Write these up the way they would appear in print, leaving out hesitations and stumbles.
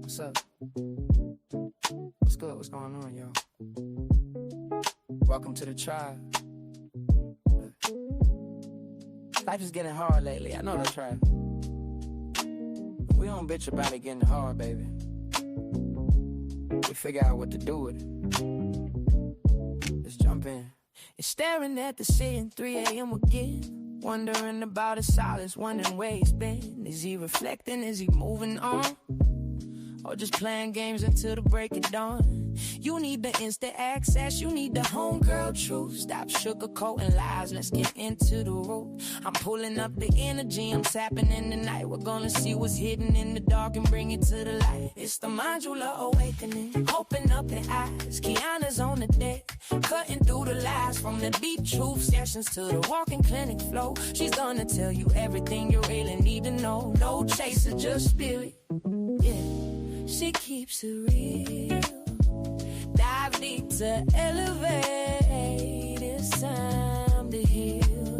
What's up? What's good? What's going on, y'all? Welcome to the tribe. Life is getting hard lately. I know that's right. We don't bitch about it getting hard, baby. We figure out what to do with it. Let's jump in. It's staring at the ceiling, 3 a.m. again. Wondering about his silence, wondering where he's been. Is he reflecting? Is he moving on? Or just playing games until the break of dawn? You need the instant access, you need the homegirl truth. Stop sugarcoating lies, let's get into the root. I'm pulling up the energy, I'm tapping in the night. We're gonna see what's hidden in the dark and bring it to the light. It's the ManjulaAwakening. Open up your eyes, Kiana's on the deck. Cutting through the lies from the deep truth sessions to the walking clinic flow. She's gonna tell you everything you really need to know. No chaser, just spirit. Yeah. She keeps it real. Dive deep to elevate. It's time to heal.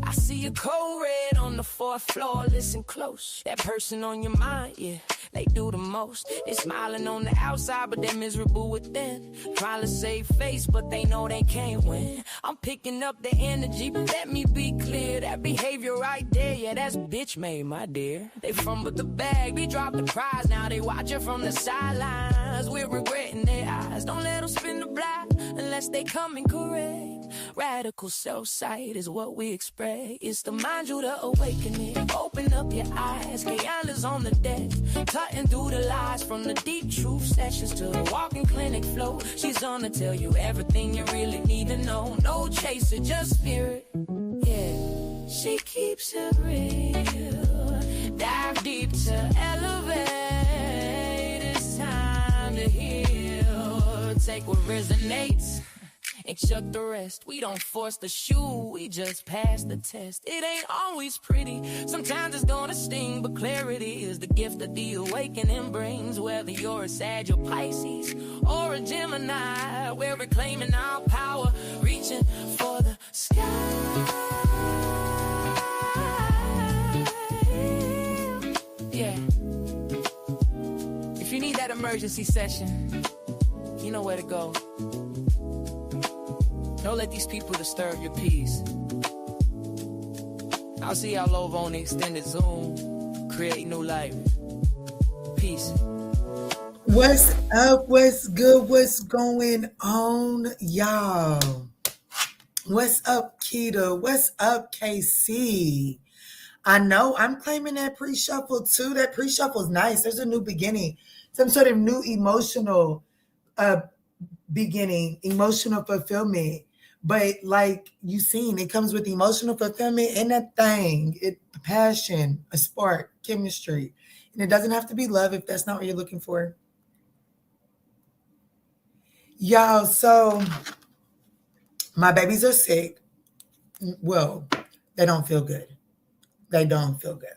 I see a cold red on the 4th floor. Listen close. That person on your mind, yeah, they do the most. They smiling on the outside, but they're miserable within. Trying to save face, but they know they can't win. I'm picking up the energy, but let me be clear. That behavior right there, yeah, that's bitch made, my dear. They fumbled the bag, we dropped the prize. Now they watching from the sidelines. We're regretting their eyes. Don't let them spin the block unless they come in correct. Radical self-sight is what we expect. It's the ManjulaAwakening. Open up your eyes, Kiana's on the deck. Cutting through the lies from the deep truth sessions to the walking clinic flow. She's gonna tell you everything you really need to know. No chaser, just spirit. Yeah, she keeps it real. Dive deep to elevate. It's time to heal. Take what resonates and chuck the rest. We don't force the shoe, we just pass the test. It ain't always pretty, sometimes it's gonna sting, but clarity is the gift that the awakening brings. Whether you're a Sag or Pisces or a Gemini, we're reclaiming our power, reaching for the sky. Yeah. If you need that emergency session, you know where to go. Don't let these people disturb your peace. I'll see y'all over on the extended Zoom. Create new life. Peace. What's up? What's good? What's going on, y'all? What's up, Keita? What's up, KC? I know I'm claiming that pre-shuffle too. That pre-shuffle is nice. There's a new beginning, some sort of new emotional beginning, emotional fulfillment. But like you seen, it comes with emotional fulfillment and that thing, passion, a spark, chemistry. And it doesn't have to be love if that's not what you're looking for. Y'all, so my babies are sick. Well, they don't feel good. They don't feel good.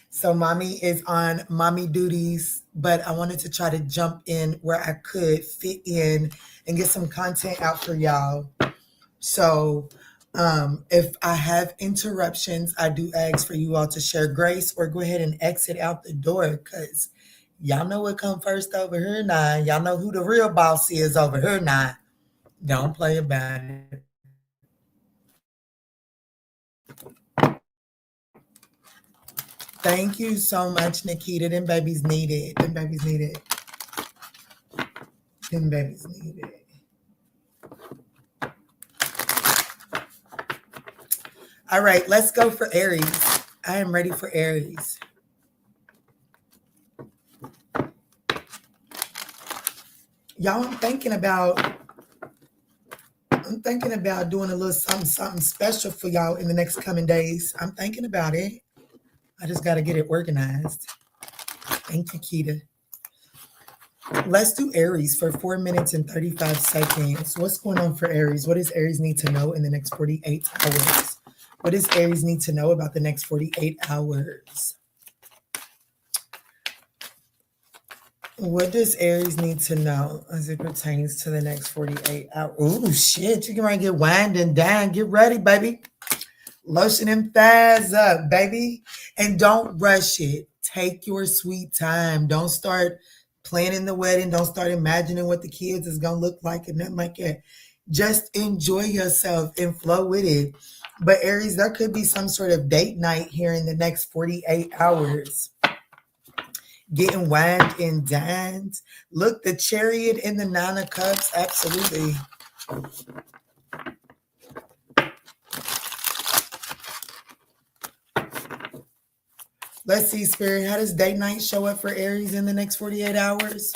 So mommy is on mommy duties, but I wanted to try to jump in where I could fit in and get some content out for y'all. So if I have interruptions, I do ask for you all to share grace or go ahead and exit out the door, because y'all know what come first over here now. Y'all know who the real boss is over here now. Don't play about it. Thank you so much, Nikita. Them babies need it. Them babies need it. Them babies need it. All right, let's go for Aries. I am ready for Aries. Y'all, I'm thinking about doing a little something special for y'all in the next coming days. I'm thinking about it. I just got to get it organized. Thank you, Keita. Let's do Aries for 4 minutes and 35 seconds. What's going on for Aries? What does Aries need to know in the next 48 hours? What does Aries need to know about the next 48 hours? What does Aries need to know as it pertains to the next 48 hours? Ooh, shit. You can ready to get winding down. Get ready, baby. Lotion them thighs up, baby. And don't rush it. take your sweet time. Don't start planning the wedding. Don't start imagining what the kids is going to look like and nothing like that. Just enjoy yourself and flow with it. But Aries, there could be some sort of date night here in the next 48 hours. Getting wined and dined. Look, the Chariot and the Nine of Cups. Absolutely. Let's see, Spirit. How does date night show up for Aries in the next 48 hours?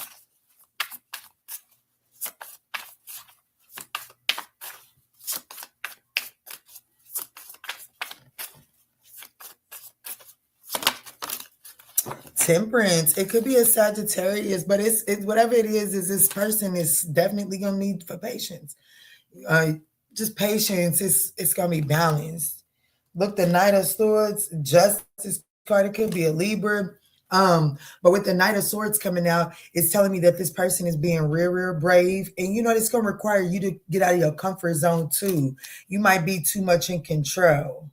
Temperance. It could be a Sagittarius, but it's whatever it is this person is definitely gonna need for patience. Just patience. It's gonna be balanced. Look, the Knight of Swords, Justice card. It could be a Libra. But with the Knight of Swords coming out, it's telling me that this person is being real brave. And you know, it's gonna require you to get out of your comfort zone too. You might be too much in control.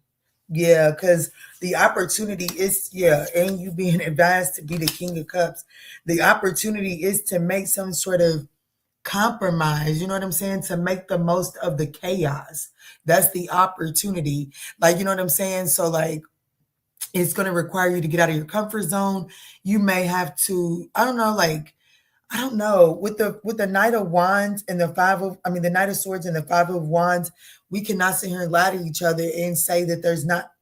Yeah, because the opportunity is, and you being advised to be the King of Cups, the opportunity is to make some sort of compromise, you know what I'm saying, to make the most of the chaos. That's the opportunity. Like, you know what I'm saying? So like, it's going to require you to get out of your comfort zone. You may have to, I don't know, with the Knight of Wands and the Knight of Swords and the Five of Wands, we cannot sit here and lie to each other and say that there's not,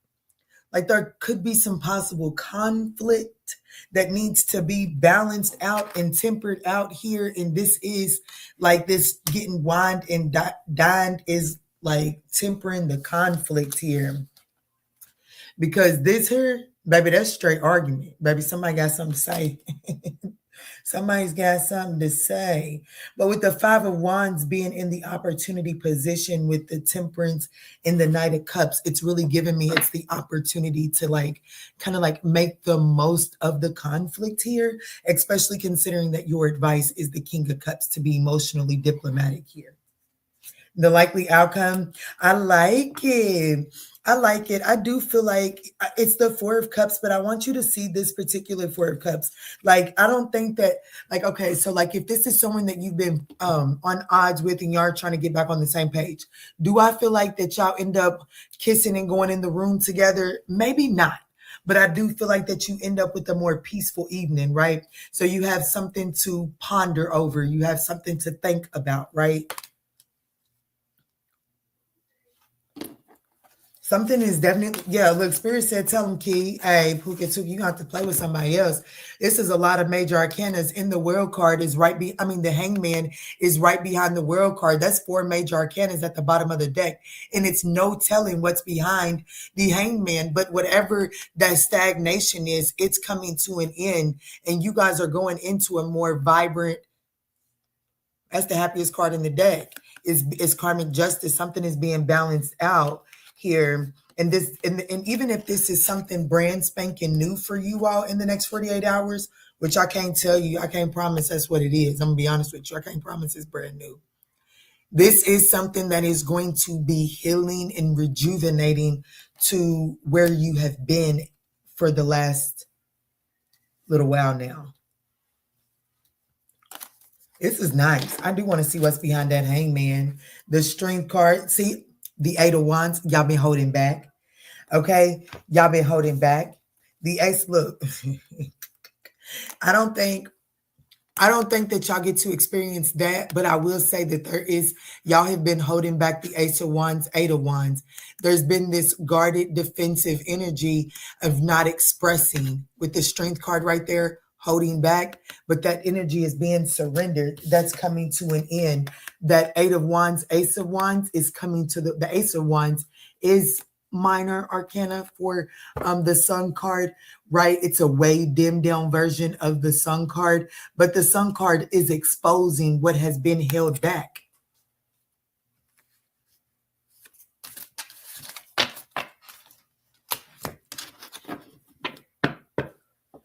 like, there could be some possible conflict that needs to be balanced out and tempered out here. And this is like, this getting wined and dined is like tempering the conflict here. Because this here, baby, that's straight argument. Baby, somebody got something to say. Somebody's got something to say. But with the Five of Wands being in the opportunity position with the Temperance and the Knight of Cups, it's really giving me, it's the opportunity to like, kind of like make the most of the conflict here, especially considering that your advice is the King of Cups to be emotionally diplomatic here. The likely outcome, I like it. I like it. I do feel like it's the Four of Cups, but I want you to see this particular Four of Cups. Like, I don't think that, like, okay, so like if this is someone that you've been on odds with and y'all are trying to get back on the same page, do I feel like that y'all end up kissing and going in the room together? Maybe not. But I do feel like that you end up with a more peaceful evening, right? So you have something to ponder over. You have something to think about, right? Something is definitely, look, Spirit said, tell him, Key, hey, Puka, you have to play with somebody else. This is a lot of major arcanas. In the world card is the Hangman is right behind the world card. That's 4 major arcanas at the bottom of the deck. And it's no telling what's behind the Hangman. But whatever that stagnation is, it's coming to an end. And you guys are going into a more vibrant, that's the happiest card in the deck, is karmic justice. Something is being balanced out here. And this, and even if this is something brand spanking new for you all in the next 48 hours, which I can't tell you, I can't promise that's what it is. I'm gonna be honest with you. I can't promise it's brand new. This is something that is going to be healing and rejuvenating to where you have been for the last little while now. This is nice. I do want to see what's behind that Hangman. The Strength card. See, the Eight of Wands, y'all been holding back. Okay? Y'all been holding back. The Ace, look. I don't think that y'all get to experience that, but I will say that y'all have been holding back the Ace of Wands, Eight of Wands. There's been this guarded defensive energy of not expressing with the Strength card right there, holding back, but that energy is being surrendered. That's coming to an end. That Eight of Wands, Ace of Wands is coming to the Ace of Wands is minor arcana for the Sun card, right? It's a way dimmed down version of the Sun card, but the Sun card is exposing what has been held back.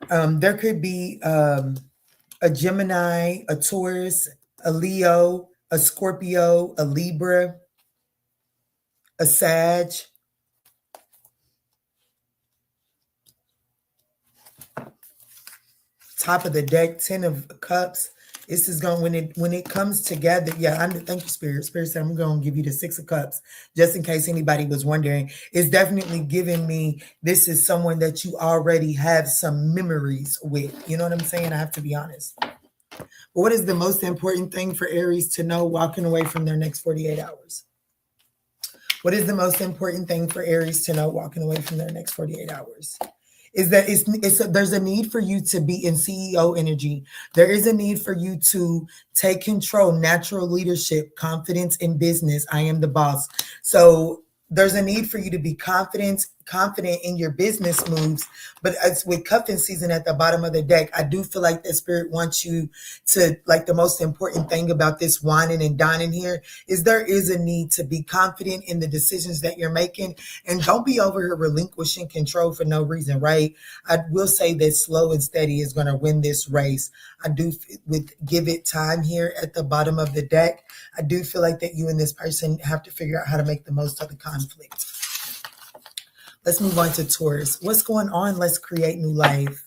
There could be a Gemini, a Taurus, a Leo, a Scorpio, a Libra, a Sag. top of the deck, 10 of Cups. This is going, when it comes together. Yeah, thank you, Spirit. Spirit said, I'm going to give you the 6 of Cups, just in case anybody was wondering. It's definitely giving me, this is someone that you already have some memories with. You know what I'm saying? I have to be honest. But what is the most important thing for Aries to know walking away from their next 48 hours? What is the most important thing for Aries to know walking away from their next 48 hours? Is that there's a need for you to be in CEO energy. There is a need for you to take control, natural leadership, confidence in business. I am the boss. So there's a need for you to be confident in your business moves. But as with cuffing season at the bottom of the deck, I do feel like the Spirit wants you to, like, the most important thing about this whining and dining here is there is a need to be confident in the decisions that you're making, and don't be over here relinquishing control for no reason, right? I will say that slow and steady is going to win this race. I do, with give it time here at the bottom of the deck, I do feel like that you and this person have to figure out how to make the most of the conflict. Let's move on to Taurus. What's going on? Let's create new life.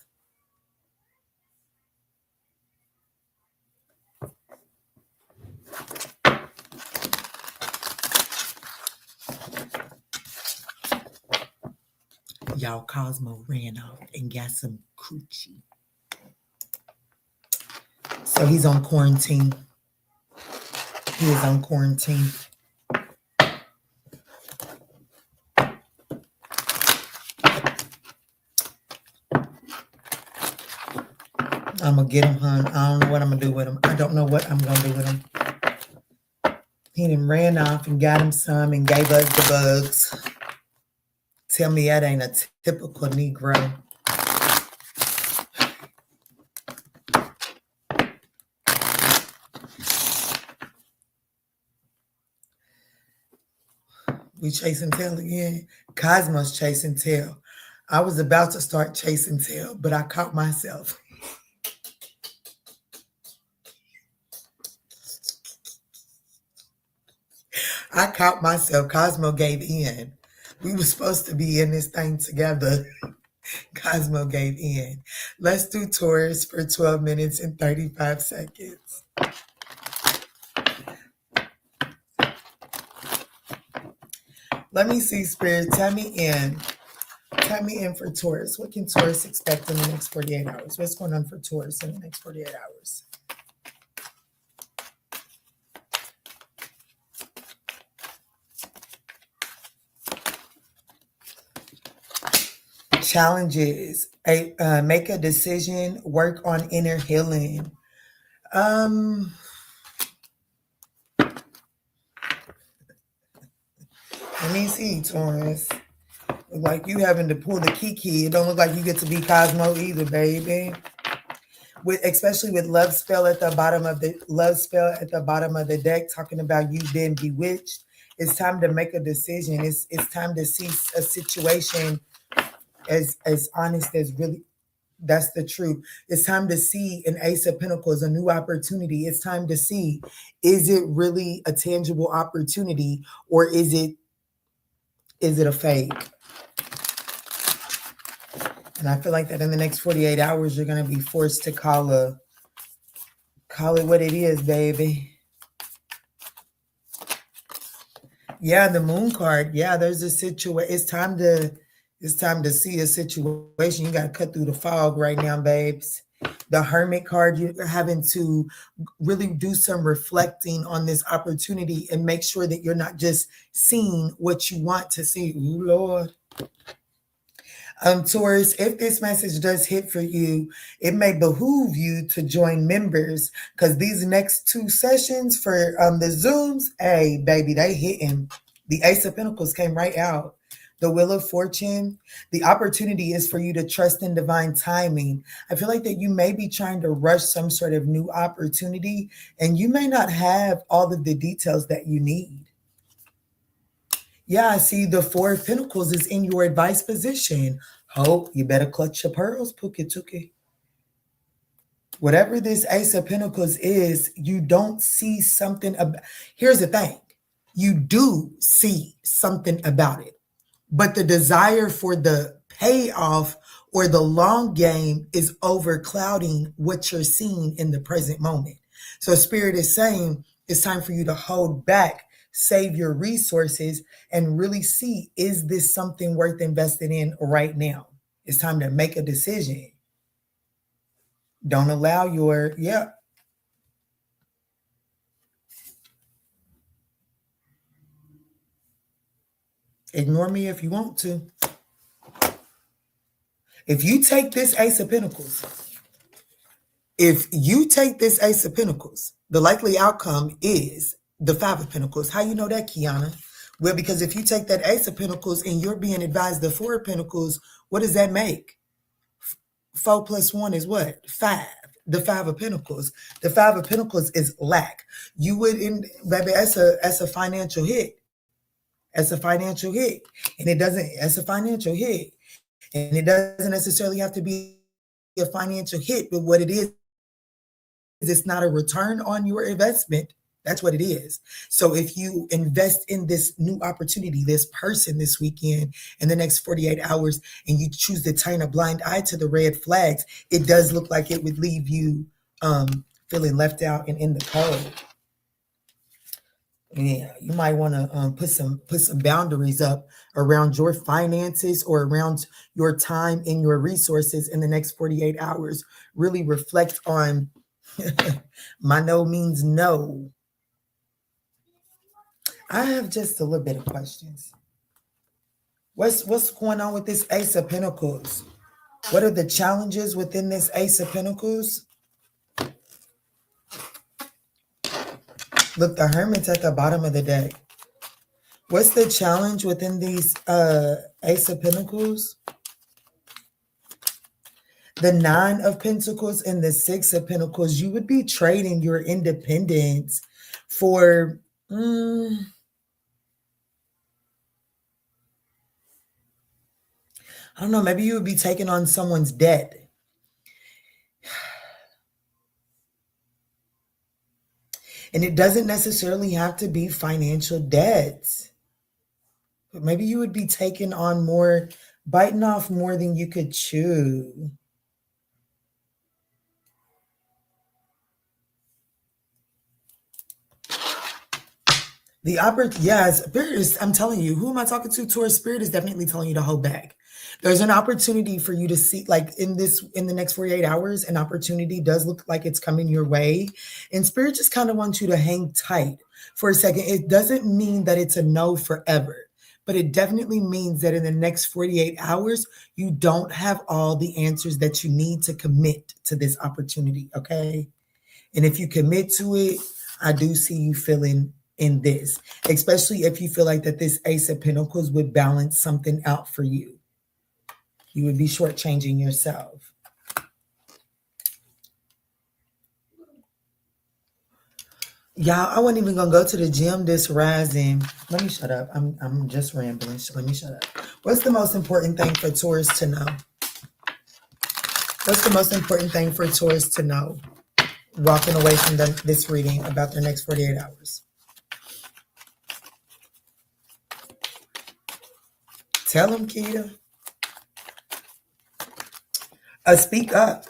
Y'all, Cosmo ran off and got some coochie. So he's on quarantine. He is on quarantine. I'm going to get him, hon. I don't know what I'm going to do with him. I don't know what I'm going to do with him. He done ran off and got him some and gave us the bugs. Tell me that ain't a typical Negro. We chasing tail again. Cosmo's chasing tail. I was about to start chasing tail, but I caught myself. I caught myself. Cosmo gave in. We were supposed to be in this thing together. Cosmo gave in. Let's do Taurus for 12 minutes and 35 seconds. Let me see, Spirit. Tell me in. Tell me in for Taurus. What can Taurus expect in the next 48 hours? What's going on for Taurus in the next 48 hours? Challenges. Make a decision. Work on inner healing. Let me see, Taurus. Look like you having to pull the kiki. It don't look like you get to be Cosmo either, baby. Especially with love spell at the bottom of the deck, talking about you being bewitched. It's time to make a decision. It's time to see a situation as honest as really. That's the truth. It's time to see an Ace of Pentacles, a new opportunity. It's time to see, is it really a tangible opportunity, or is it a fake? And I feel like that in the next 48 hours, you're going to be forced to call it what it is, baby. Yeah, the Moon card. Yeah, there's a situation. It's time to see a situation. You got to cut through the fog right now, babes. The Hermit card, you're having to really do some reflecting on this opportunity and make sure that you're not just seeing what you want to see. Ooh, Lord. Taurus, if this message does hit for you, it may behoove you to join members, because these next 2 sessions for the Zooms, hey, baby, they hitting. The Ace of Pentacles came right out. The Wheel of Fortune, the opportunity is for you to trust in divine timing. I feel like that you may be trying to rush some sort of new opportunity, and you may not have all of the details that you need. Yeah, I see the 4 of Pentacles is in your advice position. Hope, you better clutch your pearls, Pookie Tookie. Whatever this Ace of Pentacles is, you don't see something about. Here's the thing. You do see something about it. But the desire for the payoff or the long game is overclouding what you're seeing in the present moment. So Spirit is saying it's time for you to hold back, save your resources, and really see, is this something worth investing in right now? It's time to make a decision. Don't allow your, ignore me if you want to. If you take this Ace of Pentacles, the likely outcome is the Five of Pentacles. How you know that, Kiana? Well, because if you take that Ace of Pentacles and you're being advised the Four of Pentacles, what does that make? 4 + 1 is what? 5. The Five of Pentacles. The Five of Pentacles is lack. You would, baby, that's a financial hit. That's a financial hit. And it doesn't, that's a financial hit. And it doesn't necessarily have to be a financial hit, but what it is, it's not a return on your investment. That's what it is. So if you invest in this new opportunity, this person this weekend, in the next 48 hours, and you choose to turn a blind eye to the red flags, it does look like it would leave you feeling left out and in the cold. Yeah, you might want to put some boundaries up around your finances or around your time and your resources in the next 48 hours. Really reflect on my no means no. I have just a little bit of questions. What's going on with this Ace of Pentacles? What are the challenges within this Ace of Pentacles? Look, the Hermit's at the bottom of the deck. What's the challenge within these Ace of Pentacles? The Nine of Pentacles and the Six of Pentacles. You would be trading your independence for... I don't know, maybe you would be taking on someone's debt. And it doesn't necessarily have to be financial debt. But maybe you would be taking on more, biting off more than you could chew. Yes, Spirit is, I'm telling you, who am I talking to? Taurus, Spirit is definitely telling you to hold back. There's an opportunity for you to see, like in the next 48 hours, an opportunity does look like it's coming your way. And Spirit just kind of wants you to hang tight for a second. It doesn't mean that it's a no forever, but it definitely means that in the next 48 hours, you don't have all the answers that you need to commit to this opportunity, okay? And if you commit to it, I do see you feeling in this, especially if you feel like that this Ace of Pentacles would balance something out for you. You would be shortchanging yourself. Y'all, I wasn't even gonna go to the gym this rising. Let me shut up. I'm just rambling. Let me shut up. What's the most important thing for Taurus to know? What's the most important thing for Taurus to know? Walking away from this reading about their next 48 hours. Tell them, Keita. Speak up.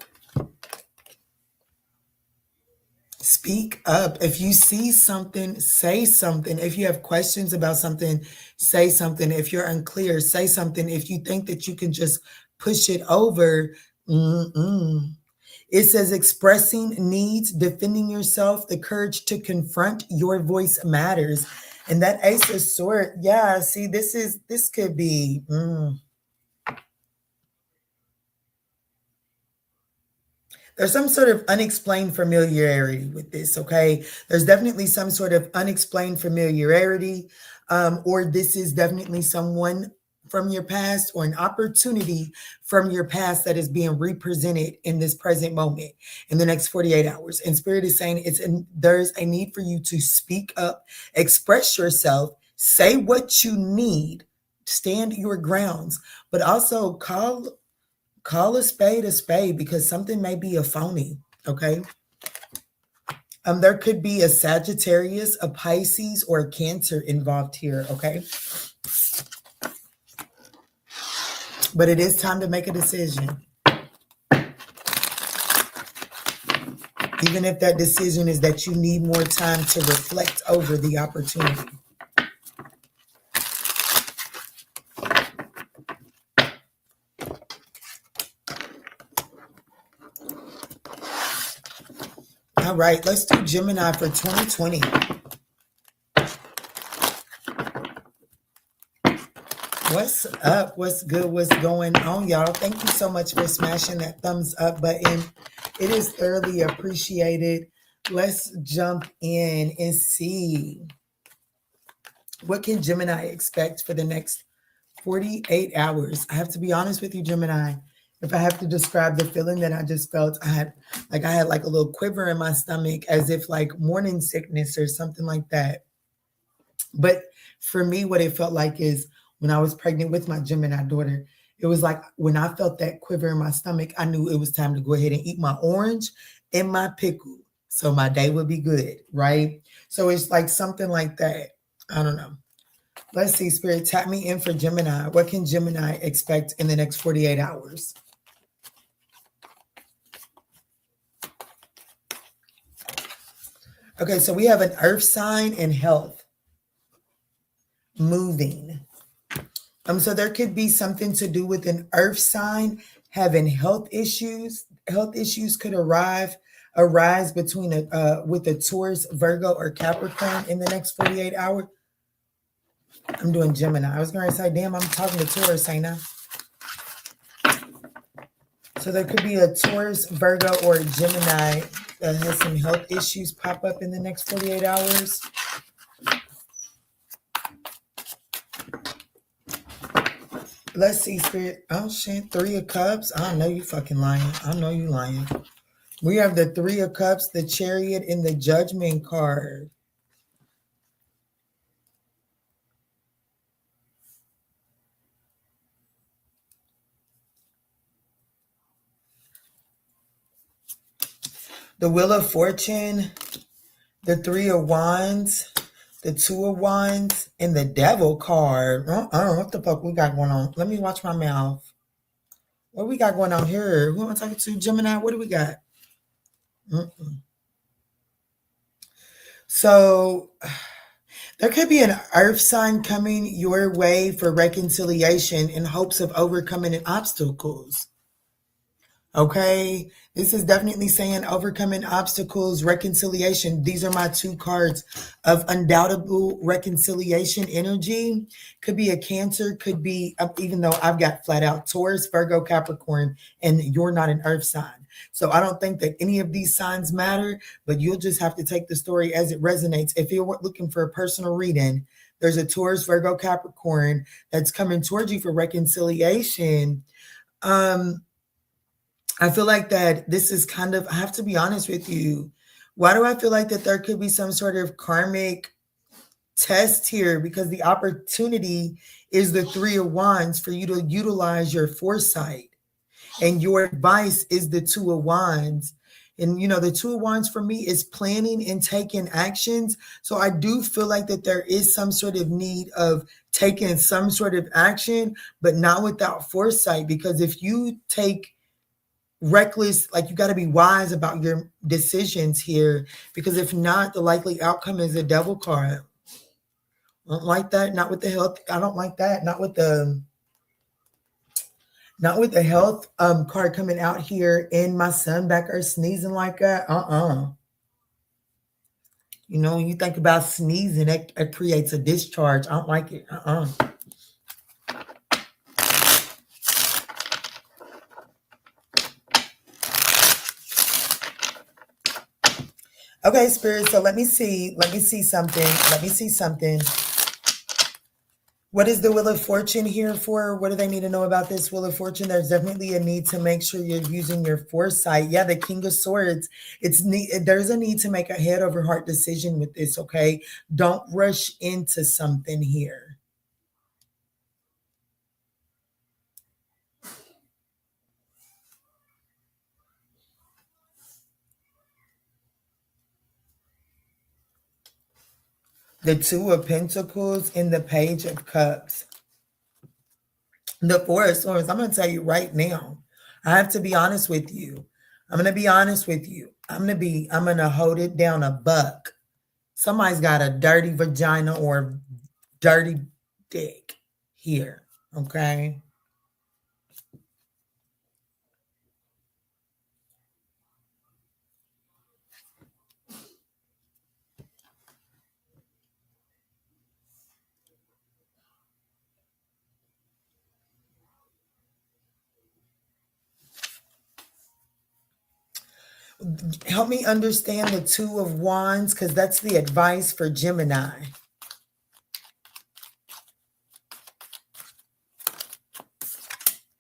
Speak up. If you see something, say something. If you have questions about something, say something. If you're unclear, say something. If you think that you can just push it over, It says expressing needs, defending yourself, the courage to confront your voice matters. And that Ace of Swords, yeah, see, this could be... There's some sort of unexplained familiarity with this, okay? There's definitely some sort of unexplained familiarity, or this is definitely someone from your past or an opportunity from your past that is being represented in this present moment in the next 48 hours. And Spirit is saying there's a need for you to speak up, express yourself, say what you need, stand your grounds, but also call a spade because something may be a phony, okay? There could be a Sagittarius, a Pisces, or a Cancer involved here, okay? But it is time to make a decision. Even if that decision is that you need more time to reflect over the opportunity. All right, let's do Gemini for 2020. What's up? What's good? What's going on, y'all? Thank you so much for smashing that thumbs up button. It is thoroughly appreciated. Let's jump in and see what can Gemini expect for the next 48 hours. I have to be honest with you, Gemini. If I have to describe the feeling that I just felt, I had like a little quiver in my stomach, as if like morning sickness or something like that. But for me, what it felt like is when I was pregnant with my Gemini daughter, it was like when I felt that quiver in my stomach, I knew it was time to go ahead and eat my orange and my pickle so my day would be good, right? So it's like something like that. I don't know. Let's see, Spirit, tap me in for Gemini. What can Gemini expect in the next 48 hours? Okay, so we have an earth sign and health. Moving. So there could be something to do with an earth sign having health issues. Health issues could arise between with a Taurus, Virgo, or Capricorn in the next 48 hours. I'm doing Gemini. I was going to say, damn, I'm talking to Taurus, ain't I? So there could be a Taurus, Virgo, or a Gemini that has some health issues pop up in the next 48 hours. Let's see, Spirit. Oh, shit. 3 of Cups. I know you fucking lying. I know you lying. We have the 3 of Cups, the Chariot, and the Judgment card. The Wheel of Fortune, the 3 of Wands, the 2 of Wands, and the Devil card. What the fuck we got going on? Let me watch my mouth. What we got going on here? Who am I talking to? Gemini, what do we got? So there could be an earth sign coming your way for reconciliation in hopes of overcoming obstacles. Okay, this is definitely saying overcoming obstacles, reconciliation. These are my 2 cards of undoubtable reconciliation energy. Could be a Cancer, could be, even though I've got flat out Taurus, Virgo, Capricorn, and you're not an earth sign. So I don't think that any of these signs matter, but you'll just have to take the story as it resonates. If you're looking for a personal reading, there's a Taurus, Virgo, Capricorn that's coming towards you for reconciliation. I feel like that this is kind of, I have to be honest with you. Why do I feel like that there could be some sort of karmic test here? Because the opportunity is the 3 of Wands for you to utilize your foresight. And your advice is the 2 of Wands. And, the 2 of Wands for me is planning and taking actions. So I do feel like that there is some sort of need of taking some sort of action, but not without foresight. Because if you take reckless, like you got to be wise about your decisions here, because if not, the likely outcome is a Devil card. I don't like that. Not with the health. I don't like that. Not with the health card coming out here, and my son back there sneezing like that. When you think about sneezing, it creates a discharge. I don't like it. Okay, Spirit, so let me see something. What is the Wheel of Fortune here for? What do they need to know about this Wheel of Fortune? There's definitely a need to make sure you're using your foresight. Yeah, the King of Swords. There's a need to make a head over heart decision with this, okay? Don't rush into something here. The 2 of Pentacles and the Page of Cups. The Four of Swords, I'm going to tell you right now. I have to be honest with you. I'm going to be honest with you. I'm going to hold it down a buck. Somebody's got a dirty vagina or dirty dick here. Okay. Help me understand the Two of Wands, because that's the advice for Gemini.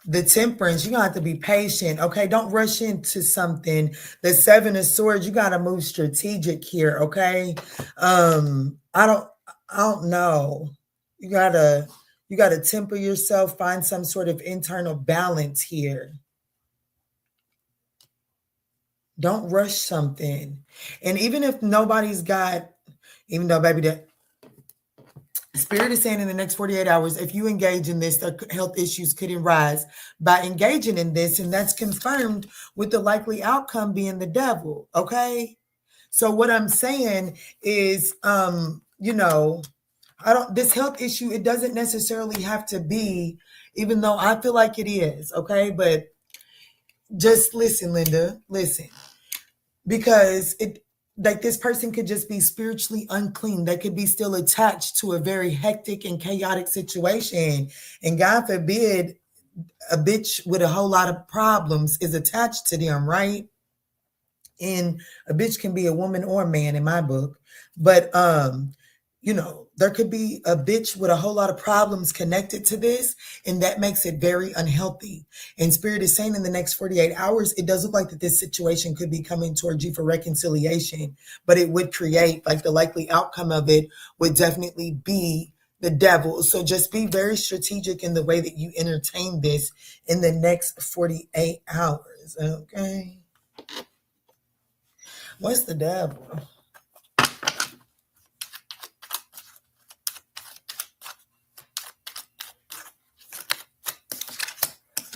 The Temperance, you're going to have to be patient. Okay, don't rush into something. The Seven of Swords, you got to move strategic here. Okay, I don't know. You gotta temper yourself. Find some sort of internal balance here. Don't rush something. And even if nobody's got, even though, baby, that Spirit is saying in the next 48 hours, if you engage in this, the health issues could arise by engaging in this. And that's confirmed with the likely outcome being the devil. Okay. So what I'm saying is, this health issue, it doesn't necessarily have to be, even though I feel like it is. Okay. But just listen, Linda, listen. Because this person could just be spiritually unclean. They could be still attached to a very hectic and chaotic situation. And God forbid a bitch with a whole lot of problems is attached to them, right? And a bitch can be a woman or a man in my book. But, there could be a bitch with a whole lot of problems connected to this, and that makes it very unhealthy. And Spirit is saying in the next 48 hours, it does look like that this situation could be coming towards you for reconciliation, but it would create, like, the likely outcome of it would definitely be the devil. So just be very strategic in the way that you entertain this in the next 48 hours, okay? What's the devil?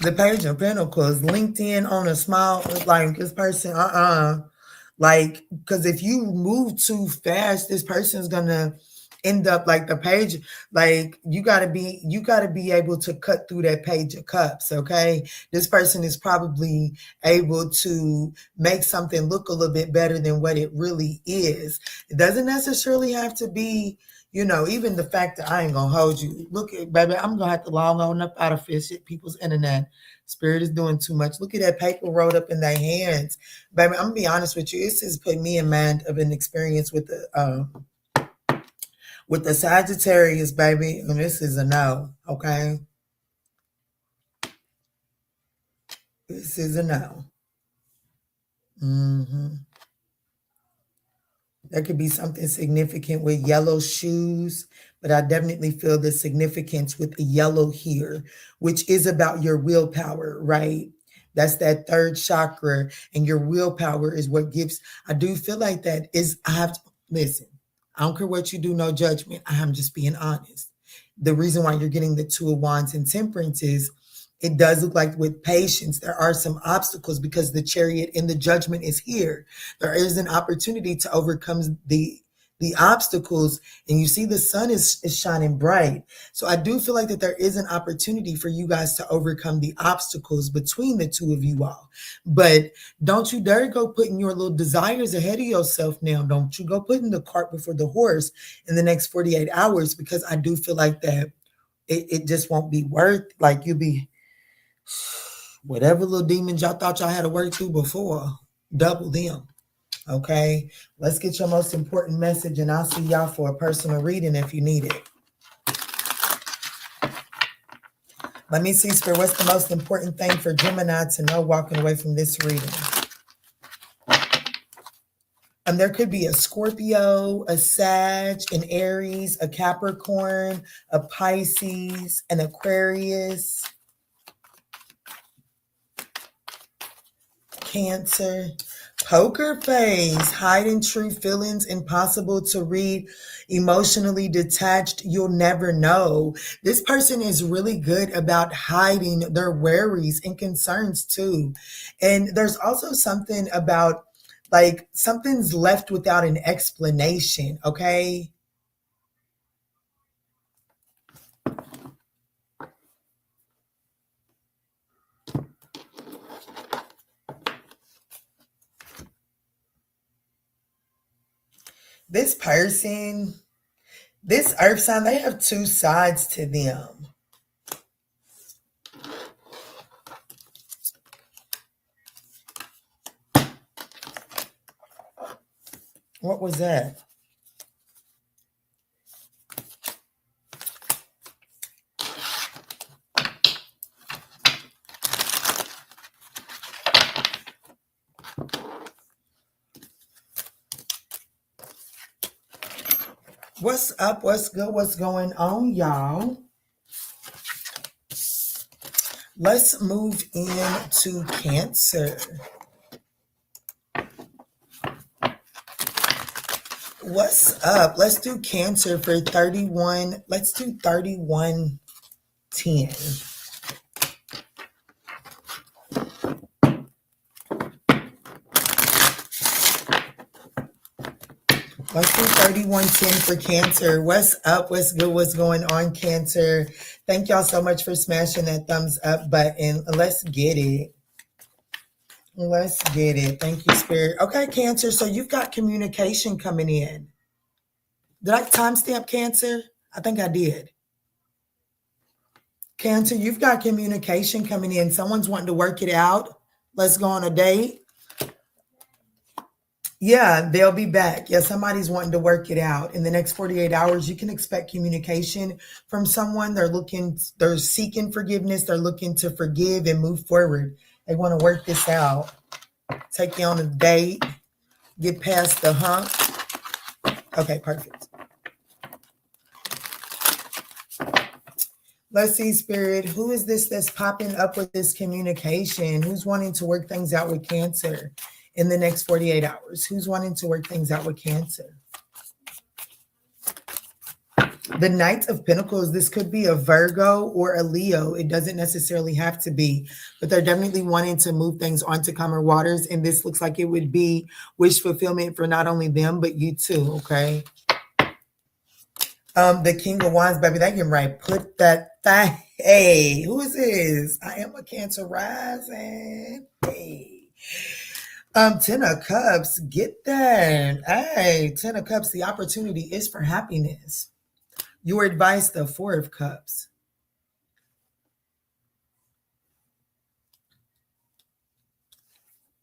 The Page of Pentacles, LinkedIn on a small, like this person, like, because if you move too fast, this person's gonna end up like the Page. Like, you gotta be able to cut through that Page of Cups. Okay, this person is probably able to make something look a little bit better than what it really is. It doesn't necessarily have to be. Even the fact that I ain't gonna hold you. Look at, baby, I'm gonna have to log on up out of people's internet. Spirit is doing too much. Look at that paper rolled up in their hands. Baby, I'm gonna be honest with you. This has put me in mind of an experience with the Sagittarius, baby. And this is a no, okay? This is a no. There could be something significant with yellow shoes, but I definitely feel the significance with the yellow here, which is about your willpower, right? That's that third chakra, and your willpower is what gives. I do feel like that is, I have to, listen, I don't care what you do, no judgment. I am just being honest. The reason why you're getting the Two of Wands and Temperance is, it does look like with patience, there are some obstacles because the Chariot and the Judgment is here. There is an opportunity to overcome the obstacles, and you see the sun is shining bright. So I do feel like that there is an opportunity for you guys to overcome the obstacles between the two of you all. But don't you dare go putting your little desires ahead of yourself now. Don't you go putting the cart before the horse in the next 48 hours, because I do feel like that it just won't be worth, like, you'll be, whatever little demons y'all thought y'all had to work through before, double them. Okay, let's get your most important message, and I'll see y'all for a personal reading if you need it. Let me see, Spirit, what's the most important thing for Gemini to know walking away from this reading? And there could be a Scorpio, a Sag, an Aries, a Capricorn, a Pisces, an Aquarius, Cancer. Poker face, hiding true feelings, impossible to read, emotionally detached, you'll never know. This person is really good about hiding their worries and concerns too. And there's also something about like something's left without an explanation, okay? This person, this earth sign, they have two sides to them. What was that? What's up? What's good? What's going on, y'all? Let's move into Cancer. What's up? Let's do Cancer for 31. Let's do 3110. Let's do 3110 for Cancer. What's up? What's good? What's going on, Cancer? Thank y'all so much for smashing that thumbs up button. Let's get it. Let's get it. Thank you, Spirit. Okay, Cancer. So you've got communication coming in. Did I timestamp Cancer? I think I did. Cancer, you've got communication coming in. Someone's wanting to work it out. Let's go on a date. Yeah, they'll be back. Yeah, somebody's wanting to work it out. In the next 48 hours, you can expect communication from someone. They're seeking forgiveness. They're looking to forgive and move forward. They want to work this out. Take you on a date. Get past the hump. Okay, perfect. Let's see, Spirit. Who is this that's popping up with this communication? Who's wanting to work things out with Cancer in the next 48 hours? Who's wanting to work things out with Cancer? The Knight of Pentacles. This could be a Virgo or a Leo. It doesn't necessarily have to be, but they're definitely wanting to move things onto calmer waters. And this looks like it would be wish fulfillment for not only them, but you too, okay? The King of Wands, baby, they can right. Put that thing. Hey, who is this? I am a Cancer rising. Hey. 10 of Cups, get that. Hey, 10 of Cups, the opportunity is for happiness. Your advice, the 4 of Cups.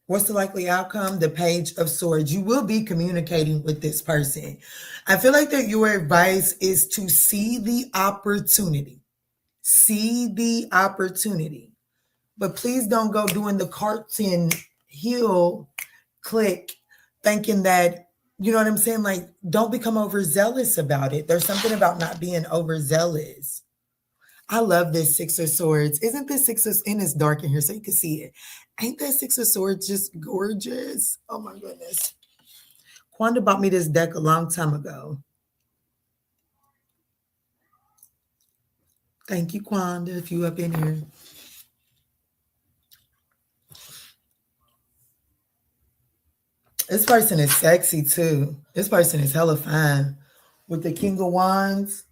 What's the likely outcome? The Page of Swords. You will be communicating with this person. I feel like that your advice is to see the opportunity. See the opportunity. But please don't go doing the carton heel click thinking that, you know what I'm saying? Like, don't become overzealous about it. There's something about not being overzealous. I love this 6 of Swords. Isn't this 6 of, and it's dark in here so you can see it. Ain't that 6 of Swords just gorgeous? Oh my goodness. Quanda bought me this deck a long time ago. Thank you, Quanda, if you up in here. This person is sexy too. This person is hella fine. With the King of Wands.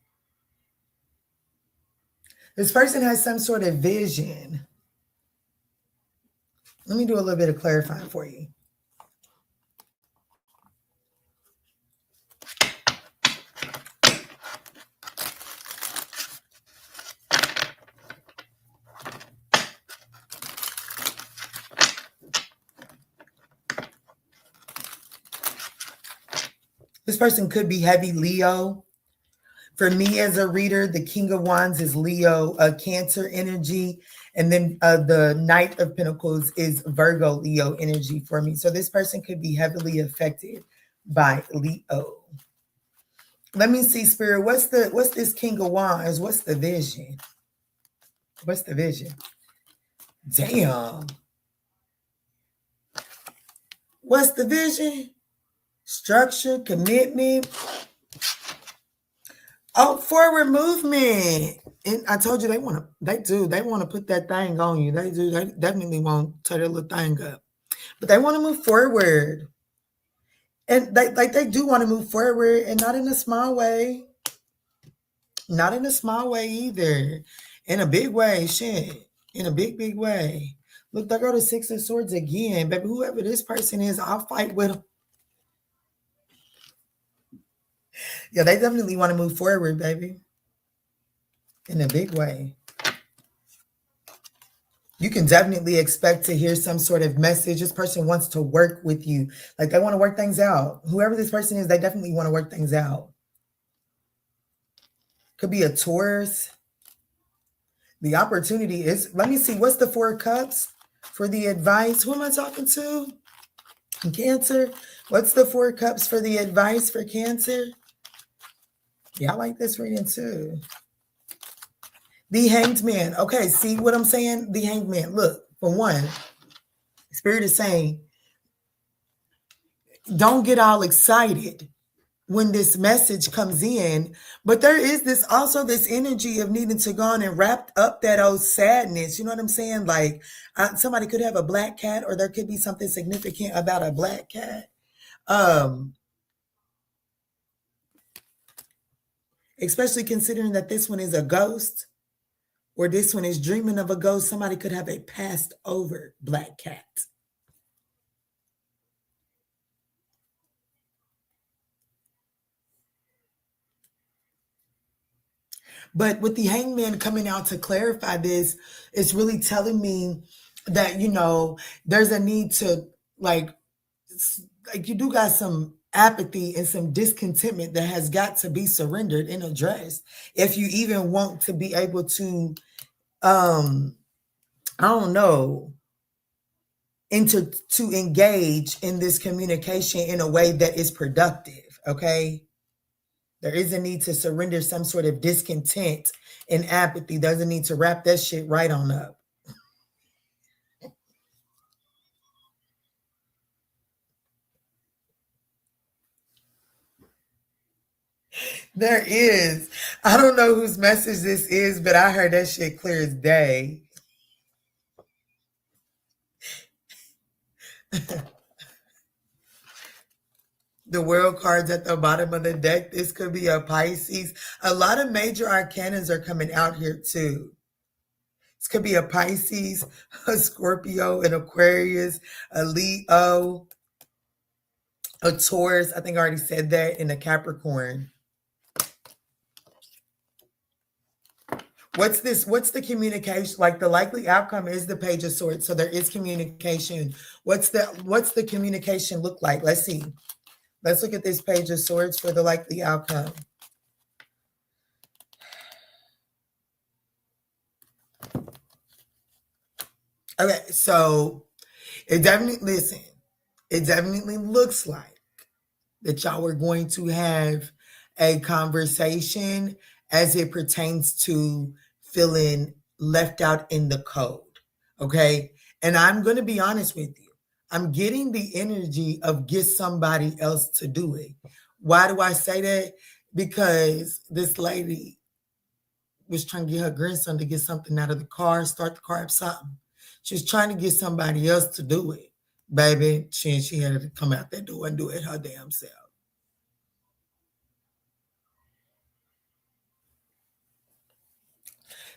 This person has some sort of vision. Let me do a little bit of clarifying for you. This person could be heavy Leo. For me as a reader, the King of Wands is Leo, Cancer energy. And then the Knight of Pentacles is Virgo, Leo energy for me. So this person could be heavily affected by Leo. Let me see, Spirit. What's this King of Wands? What's the vision? What's the vision? Damn. What's the vision? Structure, commitment. Oh, forward movement. And I told you they want to put that thing on you. They do. They definitely want to tear their little thing up. But they want to move forward. And they do want to move forward, and not in a small way. Not in a small way either. In a big way, shit. In a big, big way. Look, there go the Six of Swords again. Baby, whoever this person is, I'll fight with them. Yeah, they definitely want to move forward, baby. In a big way. You can definitely expect to hear some sort of message. This person wants to work with you. Like, they want to work things out. Whoever this person is, they definitely want to work things out. Could be a Taurus. The opportunity is, let me see, what's the Four of Cups for the advice? Who am I talking to? Cancer. What's the Four of Cups for the advice for Cancer? Yeah, I like this reading too. The Hanged Man. Okay, see what I'm saying? The Hanged Man. Look, for one, Spirit is saying, don't get all excited when this message comes in, but there is this energy of needing to go on and wrap up that old sadness. You know what I'm saying? Like, somebody could have a black cat, or there could be something significant about a black cat. Especially considering that this one is a ghost, or this one is dreaming of a ghost. Somebody could have a passed over black cat. But with the Hangman coming out to clarify this, it's really telling me that, you know, there's a need to, like you do got some apathy and some discontentment that has got to be surrendered and addressed if you even want to be able to, I don't know, to engage in this communication in a way that is productive, okay? There is a need to surrender some sort of discontent and apathy. There's a need to wrap that shit right on up. There is. I don't know whose message this is, but I heard that shit clear as day. The World cards at the bottom of the deck. This could be a Pisces. A lot of major arcanas are coming out here too. This could be a Pisces, a Scorpio, an Aquarius, a Leo, a Taurus. I think I already said that, and a Capricorn. What's this? What's the communication? Like, the likely outcome is the Page of Swords. So there is communication. What's the communication look like? Let's see. Let's look at this Page of Swords for the likely outcome. Okay, so it definitely looks like that y'all are going to have a conversation as it pertains to feeling left out in the cold. Okay. And I'm going to be honest with you. I'm getting the energy of get somebody else to do it. Why do I say that? Because this lady was trying to get her grandson to get something out of the car, start the car up, something. She was trying to get somebody else to do it. Baby, she had to come out that door and do it her damn self.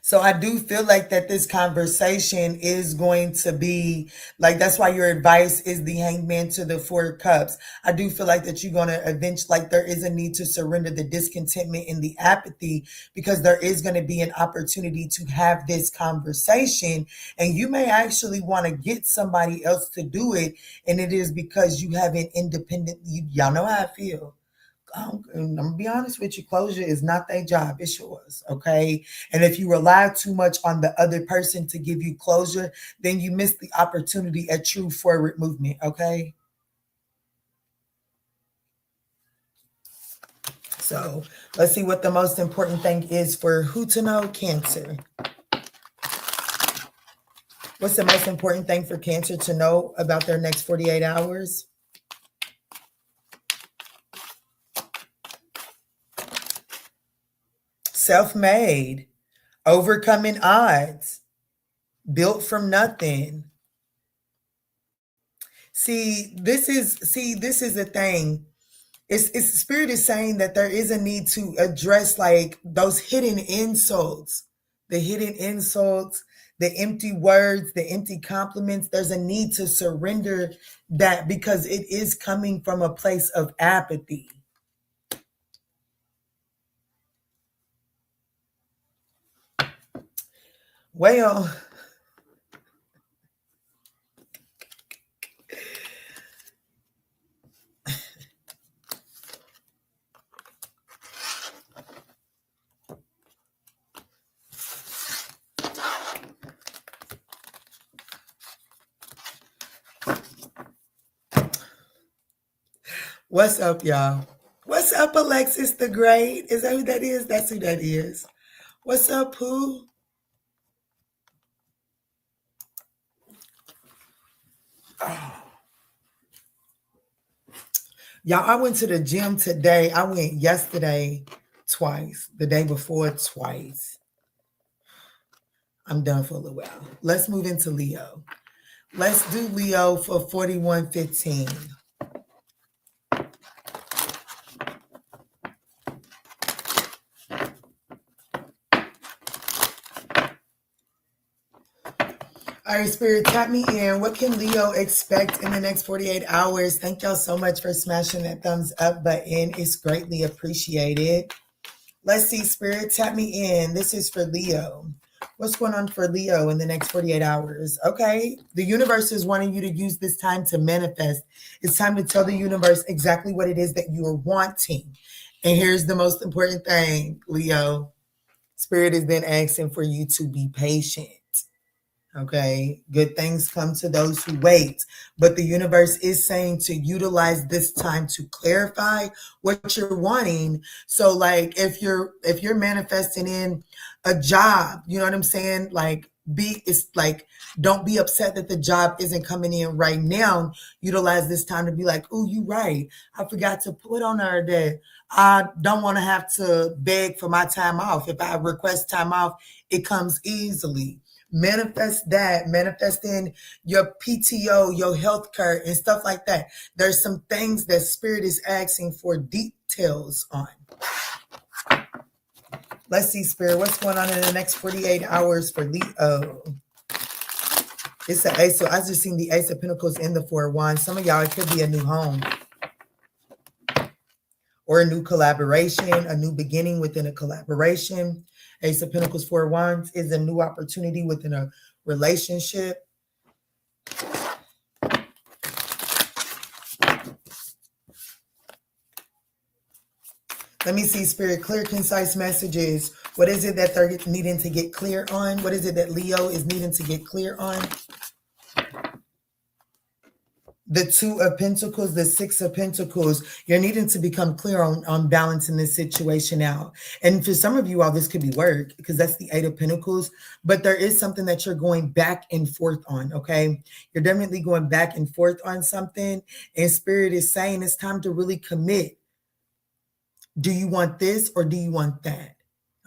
So I do feel like that this conversation is going to be like, that's why your advice is the Hangman to the Four of Cups. I do feel like that you're going to eventually, like, there is a need to surrender the discontentment and the apathy, because there is going to be an opportunity to have this conversation, and you may actually want to get somebody else to do it. And it is because you haven't independently, y'all know how I feel. I'm gonna be honest with you, closure is not their job, it's yours, okay? And if you rely too much on the other person to give you closure, then you miss the opportunity at true forward movement, okay? So let's see what the most important thing is for who to know, Cancer. What's the most important thing for Cancer to know about their next 48 hours? self-made, overcoming odds, built from nothing. See, this is the thing. It's Spirit is saying that there is a need to address like those hidden insults, the hidden insults, the empty words, the empty compliments. There's a need to surrender that because it is coming from a place of apathy. Well, what's up, y'all? What's up, Alexis the Great? Is that who that is? That's who that is. What's up, who? Y'all, I went to the gym today. I went yesterday twice, the day before twice. I'm done for a little while. Let's move into Leo. Let's do Leo for 4115. All right, Spirit, tap me in. What can Leo expect in the next 48 hours? Thank y'all so much for smashing that thumbs up button. It's greatly appreciated. Let's see, Spirit, tap me in. This is for Leo. What's going on for Leo in the next 48 hours? Okay, the universe is wanting you to use this time to manifest. It's time to tell the universe exactly what it is that you are wanting. And here's the most important thing, Leo. Spirit is then asking for you to be patient. Okay, good things come to those who wait, but the universe is saying to utilize this time to clarify what you're wanting. So like if you're manifesting in a job, you know what I'm saying? Like don't be upset that the job isn't coming in right now. Utilize this time to be like, oh, you right. I forgot to put on her that I don't want to have to beg for my time off. If I request time off, it comes easily. Manifest that, manifest in your PTO, your health care and stuff like that. There's some things that Spirit is asking for details on. Let's see, Spirit, what's going on in the next 48 hours for Leo? It's an Ace. So I just seen the Ace of Pentacles in the Four of Wands. Some of y'all, it could be a new home or a new collaboration, a new beginning within a collaboration. Ace of Pentacles, Four of Wands is a new opportunity within a relationship. Let me see, Spirit, clear, concise messages. What is it that they're needing to get clear on? What is it that Leo is needing to get clear on? The Two of Pentacles, the Six of Pentacles, you're needing to become clear on balancing this situation out. And for some of you all, this could be work because that's the Eight of Pentacles, but there is something that you're going back and forth on, okay? You're definitely going back and forth on something, and Spirit is saying it's time to really commit. Do you want this or do you want that?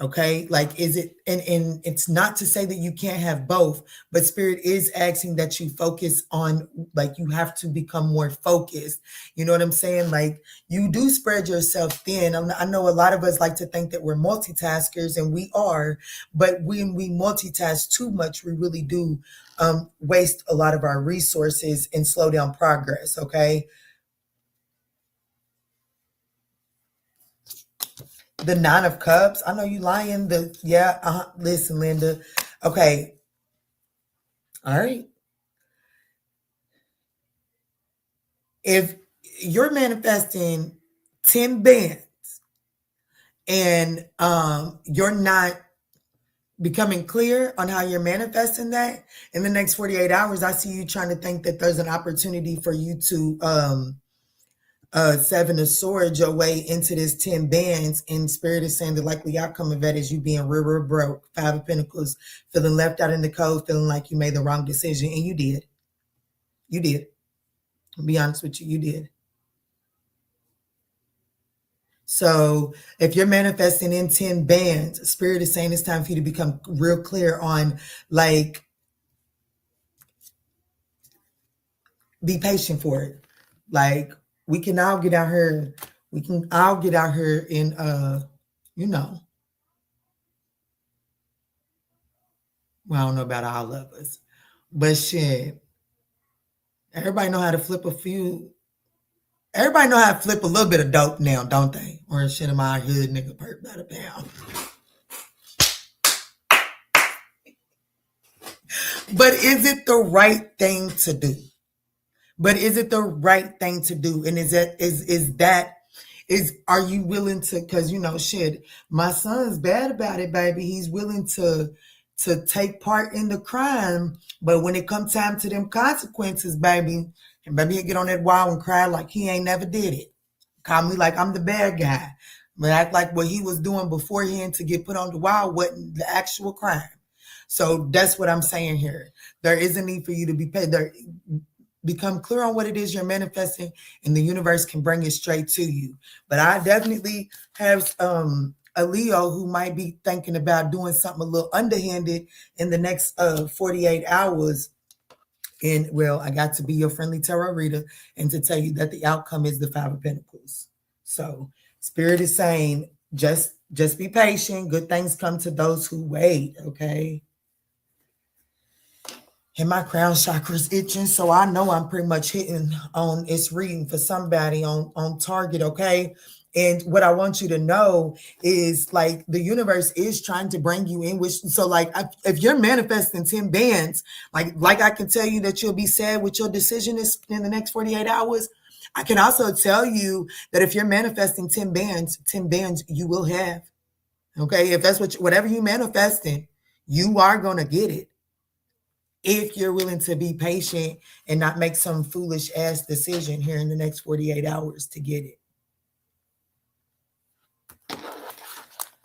Okay, like is it, and it's not to say that you can't have both, but Spirit is asking that you focus on, like you have to become more focused. You know what I'm saying? Like you do spread yourself thin. I know a lot of us like to think that we're multitaskers, and we are, but when we multitask too much, we really do waste a lot of our resources and slow down progress, okay? The Nine of Cups. I know you lying. Listen, Linda. Okay. All right. If you're manifesting 10 bands and you're not becoming clear on how you're manifesting that, in the next 48 hours, I see you trying to think that there's an opportunity for you to Seven of Swords your way into this 10 bands, and Spirit is saying the likely outcome of that is you being real broke. Five of Pentacles, feeling left out in the cold, feeling like you made the wrong decision, and you did. I'll be honest with you, you did. So if you're manifesting in 10 bands, Spirit is saying it's time for you to become real clear on, like, be patient for it. Like, we can all get out here. We can all get out here and, you know, well, I don't know about all of us, but shit, everybody know how to flip a few. Everybody know how to flip a little bit of dope now, don't they? Or shit in my hood, nigga, perk by the pound. But is it the right thing to do? But is it the right thing to do? And are you willing to, because you know, shit, my son's bad about it, baby. He's willing to take part in the crime, but when it comes time to them consequences, baby, and baby, he'll get on that wall and cry like he ain't never did it. Call me like I'm the bad guy, but act like what he was doing beforehand to get put on the wall wasn't the actual crime. So that's what I'm saying here. There is a need for you to be paid. Become clear on what it is you're manifesting, and the universe can bring it straight to you. But I definitely have a Leo who might be thinking about doing something a little underhanded in the next 48 hours. And well, I got to be your friendly tarot reader and to tell you that the outcome is the Five of Pentacles. So Spirit is saying, just be patient. Good things come to those who wait, okay? And my crown chakra's itching, so I know I'm pretty much hitting on its reading for somebody on target, okay? And what I want you to know is, like, the universe is trying to bring you in, which, so like, if you're manifesting 10 bands, like I can tell you that you'll be sad with your decision in the next 48 hours. I can also tell you that if you're manifesting 10 bands you will have, okay? If that's whatever you're manifesting, you are going to get it. If you're willing to be patient and not make some foolish ass decision here in the next 48 hours to get it.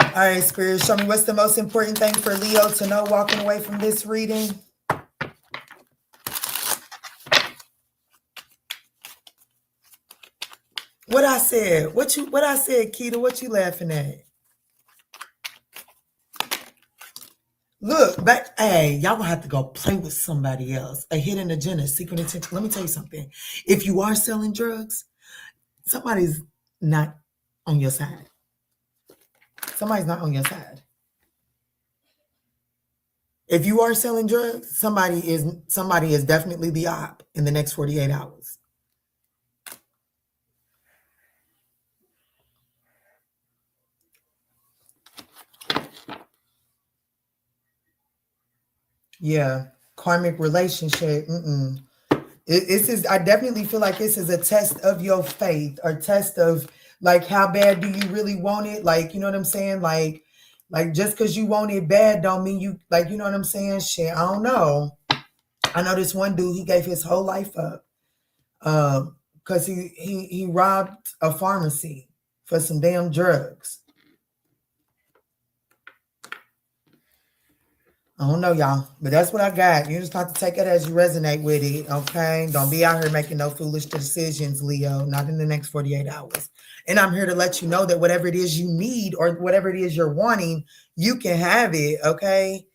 All right, Spirit, show me what's the most important thing for Leo to know walking away from this reading. What I said, what I said, Keita, what you laughing at? Look, but hey, y'all gonna have to go play with somebody else. A hidden agenda, secret intention. Let me tell you something. If you are selling drugs, somebody's not on your side. Somebody's not on your side. If you are selling drugs, somebody is definitely the op in the next 48 hours. Yeah, karmic relationship. I definitely feel like this is a test of your faith, or test of, like, how bad do you really want it? Like, you know what I'm saying? Like just because you want it bad don't mean you, like, you know what I'm saying? Shit, I don't know. I know this one dude, he gave his whole life up because he robbed a pharmacy for some damn drugs. I don't know, y'all, but that's what I got. You just have to take it as you resonate with it, okay? Don't be out here making no foolish decisions, Leo, not in the next 48 hours. And I'm here to let you know that whatever it is you need or whatever it is you're wanting, you can have it, okay?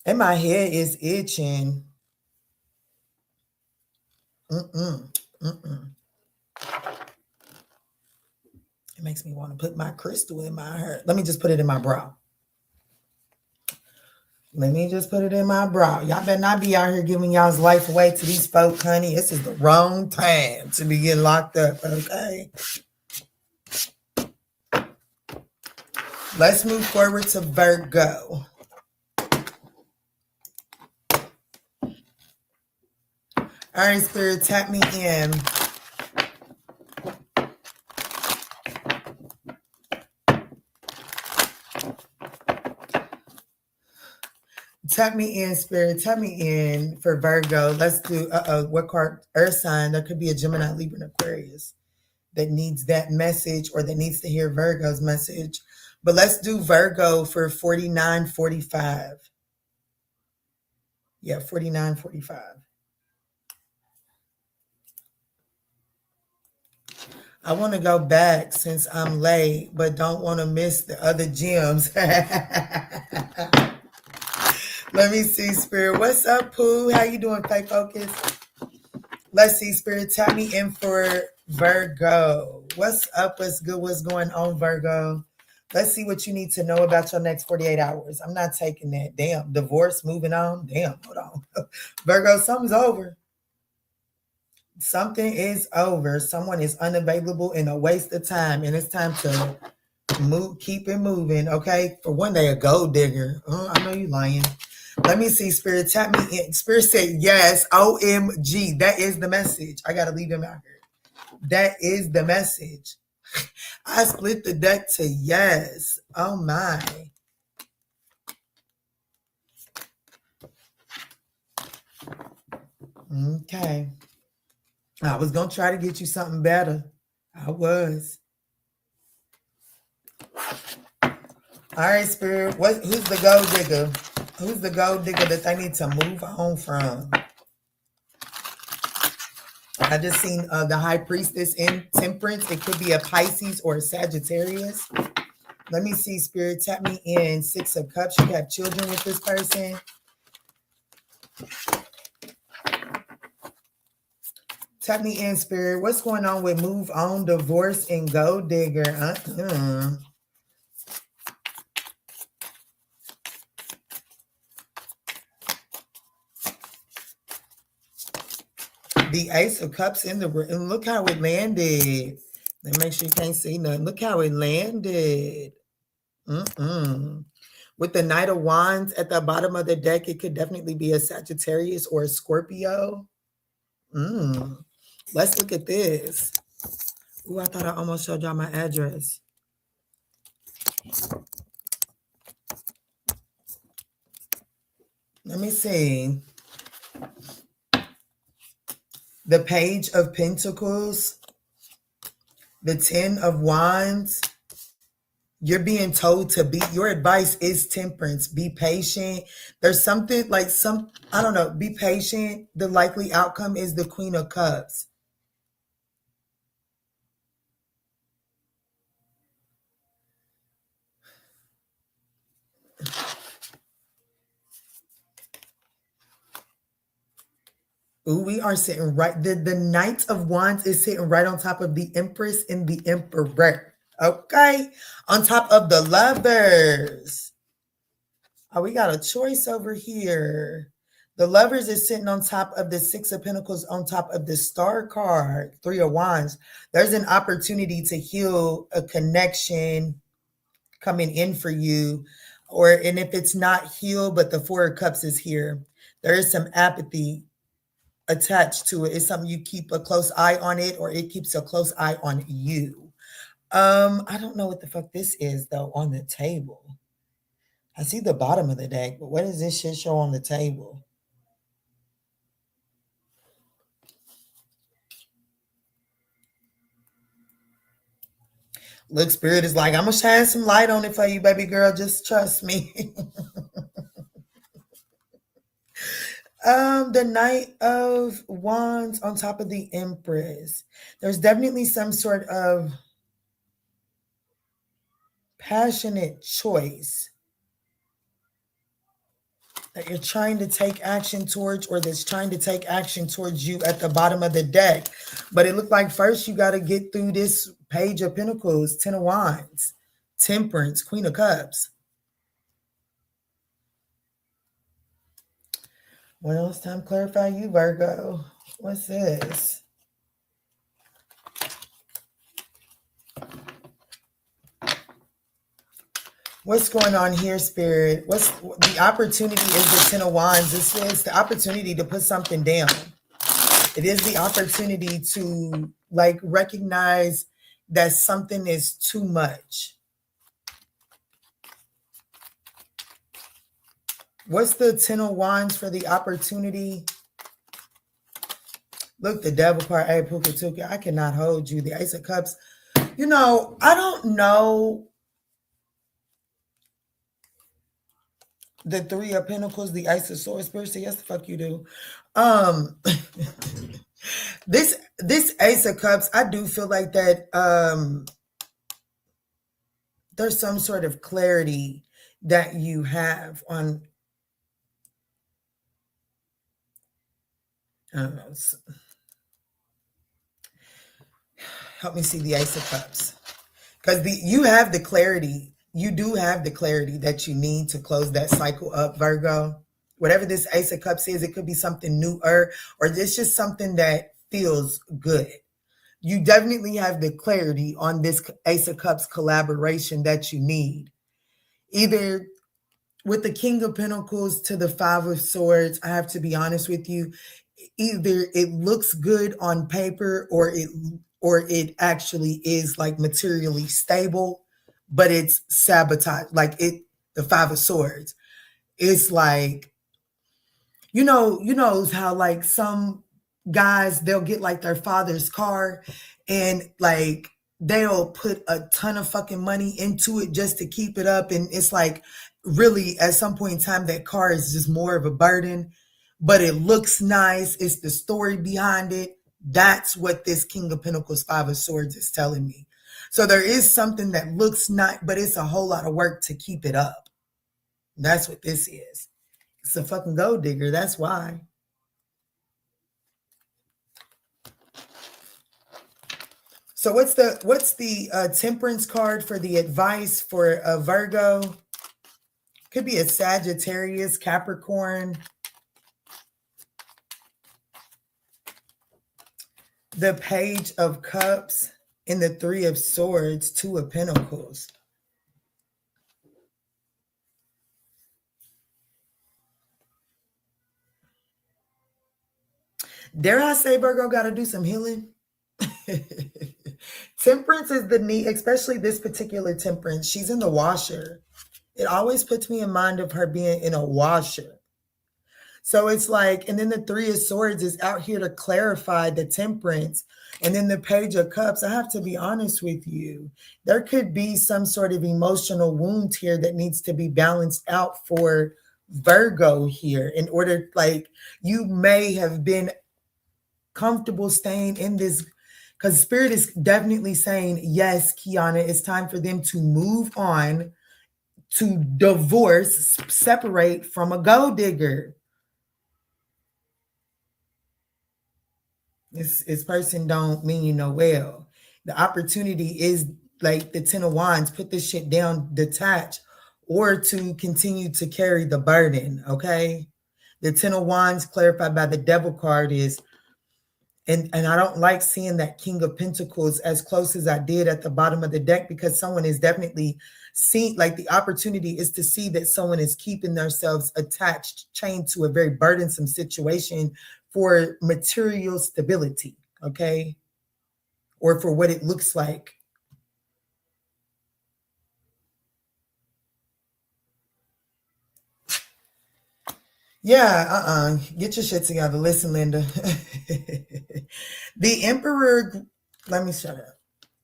And my head is itching. It makes me want to put my crystal in my hair. Let me just put it in my brow. Let me just put it in my brow. Y'all better not be out here giving y'all's life away to these folk, honey. This is the wrong time to be getting locked up, okay? Let's move forward to Virgo. All right, Spirit, tap me in. Tap me in, Spirit. Tap me in for Virgo. Let's do, what card? Earth sign. That could be a Gemini, Libra, and Aquarius that needs that message, or that needs to hear Virgo's message. But let's do Virgo for 4945. Yeah, 4945. I want to go back since I'm late, but don't want to miss the other gems. Let me see, Spirit. What's up, Pooh? How you doing, Play Focus? Let's see, Spirit. Tap me in for Virgo. What's up? What's good? What's going on, Virgo? Let's see what you need to know about your next 48 hours. I'm not taking that. Damn. Divorce, moving on. Damn, hold on. Virgo, something's over. Something is over. Someone is unavailable and a waste of time. And it's time to move, keep it moving. Okay. For one day, a gold digger. I know you lying. Let me see, Spirit. Tap me in. Spirit said yes. OMG. That is the message. I got to leave them out here. That is the message. I split the deck to yes. Oh my. Okay. I was going to try to get you something better. I was. All right, Spirit. Who's the gold digger? Who's the gold digger that they need to move on from? I just seen the High Priestess in Temperance. It could be a Pisces or a Sagittarius. Let me see, Spirit. Tap me in. 6 of Cups. You have children with this person. Tap me in, Spirit. What's going on with move on, divorce, and gold digger? The Ace of Cups in the room. And look how it landed. Let me make sure you can't see nothing. Look how it landed. With the Knight of Wands at the bottom of the deck, it could definitely be a Sagittarius or a Scorpio. Let's look at this. Ooh, I thought I almost showed y'all my address. Let me see. The Page of Pentacles, the 10 of Wands. You're being told to be, your advice is temperance. Be patient. There's something like I don't know, be patient. The likely outcome is the Queen of Cups. Ooh, we are sitting right. The Knight of Wands is sitting right on top of the Empress and the Emperor. Okay. On top of the Lovers. Oh, we got a choice over here. The Lovers is sitting on top of the 6 of Pentacles, on top of the Star card, 3 of Wands. There's an opportunity to heal a connection coming in for you. And if it's not healed, but the 4 of Cups is here, there is some apathy attached to it. It's something you keep a close eye on it, or it keeps a close eye on you. I don't know what the fuck this is though on the table. I see the bottom of the deck, but what does this shit show on the table? Look, Spirit is like, I'm gonna shine some light on it for you, baby girl. Just trust me. The Knight of Wands on top of the Empress. There's definitely some sort of passionate choice that you're trying to take action towards, or that's trying to take action towards you at the bottom of the deck. But it looked like first you got to get through this Page of Pentacles, 10 of Wands, Temperance, Queen of Cups. Well, it's time to clarify you, Virgo. What's this? What's going on here, Spirit? What's the opportunity is the 10 of Wands. This is the opportunity to put something down. It is the opportunity to like recognize that something is too much. What's the 10 of Wands for the opportunity? Look, the Devil card. Hey, Puka Tuka, I cannot hold you. The Ace of Cups. You know, I don't know. The 3 of Pentacles, the Ace of Swords. Spirit say, yes, the fuck you do. This Ace of Cups, I do feel like that there's some sort of clarity that you have on, I don't know. Help me see the Ace of Cups. Because you have the clarity. You do have the clarity that you need to close that cycle up, Virgo. Whatever this Ace of Cups is, it could be something newer, or it's just something that feels good. You definitely have the clarity on this Ace of Cups collaboration that you need. Either with the King of Pentacles to the Five of Swords, I have to be honest with you, either it looks good on paper or it actually is like materially stable, but it's sabotage. Like the Five of Swords. It's like, you know how like some guys, they'll get like their father's car and like they'll put a ton of fucking money into it just to keep it up. And it's like, really, at some point in time, that car is just more of a burden, but it looks nice. It's the story behind it. That's what this King of Pentacles, Five of Swords is telling me. So there is something that looks nice, but it's a whole lot of work to keep it up. That's what this is. It's a fucking gold digger. That's why. So what's the Temperance card for the advice for a Virgo? Could be a Sagittarius, Capricorn. The Page of Cups and the Three of Swords, Two of Pentacles. Dare I say Virgo got to do some healing? Temperance is the need, especially this particular Temperance. She's in the washer. It always puts me in mind of her being in a washer. So it's like, and then the Three of Swords is out here to clarify the Temperance. And then the Page of Cups, I have to be honest with you, there could be some sort of emotional wound here that needs to be balanced out for Virgo here in order, like, you may have been comfortable staying in this, because Spirit is definitely saying, yes, Kiana, it's time for them to move on, to divorce, separate from a gold digger. This person don't mean you no well. The opportunity is like the Ten of Wands, put this shit down, detach, or to continue to carry the burden, okay? The Ten of Wands clarified by the Devil card is, and I don't like seeing that King of Pentacles as close as I did at the bottom of the deck, because someone is definitely seeing, like, the opportunity is to see that someone is keeping themselves attached, chained to a very burdensome situation for material stability, okay? Or for what it looks like. Yeah, get your shit together. Listen, Linda. The Emperor, let me shut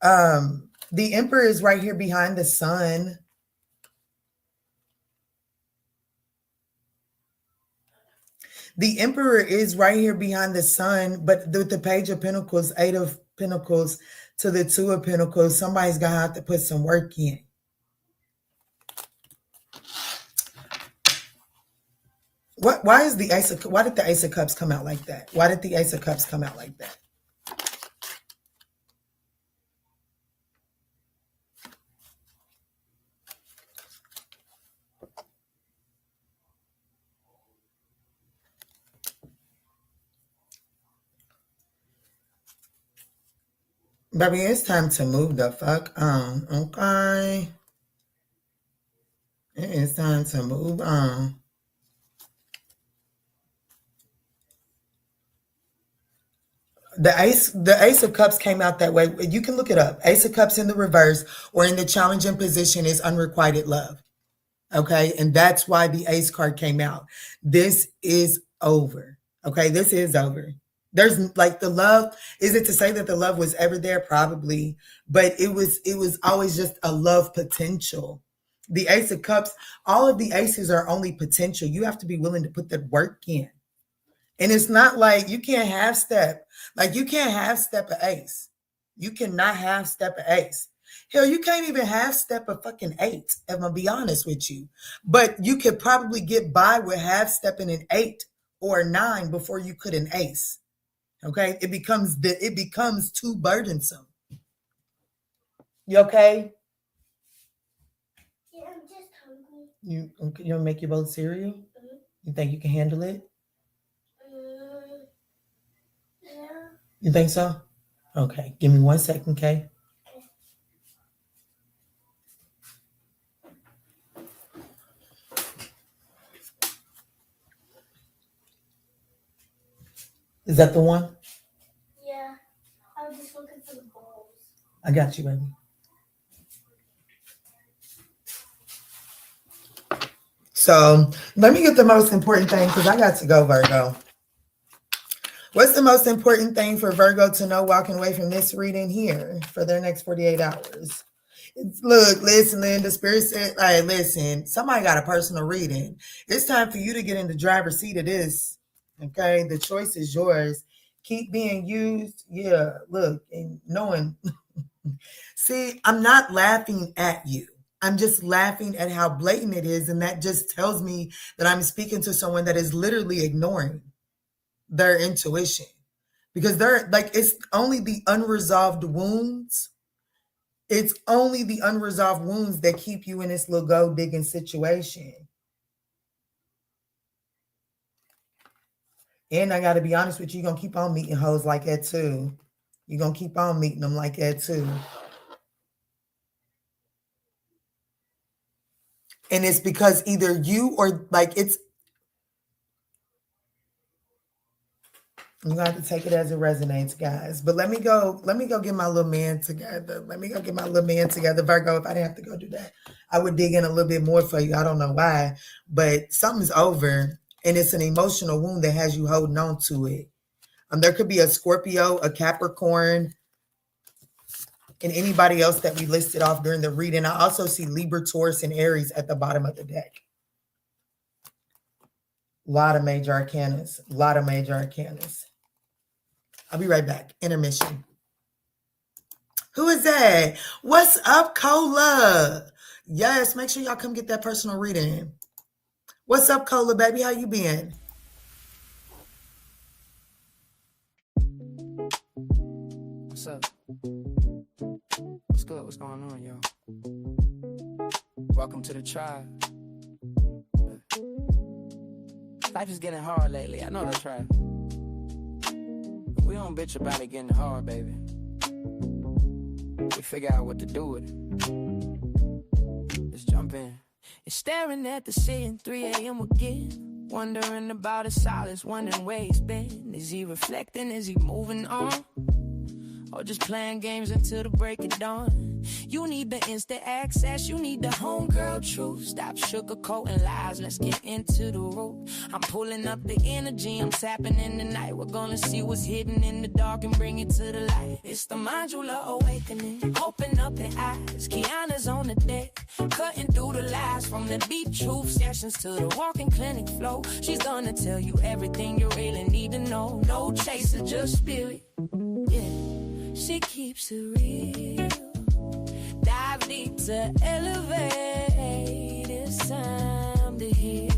up. The Emperor is right here behind the Sun. The Emperor is right here behind the Sun, but with the Page of Pentacles, Eight of Pentacles to the Two of Pentacles, somebody's going to have to put some work in. Why did the Ace of Cups come out like that? Why did the Ace of Cups come out like that? Baby, it's time to move the fuck on, okay? It is time to move on. The Ace of Cups came out that way. You can look it up. Ace of Cups in the reverse or in the challenging position is unrequited love. Okay. And that's why the Ace card came out. This is over. Okay. This is over. There's like the love. Is it to say that the love was ever there? Probably. But it was always just a love potential. The Ace of Cups, all of the aces are only potential. You have to be willing to put the work in. And it's not like you can't half step. Like you can't half step an ace. You cannot half step an ace. Hell, you can't even half step a fucking 8, if I'm gonna be honest with you. But you could probably get by with half stepping an 8 or a 9 before you could an ace. Okay? It becomes too burdensome. You okay? Yeah, I'm just hungry. You gonna make your both cereal? Mm-hmm. You think you can handle it? Yeah. You think so? Okay. Give me 1 second, okay? Is that the one? Yeah. I was just looking for the balls. I got you, baby. So let me get the most important thing because I got to go, Virgo. What's the most important thing for Virgo to know walking away from this reading here for their next 48 hours? Look, listen, the spirit said, hey, listen, somebody got a personal reading. It's time for you to get in the driver's seat of this. Okay, the choice is yours. Keep being used. Yeah, look, and knowing. See, I'm not laughing at you. I'm just laughing at how blatant it is. And that just tells me that I'm speaking to someone that is literally ignoring their intuition. Because they're like, it's only the unresolved wounds. It's only the unresolved wounds that keep you in this little gold digging situation. And I got to be honest with you, you're going to keep on meeting hoes like that too. You're going to keep on meeting them like that too. And it's because either you or like it's, you have to take it as it resonates, guys. But let me go get my little man together. Virgo. If I didn't have to go do that, I would dig in a little bit more for you. I don't know why, but something's over. And it's an emotional wound that has you holding on to it. There could be a Scorpio, a Capricorn, and anybody else that we listed off during the reading. I also see Libra, Taurus, and Aries at the bottom of the deck. A lot of major arcanas. I'll be right back. Intermission. Who is that? What's up, Cola? Yes, make sure y'all come get that personal reading. What's up, Cola, baby? How you been? What's up? What's good? What's going on, y'all? Welcome to the tribe. Life is getting hard lately. I know that's right. We don't bitch about it getting hard, baby. We figure out what to do with it. Let's jump in. You're staring at the ceiling, 3 a.m. again. Wondering about his silence, wondering where he's been. Is he reflecting? Is he moving on? Or just playing games until the break of dawn? You need the instant access, you need the homegirl truth. Stop sugarcoating lies, let's get into the root. I'm pulling up the energy, I'm tapping in the night. We're gonna see what's hidden in the dark and bring it to the light. It's the ManjulaAwakening, open up your eyes. Kiana's on the deck, cutting through the lies. From the deep truth sessions to the walking clinic flow. She's gonna tell you everything you really need to know. No chaser, just spirit, yeah. She keeps it real. Dive deep to elevate. It's time to heal.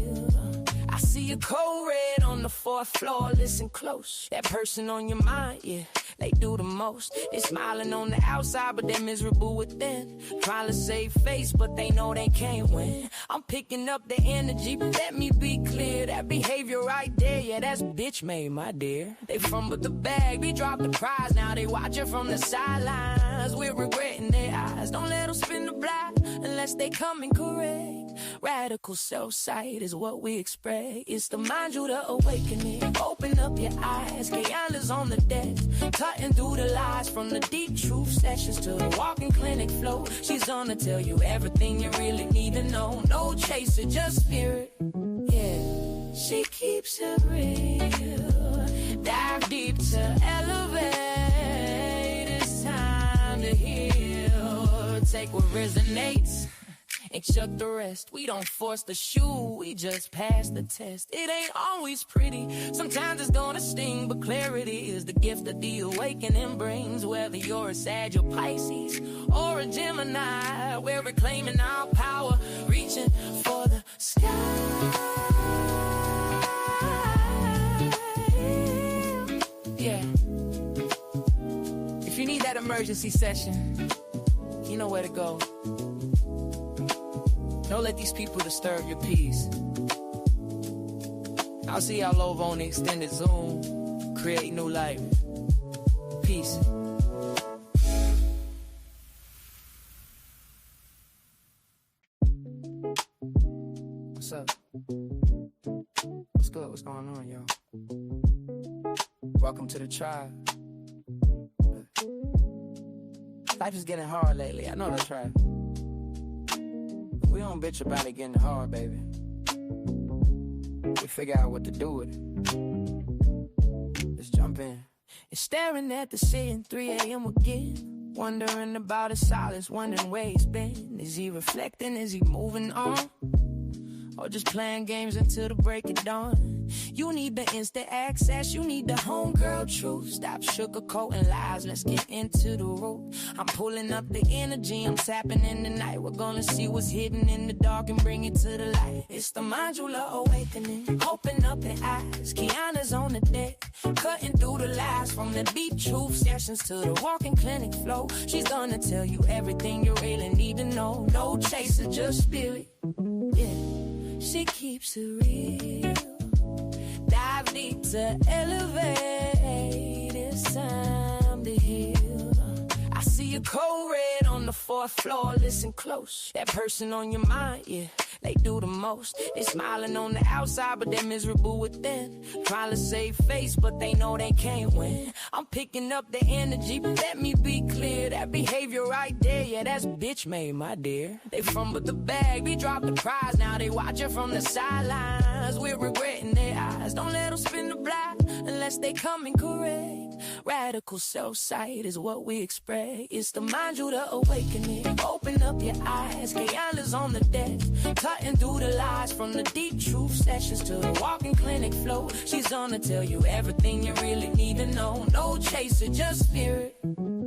I see a code red on the 4th floor. Listen close. That person on your mind, yeah, they do the most. They smiling on the outside, but they're miserable within. Trying to save face, but they know they can't win. I'm picking up the energy, but let me be clear. That behavior right there, yeah, that's bitch made, my dear. They fumbled the bag, we dropped the prize. Now they watching from the sidelines. We're regretting their eyes. Don't let them spin the block unless they coming correct. Radical self-sight is what we expect. It's the ManjulaAwakening. Open up your eyes. Kiana's on the deck, cutting through the lies. From the deep truth sessions to the walking clinic flow. She's gonna tell you everything you really need to know. No chaser, just spirit, yeah. She keeps it real. Dive deep to elevate. It's time to heal. Take what resonates and chuck the rest. We don't force the shoe, we just pass the test. It ain't always pretty, sometimes it's gonna sting, but clarity is the gift that the awakening brings. Whether you're a Sag or Pisces or a Gemini, we're reclaiming our power, reaching for the sky. Yeah. If you need that emergency session, you know where to go. Don't let these people disturb your peace. I'll see y'all over on the extended Zoom. Create new life. Peace. What's up? What's good? What's going on, y'all? Welcome to the tribe. Life is getting hard lately. I know that's right. We don't bitch about it getting hard, baby. We figure out what to do with it. Let's jump in. And staring at the ceiling, 3 a.m. again. Wondering about his silence, wondering where he's been. Is he reflecting? Is he moving on? Or just playing games until the break of dawn? You need the instant access, you need the homegirl truth. Stop sugarcoating lies, let's get into the root. I'm pulling up the energy, I'm tapping in the night. We're gonna see what's hidden in the dark and bring it to the light. It's the ManjulaAwakening, open up your eyes. Kiana's on the deck, cutting through the lies. From the deep truth sessions to the walking clinic flow. She's gonna tell you everything you really need to know. No chaser, just spirit. Yeah, she keeps it real. Dive deep to elevate. It's time to heal. I see a cold red on the 4th floor. Listen close. That person on your mind, yeah, they do the most. They smiling on the outside, but they're miserable within. Trying to save face, but they know they can't win. I'm picking up the energy, but let me be clear. That behavior right there, yeah, that's bitch made, my dear. They fumbled the bag, we dropped the prize. Now they watching from the sidelines. We're regretting their eyes. Don't let them spin the block unless they come in correct. Radical self-sight is what we expect. It's the ManjulaAwakening. Open up your eyes. Kiana's on the deck, cutting through the lies. From the deep truth sessions to the walking clinic flow. She's gonna tell you everything you really need to know. No chaser, just spirit.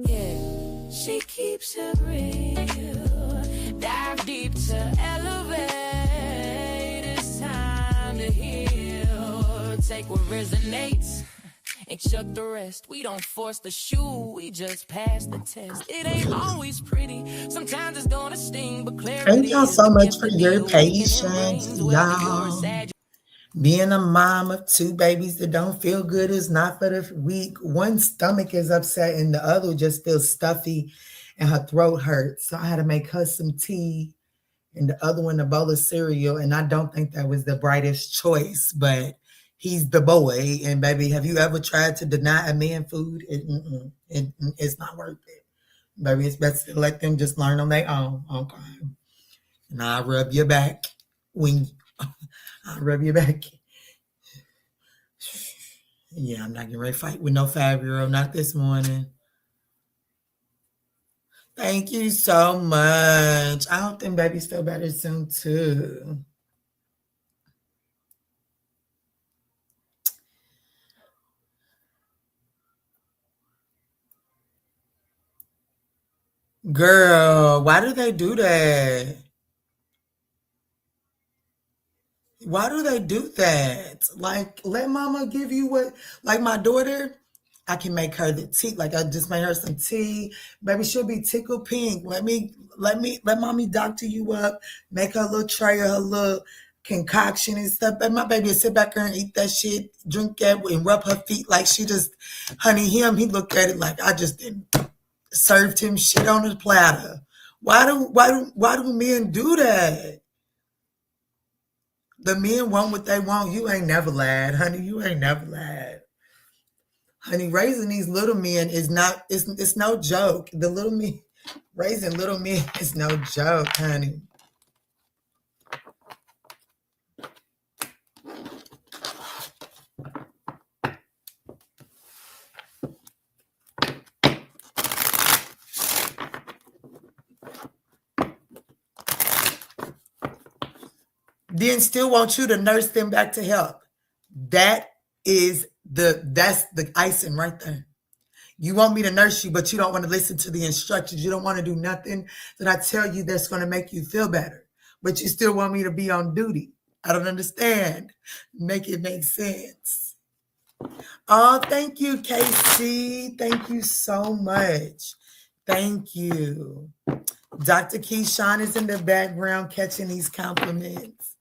Yeah, she keeps it real. Dive deep to elevate. It's time to heal. Take what resonates and chuck the rest. We don't force the shoe, we just pass the test. It ain't always pretty, sometimes it's gonna sting, but clarity. Thank y'all so much for your patience, y'all. Being a mom of 2 babies that don't feel good is not for the weak. One stomach is upset and the other just feels stuffy and her throat hurts. So I had to make her some tea and the other one a bowl of cereal. And I don't think that was the brightest choice, but he's the boy. And baby, have you ever tried to deny a man food? It's not worth it. Baby, it's best to let them just learn on their own. Okay. And I'll rub your back when I'll rub your back. Yeah, I'm not getting ready to fight with no 5-year-old, not this morning. Thank you so much. I hope them babies feel better soon too. Girl, why do they do that? Why do they do that? Like, let mama give you what, like my daughter, I can make her the tea. Like I just made her some tea. Baby, she'll be tickled pink. Let mommy doctor you up, make her a little tray of her little concoction and stuff. And my baby will sit back there and eat that shit, drink that and rub her feet like she just, honey, he looked at it like I just didn't served him shit on his platter. Why do men do that? The men want what they want. You ain't never lied, honey. You ain't never lied. Honey, raising these little men is not, it's no joke. The little men, raising little men is no joke, honey. then still want you to nurse them back to health. That's the icing right there. You want me to nurse you, but you don't want to listen to the instructions. You don't want to do nothing that I tell you that's going to make you feel better. But you still want me to be on duty. I don't understand. Make it make sense. Oh, thank you, Casey. Thank you so much. Thank you. Dr. Keyshawn is in the background catching these compliments.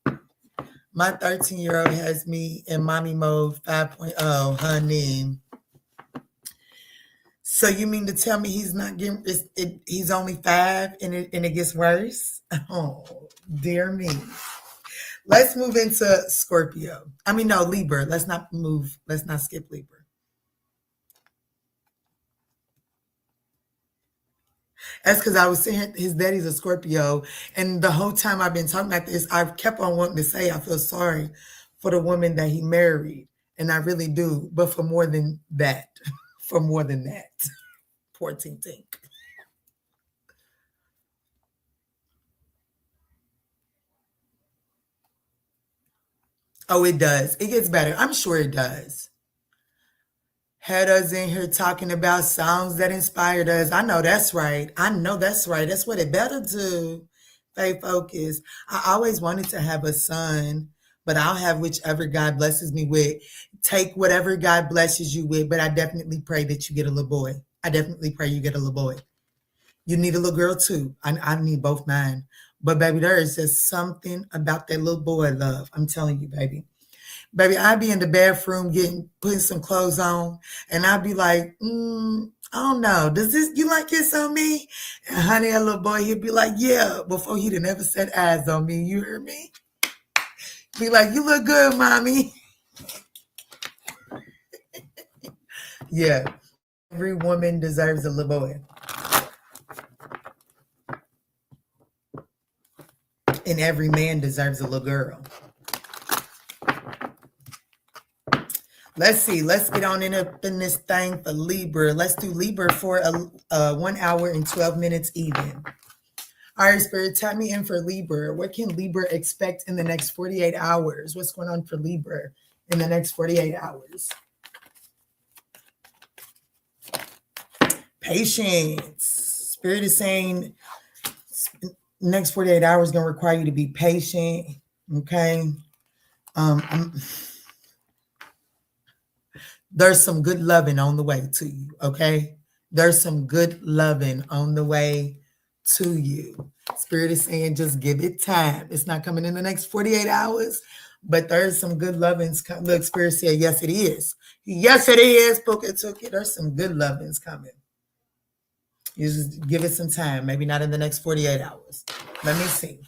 My 13-year-old has me in mommy mode 5.0, honey. So you mean to tell me he's not getting, he's only 5 and it gets worse? Oh, dear me. Let's move into Scorpio. Libra. Let's not skip Libra. That's because I was saying his daddy's a Scorpio. And the whole time I've been talking about this, I've kept on wanting to say I feel sorry for the woman that he married. And I really do. But for more than that. For more than that. Poor Tink Tink. Oh, it does. It gets better. I'm sure it does. Had us in here talking about songs that inspired us. I know that's right. That's what it better do. Stay focused. I always wanted to have a son, but I'll have whichever God blesses me with. Take whatever God blesses you with, but I definitely pray that you get a little boy. I definitely pray you get a little boy. You need a little girl too. I need both mine. But baby, there is just something about that little boy love. I'm telling you, baby. Baby, I'd be in the bathroom putting some clothes on, and I'd be like, I don't know. You like this on me? And honey, that little boy, he'd be like, yeah, before he'd have never set eyes on me. You heard me? Be like, you look good, mommy. Yeah. Every woman deserves a little boy. And every man deserves a little girl. Let's see. Let's get on in this thing for Libra. Let's do Libra for 1 hour and 12 minutes even. All right, Spirit, tap me in for Libra. What can Libra expect in the next 48 hours? What's going on for Libra in the next 48 hours? Patience. Spirit is saying next 48 hours is going to require you to be patient. Okay. There's some good loving on the way to you. Okay. There's some good loving on the way to you. Spirit is saying just give it time. It's not coming in the next 48 hours, but there's some good lovings. Look, Spirit said, yes, it is. Yes, it is. Book it, took it. There's some good lovings coming. You just give it some time. Maybe not in the next 48 hours. Let me see.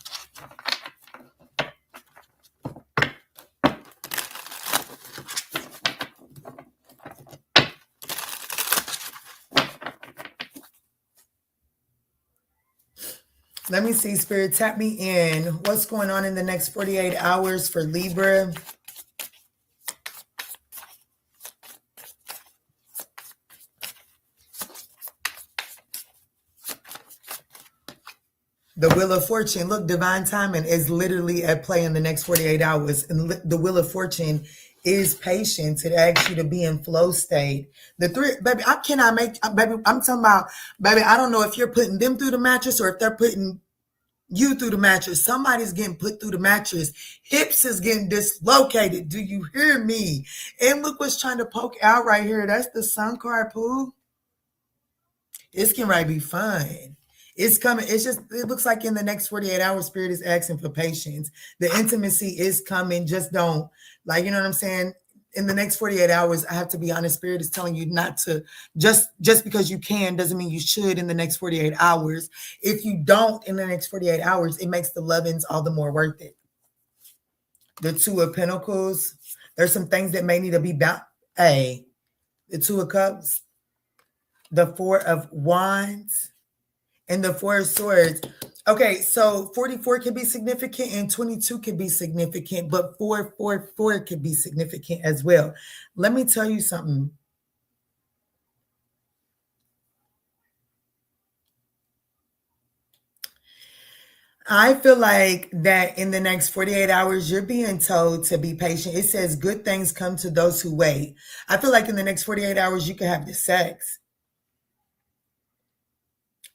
Let me see, Spirit, tap me in. What's going on in the next 48 hours for Libra? The Wheel of Fortune. Look, divine timing is literally at play in the next 48 hours. And the Wheel of Fortune is patience. It asks you to be in flow state. The three, baby, I'm talking about, baby, I don't know if you're putting them through the mattress or if they're putting you through the mattress. Somebody's getting put through the mattress. Hips is getting dislocated. Do you hear me? And look what's trying to poke out right here. That's the sun card, Pooh. It's getting ready to be fun. It's coming. It looks like in the next 48 hours, Spirit is asking for patience. The intimacy is coming. Just don't, you know what I'm saying? In the next 48 hours, I have to be honest, Spirit is telling you not to, just because you can doesn't mean you should in the next 48 hours. If you don't in the next 48 hours, it makes the lovings all the more worth it. The Two of Pentacles. There's some things that may need to be bound. The Two of Cups. The Four of Wands. And the Four of Swords. Okay, so 44 can be significant and 22 can be significant, but 444 can be significant as well. Let me tell you something. I feel like that in the next 48 hours, you're being told to be patient. It says good things come to those who wait. I feel like in the next 48 hours, you could have the sex.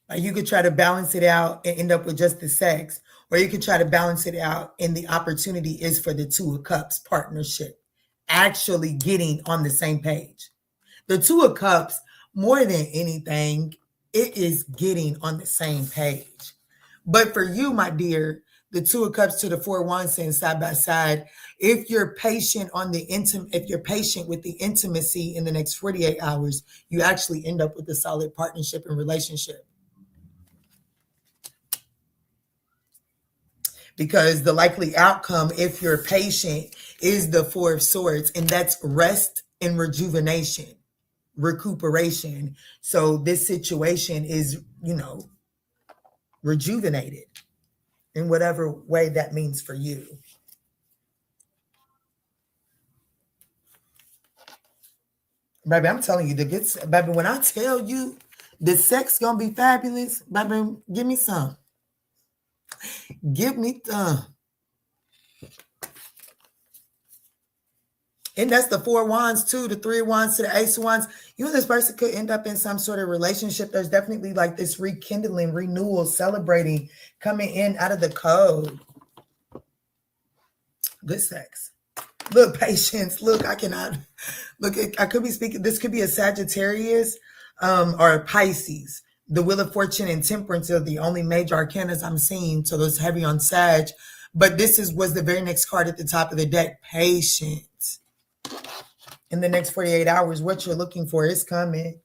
Like you could try to balance it out and end up with just the sex, or you could try to balance it out and the opportunity is for the Two of Cups partnership, actually getting on the same page. The Two of Cups, more than anything, it is getting on the same page. But for you, my dear, the Two of Cups to the Four of Wands sitting side by side, if you're patient on the if you're patient with the intimacy in the next 48 hours, you actually end up with a solid partnership and relationship. Because the likely outcome, if you're patient, is the Four of Swords, and that's rest and rejuvenation, recuperation. So this situation is, rejuvenated in whatever way that means for you. Baby, I'm telling you, baby, when I tell you the sex gonna be fabulous, baby, give me some. Give me some. And that's the Four of Wands too, the Three of Wands to the Ace of Wands. You and this person could end up in some sort of relationship. There's definitely like this rekindling, renewal, celebrating, coming in out of the code. Good sex. Look, patience. Look, I cannot. Look, I could be speaking. This could be a Sagittarius or a Pisces. The Wheel of Fortune and Temperance are the only major arcanas I'm seeing. So those heavy on Sag. But this was the very next card at the top of the deck. Patience. In the next 48 hours, what you're looking for is coming.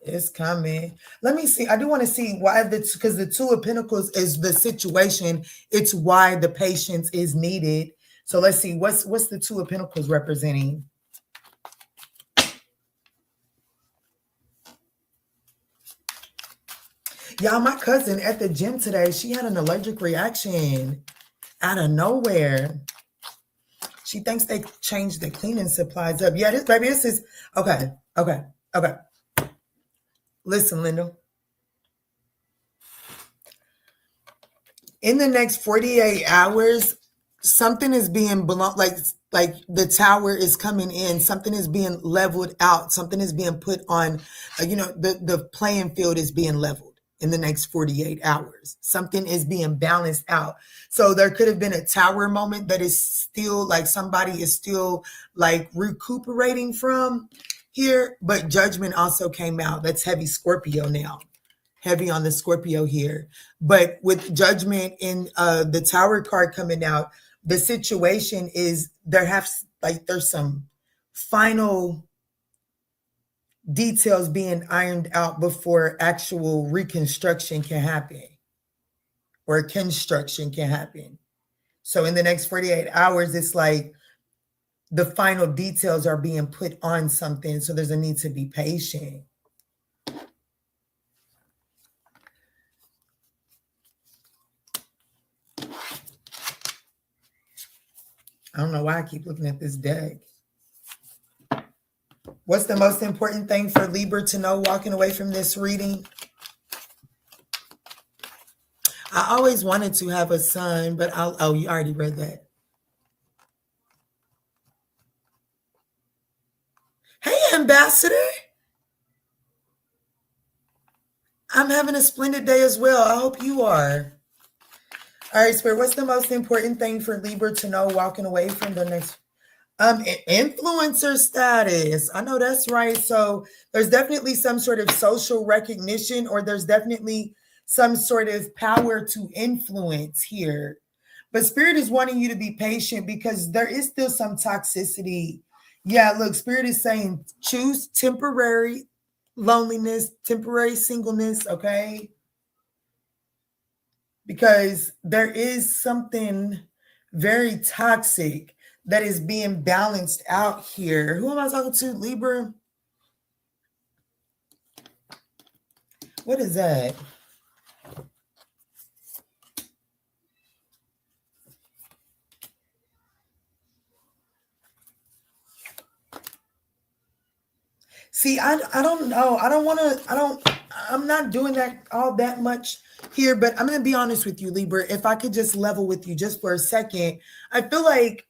It's coming. Let me see. I do want to see why because the Two of Pentacles is the situation. It's why the patience is needed. So let's see. What's the Two of Pentacles representing? Y'all, my cousin at the gym today, she had an allergic reaction out of nowhere. She thinks they changed the cleaning supplies up. Yeah, this is okay. Listen, Linda. In the next 48 hours, something is being like the tower is coming in. Something is being leveled out. Something is being put on. The playing field is being leveled in the next 48 hours. Something is being balanced out. So there could have been a tower moment that is still like somebody is still like recuperating from here, but judgment also came out. That's heavy Scorpio now. Heavy on the Scorpio here. But with judgment in the tower card coming out, the situation is there's some final details being ironed out before actual reconstruction can happen or construction can happen. So in the next 48 hours, it's like the final details are being put on something. So there's a need to be patient. I don't know why I keep looking at this deck. What's the most important thing for Libra to know walking away from this reading? I always wanted to have a son, but you already read that. Hey, Ambassador. I'm having a splendid day as well. I hope you are. All right, Spirit, what's the most important thing for Libra to know walking away from the next influencer status? I know that's right. So there's definitely some sort of social recognition, or there's definitely some sort of power to influence here. But Spirit is wanting you to be patient because there is still some toxicity. Yeah, look, Spirit is saying choose temporary loneliness, temporary singleness, okay? Because there is something very toxic that is being balanced out here. Who am I talking to? Libra? What is that? See, I don't know. I I'm not doing that all that much here, but I'm going to be honest with you, Libra. If I could just level with you just for a second, I feel like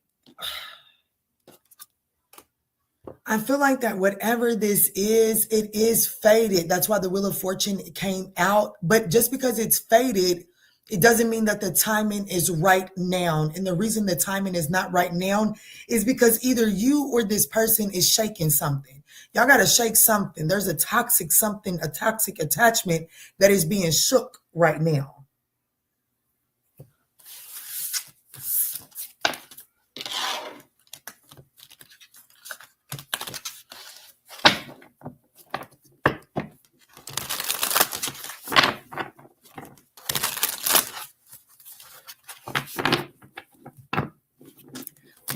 that whatever this is, it is fated. That's why the Wheel of Fortune came out. But just because it's fated, it doesn't mean that the timing is right now. And the reason the timing is not right now is because either you or this person is shaking something. Y'all got to shake something. There's a toxic something, a toxic attachment that is being shook right now.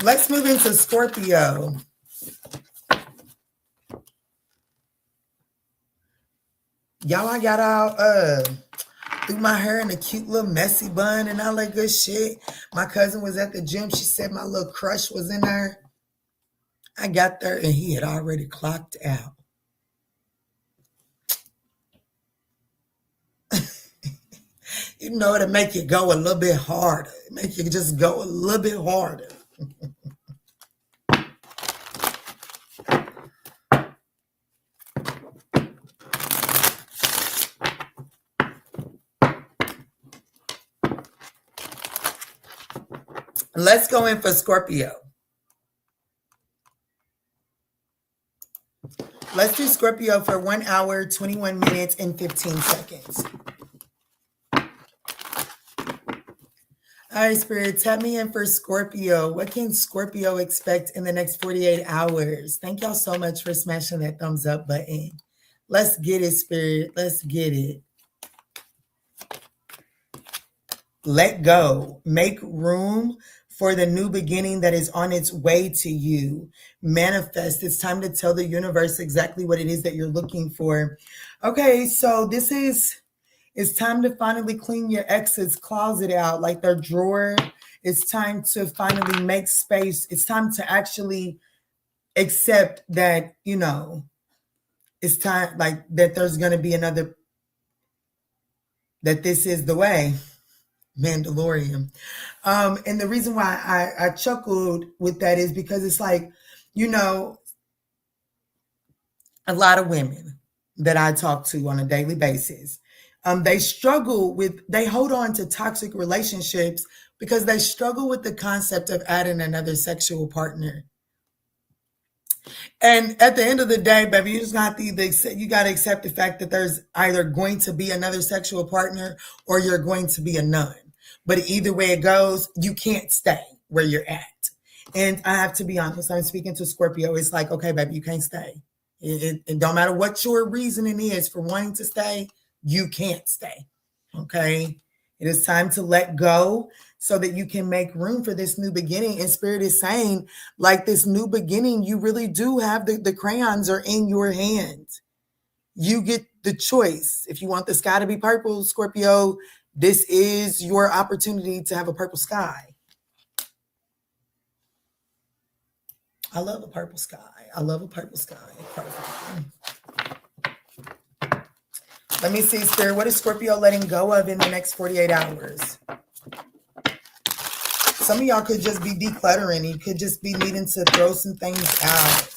Let's move into Scorpio. Y'all, I got out, threw my hair in a cute little messy bun and all that good shit. My cousin was at the gym. She said my little crush was in there. I got there and he had already clocked out. You know, it'll make you go a little bit harder. It make you just go a little bit harder. Let's go in for Scorpio. Let's do Scorpio for 1 hour, 21 minutes, and 15 seconds. All right, Spirit, tap me in for Scorpio. What can Scorpio expect in the next 48 hours? Thank y'all so much for smashing that thumbs up button. Let's get it, Spirit. Let's get it. Let go. Make room for the new beginning that is on its way to you. Manifest. It's time to tell the universe exactly what it is that you're looking for. Okay, so this is, it's time to finally clean your ex's closet out, like their drawer. It's time to finally make space. It's time to actually accept that, you know, it's time, like, that there's going to be another, that this is the way. Mandalorian. And the reason why I chuckled with that is because it's like, you know, a lot of women that I talk to on a daily basis, they struggle with, they hold on to toxic relationships because they struggle with the concept of adding another sexual partner. And at the end of the day, baby, you just got you got to accept the fact that there's either going to be another sexual partner or you're going to be a nun. But either way it goes, you can't stay where you're at. And I have to be honest, I'm speaking to Scorpio. It's like, okay, baby, you can't stay. It don't matter what your reasoning is for wanting to stay, you can't stay. Okay? It is time to let go so that you can make room for this new beginning. And Spirit is saying, like, this new beginning, you really do have the crayons are in your hand. You get the choice. If you want the sky to be purple, Scorpio, this is your opportunity to have a purple sky. I love a purple sky. I love a purple sky. Perfect. Let me see, Spirit. What is Scorpio letting go of in the next 48 hours? Some of y'all could just be decluttering. You could just be needing to throw some things out.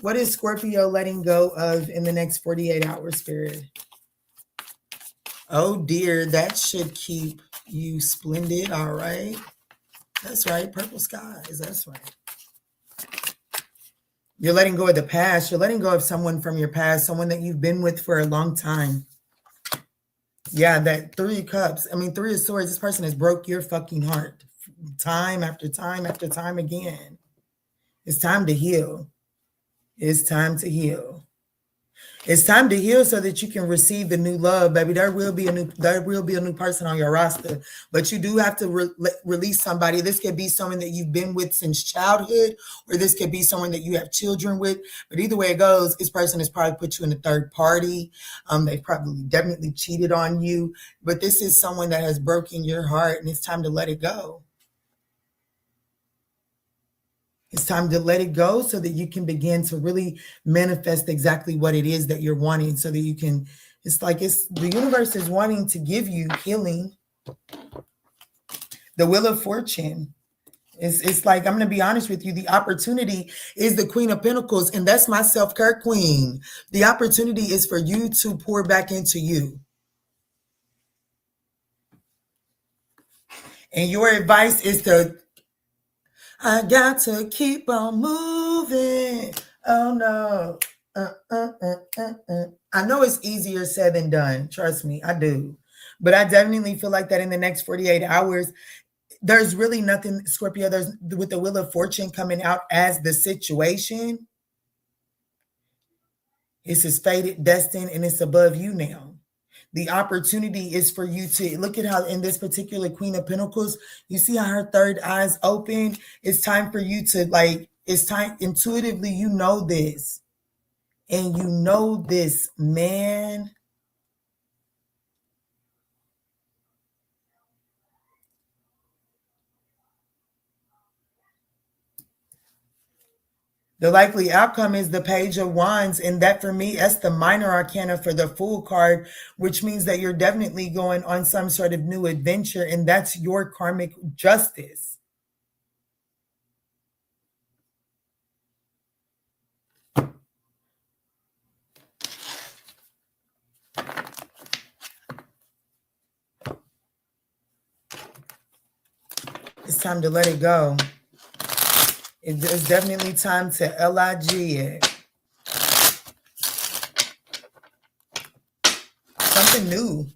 What is Scorpio letting go of in the next 48 hours, Spirit? Oh, dear. That should keep you splendid. All right. That's right. Purple skies. That's right. You're letting go of the past. You're letting go of someone from your past, someone that you've been with for a long time. Yeah, that 3 of Cups. I mean, 3 of Swords. This person has broke your fucking heart time after time after time again. It's time to heal. It's time to heal. It's time to heal so that you can receive the new love, baby. There will be a new person on your roster, but you do have to release somebody. This could be someone that you've been with since childhood, or this could be someone that you have children with. But either way it goes, this person has probably put you in a third party. They probably definitely cheated on you, but this is someone that has broken your heart, and it's time to let it go. It's time to let it go so that you can begin to really manifest exactly what it is that you're wanting, so that you can, it's like the universe is wanting to give you healing. The Wheel of Fortune. It's like, I'm going to be honest with you. The opportunity is the Queen of Pentacles, and that's my self-care queen. The opportunity is for you to pour back into you. And your advice is to, I got to keep on moving. Oh no. I know it's easier said than done. Trust me, I do. But I definitely feel like that in the next 48 hours, there's really nothing, Scorpio, there's with the Wheel of Fortune coming out as the situation. It's is fated, destined, and it's above you now. The opportunity is for you to look at how in this particular Queen of Pentacles, you see how her third eye's open. It's time for you to it's time intuitively, you know this. And you know this, man. The likely outcome is the Page of Wands, and that for me, that's the minor arcana for the Fool card, which means that you're definitely going on some sort of new adventure, and that's your karmic justice. It's time to let it go. It's definitely time to LIG it. Something new.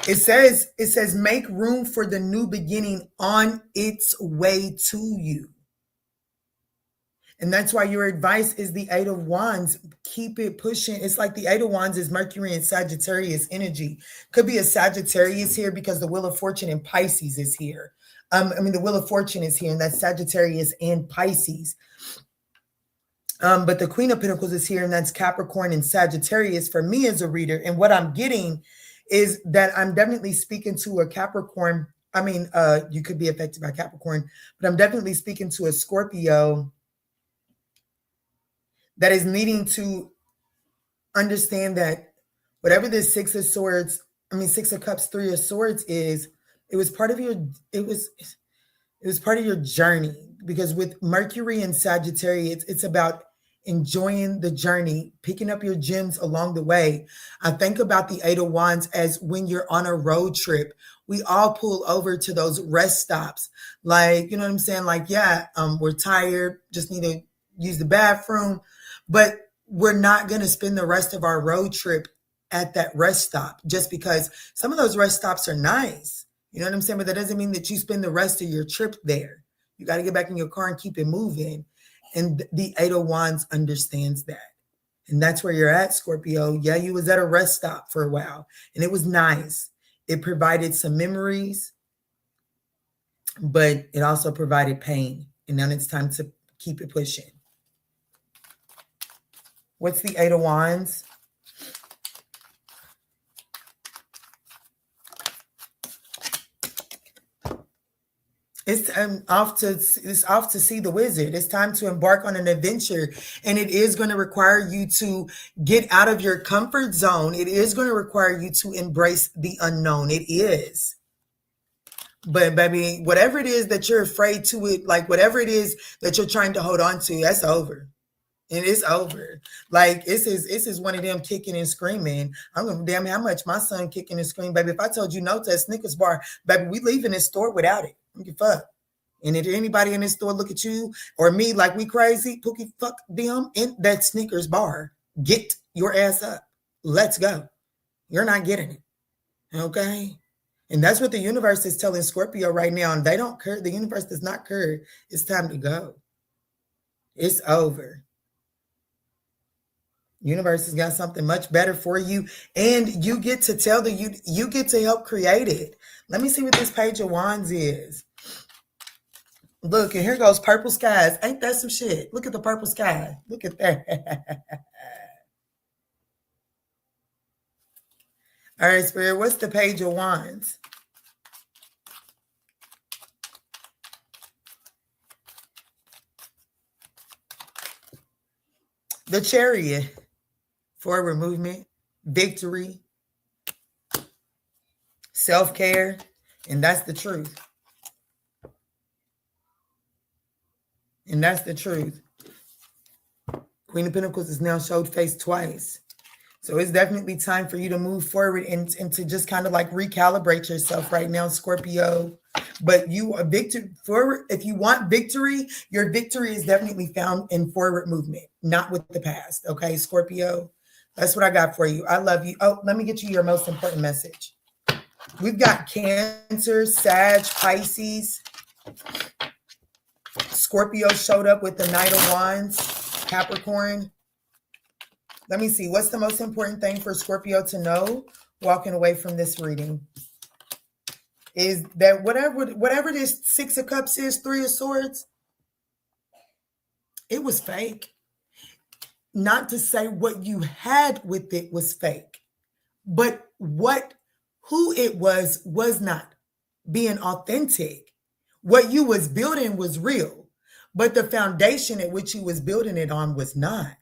It says make room for the new beginning on its way to you. And that's why your advice is the Eight of Wands. Keep it pushing. It's like the Eight of Wands is Mercury and Sagittarius energy. Could be a Sagittarius here because the Wheel of Fortune and Pisces is here. The Wheel of Fortune is here, and that's Sagittarius and Pisces. But the Queen of Pentacles is here, and that's Capricorn and Sagittarius for me as a reader. And what I'm getting is that I'm definitely speaking to a Capricorn. You could be affected by Capricorn, but I'm definitely speaking to a Scorpio that is needing to understand that whatever this Six of Cups, Three of Swords is, it was part of your journey, because with Mercury and Sagittarius, it's about enjoying the journey, picking up your gems along the way. I think about the Eight of Wands as when you're on a road trip, we all pull over to those rest stops. Like, you know what I'm saying? Like, yeah, we're tired, just need to use the bathroom, but we're not going to spend the rest of our road trip at that rest stop just because some of those rest stops are nice. You know what I'm saying? But that doesn't mean that you spend the rest of your trip there. You got to get back in your car and keep it moving. And the Eight of Wands understands that. And that's where you're at, Scorpio. Yeah, you was at a rest stop for a while, and it was nice. It provided some memories, but it also provided pain. And now it's time to keep it pushing. What's the Eight of Wands? It's off to see the wizard. It's time to embark on an adventure, and it is going to require you to get out of your comfort zone. It is going to require you to embrace the unknown. It is. But baby, whatever it is that you're afraid to, whatever it is that you're trying to hold on to, that's over. And it's over. Like, this is one of them kicking and screaming. I'm gonna damn how much my son kicking and screaming, baby. If I told you no to a Snickers bar, baby, we leaving this store without it. I don't give a fuck. And if anybody in this store look at you or me like we crazy, Pookie, fuck them in that Snickers bar. Get your ass up. Let's go. You're not getting it. Okay? And that's what the universe is telling Scorpio right now. And they don't care. The universe does not care. It's time to go. It's over. Universe has got something much better for you, and you get to tell you get to help create it. Let me see what this Page of Wands is. Look, and here goes purple skies. Ain't that some shit? Look at the purple sky. Look at that. All right, Spirit, what's the Page of Wands? The Chariot. Forward movement, victory, self-care, and that's the truth. And that's the truth. Queen of Pentacles is now showed face twice. So it's definitely time for you to move forward and to just kind of like recalibrate yourself right now, Scorpio. But you are forward. If you want victory, your victory is definitely found in forward movement, not with the past. Okay, Scorpio? That's what I got for you. I love you. Oh, let me get you your most important message. We've got Cancer, Sag, Pisces. Scorpio showed up with the Knight of Wands, Capricorn. Let me see. What's the most important thing for Scorpio to know walking away from this reading? Is that whatever this Six of Cups is, Three of Swords, it was fake. Not to say what you had with it was fake, but who it was not being authentic. What you was building was real, but the foundation at which you was building it on was not.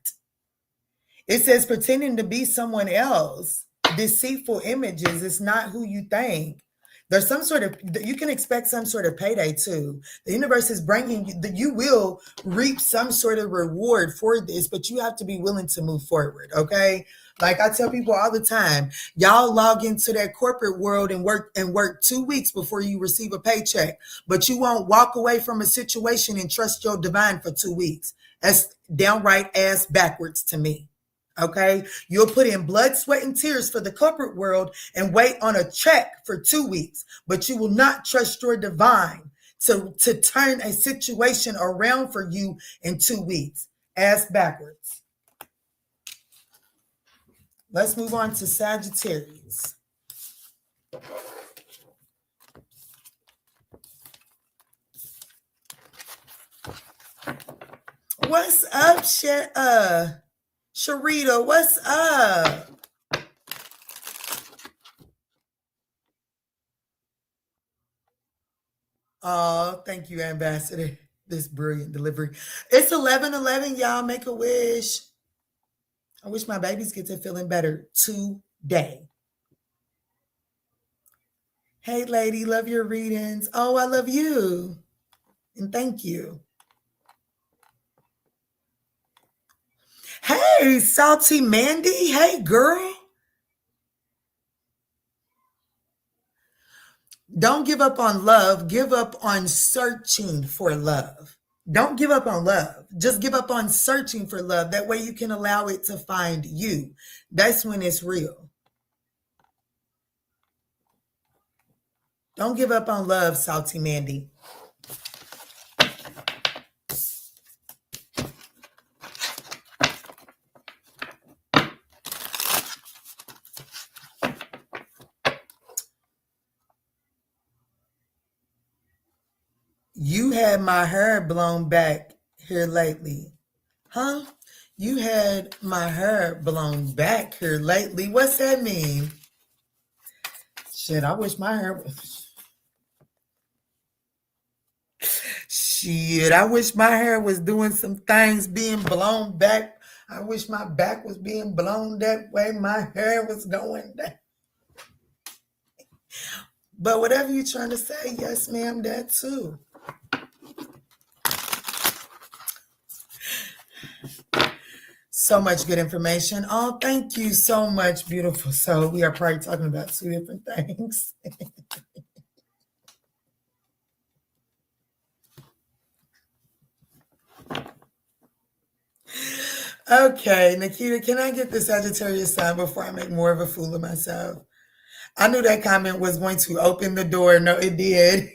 It says pretending to be someone else, deceitful images. It's not who you think. There's some sort of, you can expect some sort of payday too. The universe is bringing you, that you will reap some sort of reward for this, but you have to be willing to move forward, okay? Like I tell people all the time, y'all log into that corporate world and work 2 weeks before you receive a paycheck, but you won't walk away from a situation and trust your divine for 2 weeks. That's downright ass backwards to me. Okay, you'll put in blood, sweat, and tears for the corporate world and wait on a check for 2 weeks, but you will not trust your divine to turn a situation around for you in 2 weeks. Ass backwards. Let's move on to Sagittarius. What's up, Sharita, what's up? Oh, thank you, Ambassador. This brilliant delivery. It's 11:11, y'all. Make a wish. I wish my babies get to feeling better today. Hey, lady, love your readings. Oh, I love you. And thank you. Hey, Salty Mandy. Hey, girl. Don't give up on love. Give up on searching for love. Don't give up on love. Just give up on searching for love. That way you can allow it to find you. That's when it's real. Don't give up on love, Salty Mandy. You had my hair blown back here lately. Huh? You had my hair blown back here lately. What's that mean? Shit, I wish my hair was... Shit, I wish my hair was doing some things, being blown back. I wish my back was being blown that way. My hair was going down. But whatever you're trying to say, yes, ma'am, that too. So much good information. Oh, thank you so much, beautiful soul. We are probably talking about 2 different things. Okay, Nikita, can I get the Sagittarius sign before I make more of a fool of myself? I knew that comment was going to open the door. No, it did.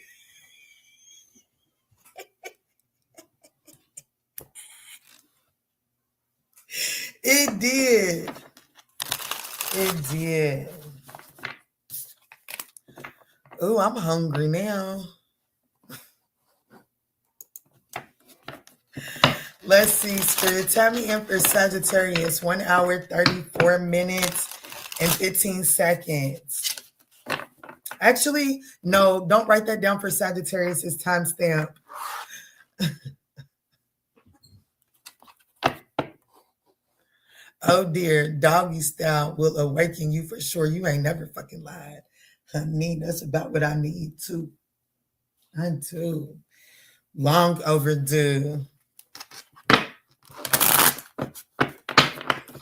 It did. It did. Oh, I'm hungry now. Let's see, Spirit. Tell me in for Sagittarius. 1 hour, 34 minutes, and 15 seconds. Actually, no, don't write that down for Sagittarius. It's timestamp. Oh dear, doggy style will awaken you for sure. You ain't never fucking lied. Honey, that's about what I need too. I do. Long overdue.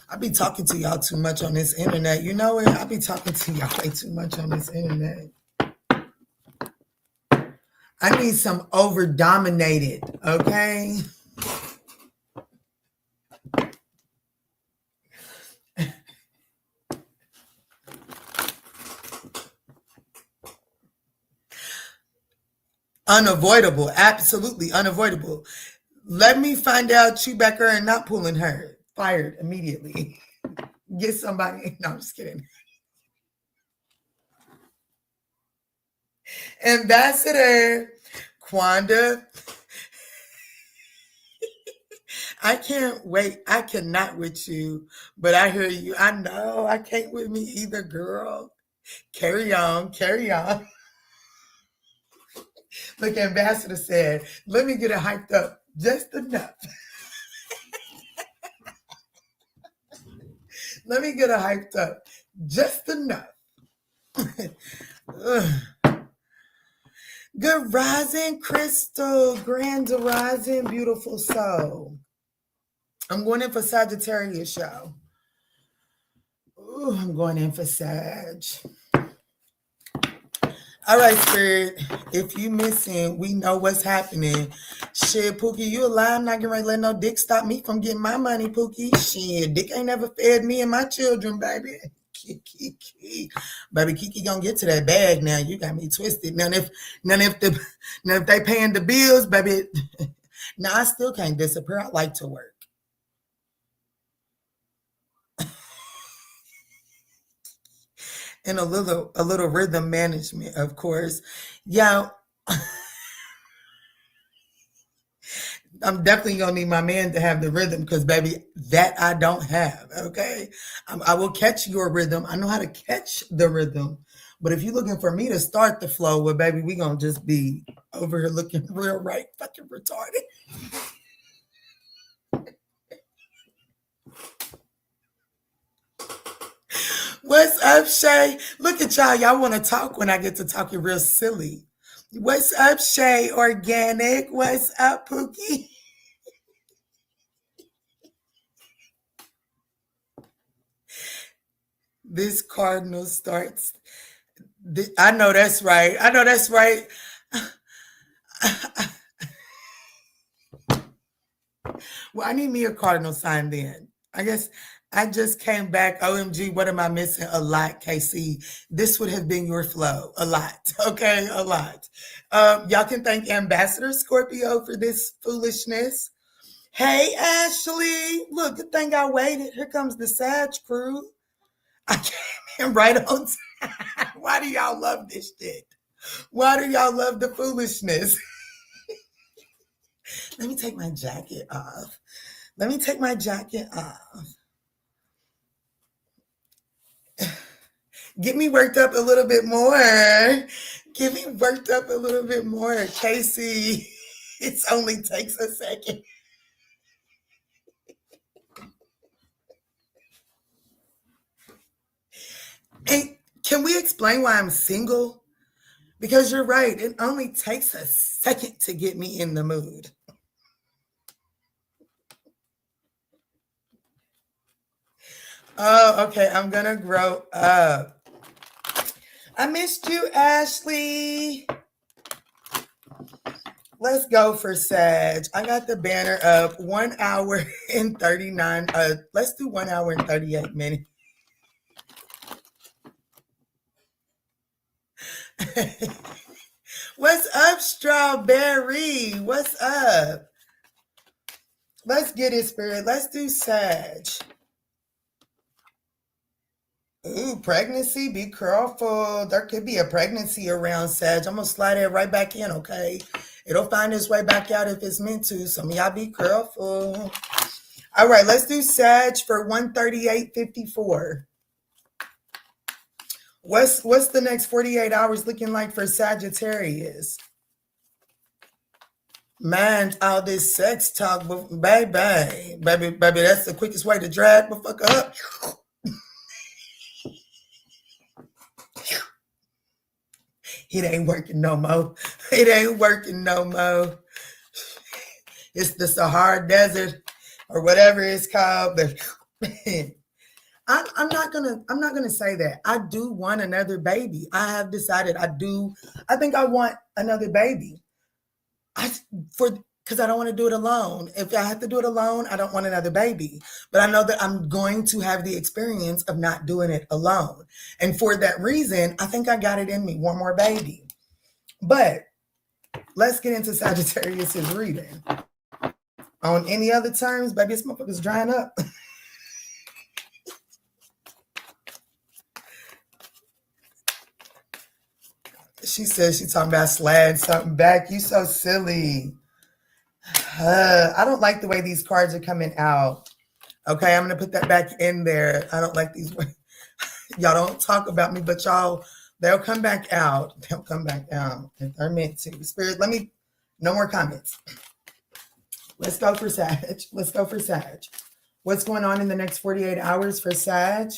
I be talking to y'all too much on this internet. You know it? I be talking to y'all way too much on this internet. I need some over dominated, okay? Unavoidable, absolutely unavoidable. Let me find out you back her and not pulling her. Fired immediately. Get somebody. No, I'm just kidding. Ambassador Quanda. I can't wait. I cannot with you, but I hear you. I know I can't with me either, girl. Carry on, carry on. Look, Ambassador said, let me get it hyped up just enough. Let me get it hyped up just enough. Good rising, Crystal. Grand rising, beautiful soul. I'm going in for Sagittarius, y'all. Ooh, I'm going in for Sag. All right, Spirit. If you missing, we know what's happening. Shit, Pookie, you alive? I'm not gonna let no dick stop me from getting my money, Pookie. Shit, dick ain't never fed me and my children, baby. Baby, Kiki gonna get to that bag now. You got me twisted. None if they paying the bills, baby. Now I still can't disappear. I like to work. And a little rhythm management, of course. Yeah. I'm definitely gonna need my man to have the rhythm because, baby, that I don't have. Okay, I will catch your rhythm. I know how to catch the rhythm, but if you're looking for me to start the flow, well, baby, we gonna just be over here looking real right, fucking retarded. What's up, Shay? Look at y'all. Y'all want to talk when I get to talking real silly. What's up, Shay Organic? What's up, Pookie? This cardinal starts. I know that's right. I know that's right. Well, I need me a cardinal sign then. I guess I just came back. OMG, what am I missing? A lot, KC. This would have been your flow. A lot. Okay, a lot. Y'all can thank Ambassador Scorpio for this foolishness. Hey, Ashley. Look, good thing I waited. Here comes the Sag crew. I came in right on time. Why do y'all love this shit? Why do y'all love the foolishness? Let me take my jacket off. Let me take my jacket off. Get me worked up a little bit more. Get me worked up a little bit more. Casey, it only takes a second. And can we explain why I'm single? Because you're right. It only takes a second to get me in the mood. Oh, okay. I'm going to grow up. I missed you, Ashley. Let's go for Sag. I got the banner up. 1 hour and 39. Let's do 1 hour and 38 minutes. What's up, Strawberry? What's up? Let's get it, Spirit. Let's do Sag. Ooh, pregnancy. Be careful. There could be a pregnancy around Sag. I'm going to slide it right back in, okay? It'll find its way back out if it's meant to. Some of y'all be careful. All right, let's do Sag for 138.54. What's the next 48 hours looking like for Sagittarius? Man, all this sex talk, baby, that's the quickest way to drag the fuck up. It ain't working no more. It ain't working no more. It's the Sahara Desert or whatever it's called. But I'm not gonna say that. I do want another baby. I have decided I think I want another baby. Because I don't want to do it alone. If I have to do it alone, I don't want another baby. But I know that I'm going to have the experience of not doing it alone. And for that reason, I think I got it in me. One more baby. But let's get into Sagittarius's reading. On any other terms, baby, this motherfucker's drying up. She says she's talking about sliding something back. You so silly. I don't like the way these cards are coming out. Okay, I'm going to put that back in there. I don't like these. Y'all don't talk about me, but y'all, they'll come back out. They'll come back out if they're meant to. Spirit, no more comments. Let's go for Sag. Let's go for Sag. What's going on in the next 48 hours for Sag?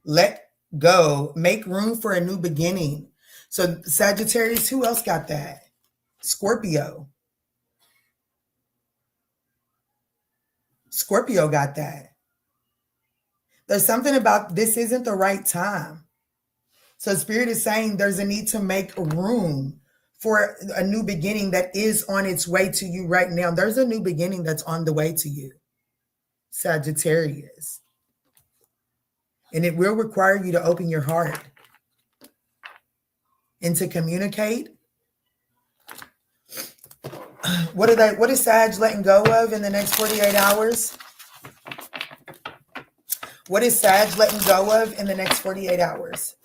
Let go. Make room for a new beginning. So Sagittarius, who else got that? Scorpio. Scorpio got that. There's something about this isn't the right time. So Spirit is saying there's a need to make room for a new beginning that is on its way to you right now. There's a new beginning that's on the way to you, Sagittarius. And it will require you to open your heart and to communicate. What is Sag letting go of in the next 48 hours? What is Sag letting go of in the next 48 hours?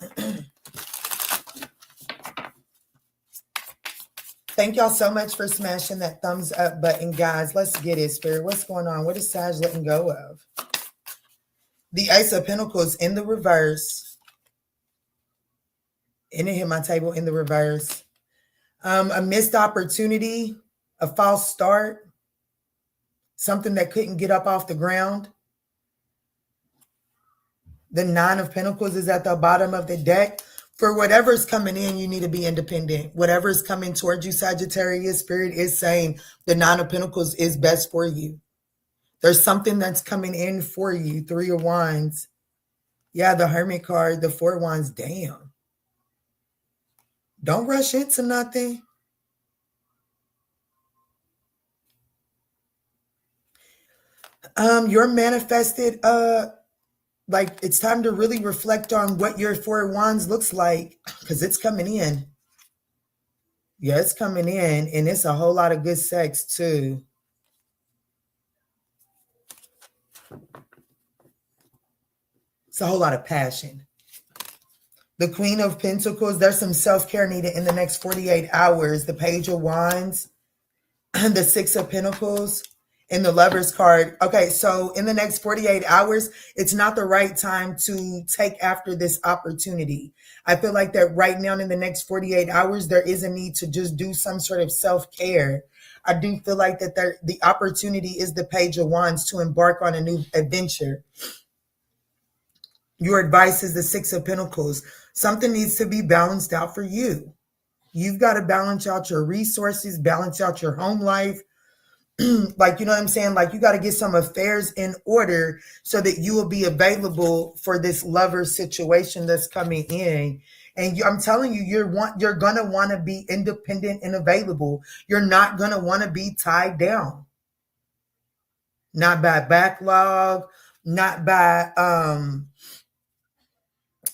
Thank y'all so much for smashing that thumbs up button, guys. Let's get it, Spirit. What's going on? What is Sag letting go of? The Ace of Pentacles in the reverse. And it hit my table in the reverse. A missed opportunity, a false start, something that couldn't get up off the ground. The Nine of Pentacles is at the bottom of the deck. For whatever's coming in, you need to be independent. Whatever's coming towards you, Sagittarius, Spirit is saying the Nine of Pentacles is best for you. There's something that's coming in for you. Three of Wands. Yeah, the Hermit card, the Four of Wands. Damn. Don't rush into nothing. You're manifested, like it's time to really reflect on what your Four of Wands looks like because it's coming in. Yeah, it's coming in and it's a whole lot of good sex too. It's a whole lot of passion. The Queen of Pentacles, there's some self-care needed in the next 48 hours. The Page of Wands, the Six of Pentacles, and the Lover's card. Okay, so in the next 48 hours, it's not the right time to take after this opportunity. I feel like that right now in the next 48 hours, there is a need to just do some sort of self-care. I do feel like that the opportunity is the Page of Wands to embark on a new adventure. Your advice is the Six of Pentacles. Something needs to be balanced out for you. You've got to balance out your resources, balance out your home life. Like, you know what I'm saying? Like, you got to get some affairs in order so that you will be available for this lover situation that's coming in. And I'm telling you, you're going to want to be independent and available. You're not going to want to be tied down. Not by backlog, not by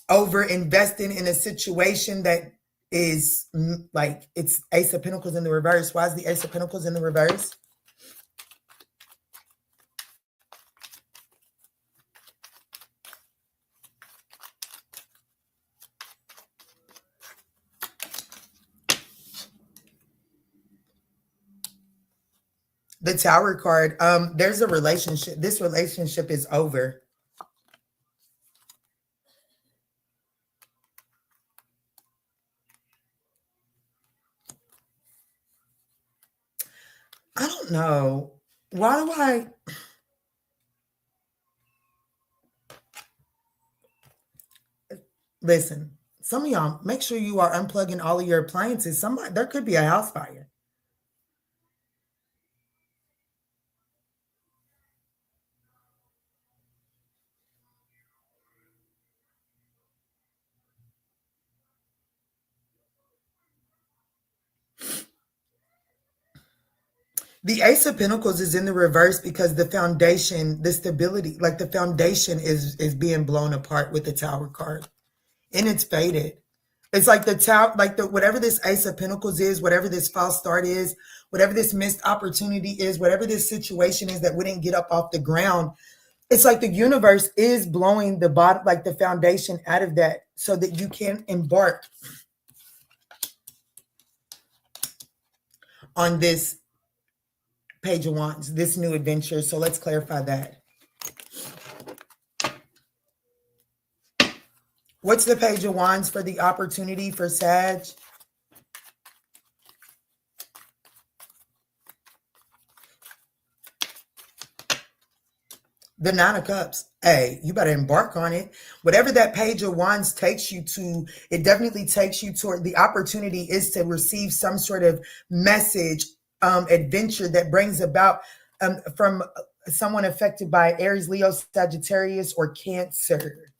over investing in a situation that is like, it's Ace of Pentacles in the reverse. Why is the Ace of Pentacles in the reverse? The Tower card, there's a relationship. This relationship is over. don't know. Why do I... Listen, some of y'all, make sure you are unplugging all of your appliances. There could be a house fire. The Ace of Pentacles is in the reverse because the foundation, the stability, like the foundation is being blown apart with the Tower card. And it's faded. It's like the Tower, like the whatever this Ace of Pentacles is, whatever this false start is, whatever this missed opportunity is, whatever this situation is that wouldn't get up off the ground, it's like the universe is blowing the bottom, like the foundation out of that so that you can embark on this Page of Wands, this new adventure. So let's clarify that. What's the Page of Wands for the opportunity for Sag? The Nine of Cups. Hey, you better embark on it. Whatever that Page of Wands takes you to, it definitely takes you toward the opportunity is to receive some sort of message, adventure that brings about from someone affected by Aries, Leo, Sagittarius, or Cancer.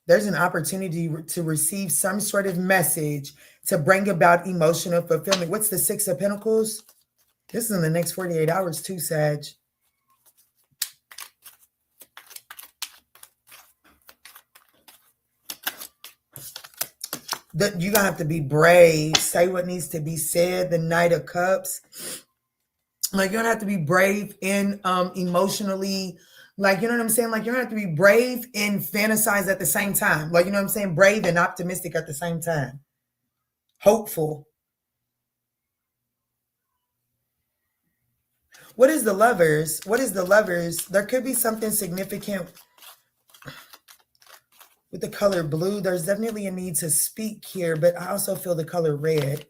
There's an opportunity to receive some sort of message to bring about emotional fulfillment. What's the Six of Pentacles? This is in the next 48 hours too, Sag. You're going to have to be brave. Say what needs to be said. The Knight of Cups. Like, you're going to have to be brave and emotionally... Like, you know what I'm saying? Like, you're going to have to be brave and fantasize at the same time. Like, you know what I'm saying? Brave and optimistic at the same time. Hopeful. What is the Lovers? What is the Lovers? There could be something significant with the color blue. There's definitely a need to speak here, but I also feel the color red.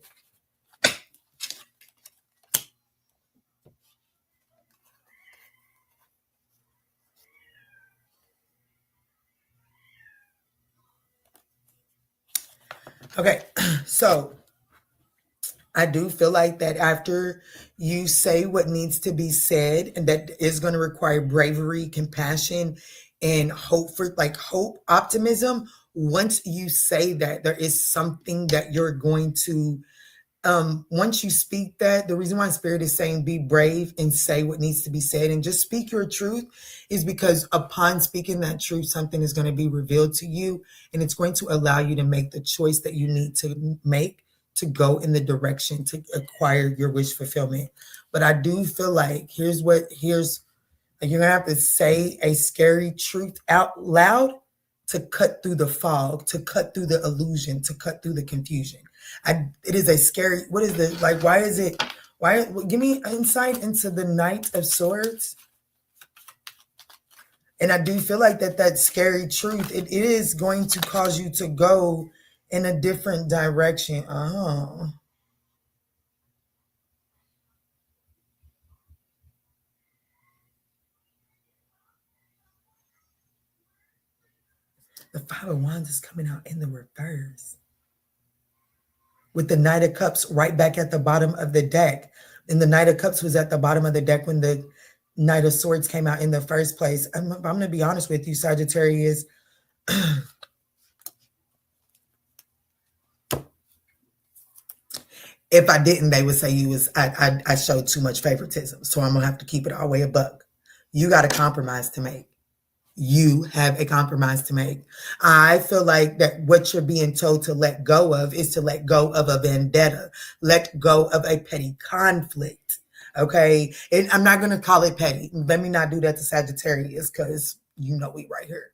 Okay, so I do feel like that after you say what needs to be said, and that is going to require bravery, compassion, and hope for hope, optimism. Once you say that, there is something that you're going to, once you speak that, the reason why Spirit is saying be brave and say what needs to be said and just speak your truth is because upon speaking that truth, something is going to be revealed to you, and it's going to allow you to make the choice that you need to make to go in the direction to acquire your wish fulfillment. But I do feel like here's you're gonna have to say a scary truth out loud to cut through the fog, to cut through the illusion, to cut through the confusion. It is a scary, what is the, like, give me insight into the Knight of Swords. And I do feel like that scary truth, it is going to cause you to go in a different direction. Oh. The Five of Wands is coming out in the reverse. With the Knight of Cups right back at the bottom of the deck. And the Knight of Cups was at the bottom of the deck when the Knight of Swords came out in the first place. I'm going to be honest with you, Sagittarius. If I didn't, they would say I showed too much favoritism. So I'm going to have to keep it all the way a buck. You got a compromise to make. You have a compromise to make. I feel like that what you're being told to let go of is to let go of a vendetta, let go of a petty conflict. Okay. And I'm not going to call it petty. Let me not do that to Sagittarius because we right here.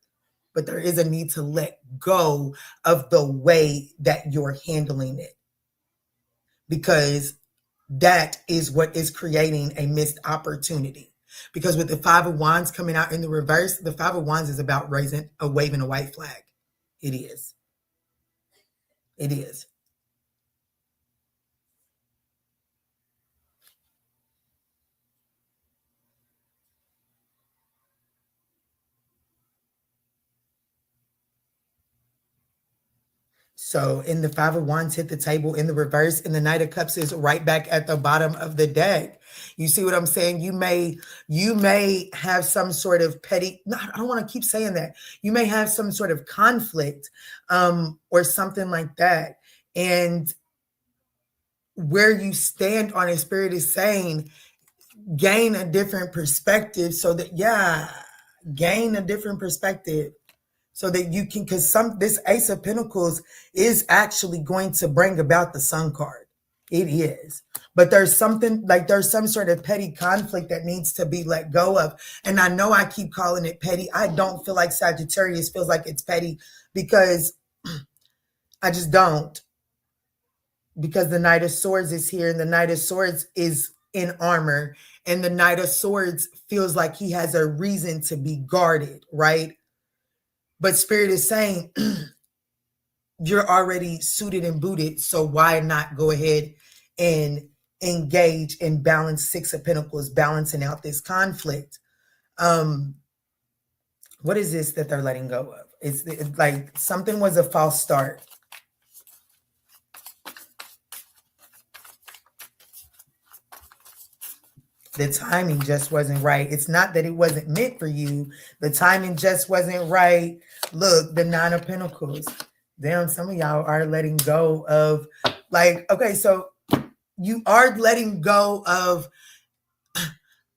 But there is a need to let go of the way that you're handling it, because that is what is creating a missed opportunity. Because with the Five of Wands coming out in the reverse, the Five of Wands is about waving a white flag. It is. It is. So in the Five of Wands hit the table in the reverse, and the Knight of Cups is right back at the bottom of the deck. You see what I'm saying? You may have some sort of petty, no, I don't want to keep saying that. You may have some sort of conflict or something like that. And where you stand on it, Spirit is saying, gain a different perspective so that, gain a different perspective. So that you can, because this Ace of Pentacles is actually going to bring about the Sun card. It is. But there's some sort of petty conflict that needs to be let go of. And I know I keep calling it petty. I don't feel like Sagittarius feels like it's petty, because I just don't. Because the Knight of Swords is here, and the Knight of Swords is in armor. And the Knight of Swords feels like he has a reason to be guarded, right? But Spirit is saying, you're already suited and booted, so why not go ahead and engage and balance Six of Pentacles, balancing out this conflict? What is this that they're letting go of? It's like something was a false start. The timing just wasn't right. It's not that it wasn't meant for you. The timing just wasn't right. Look, the Nine of Pentacles. Damn, some of y'all are letting go of, okay, so you are letting go of,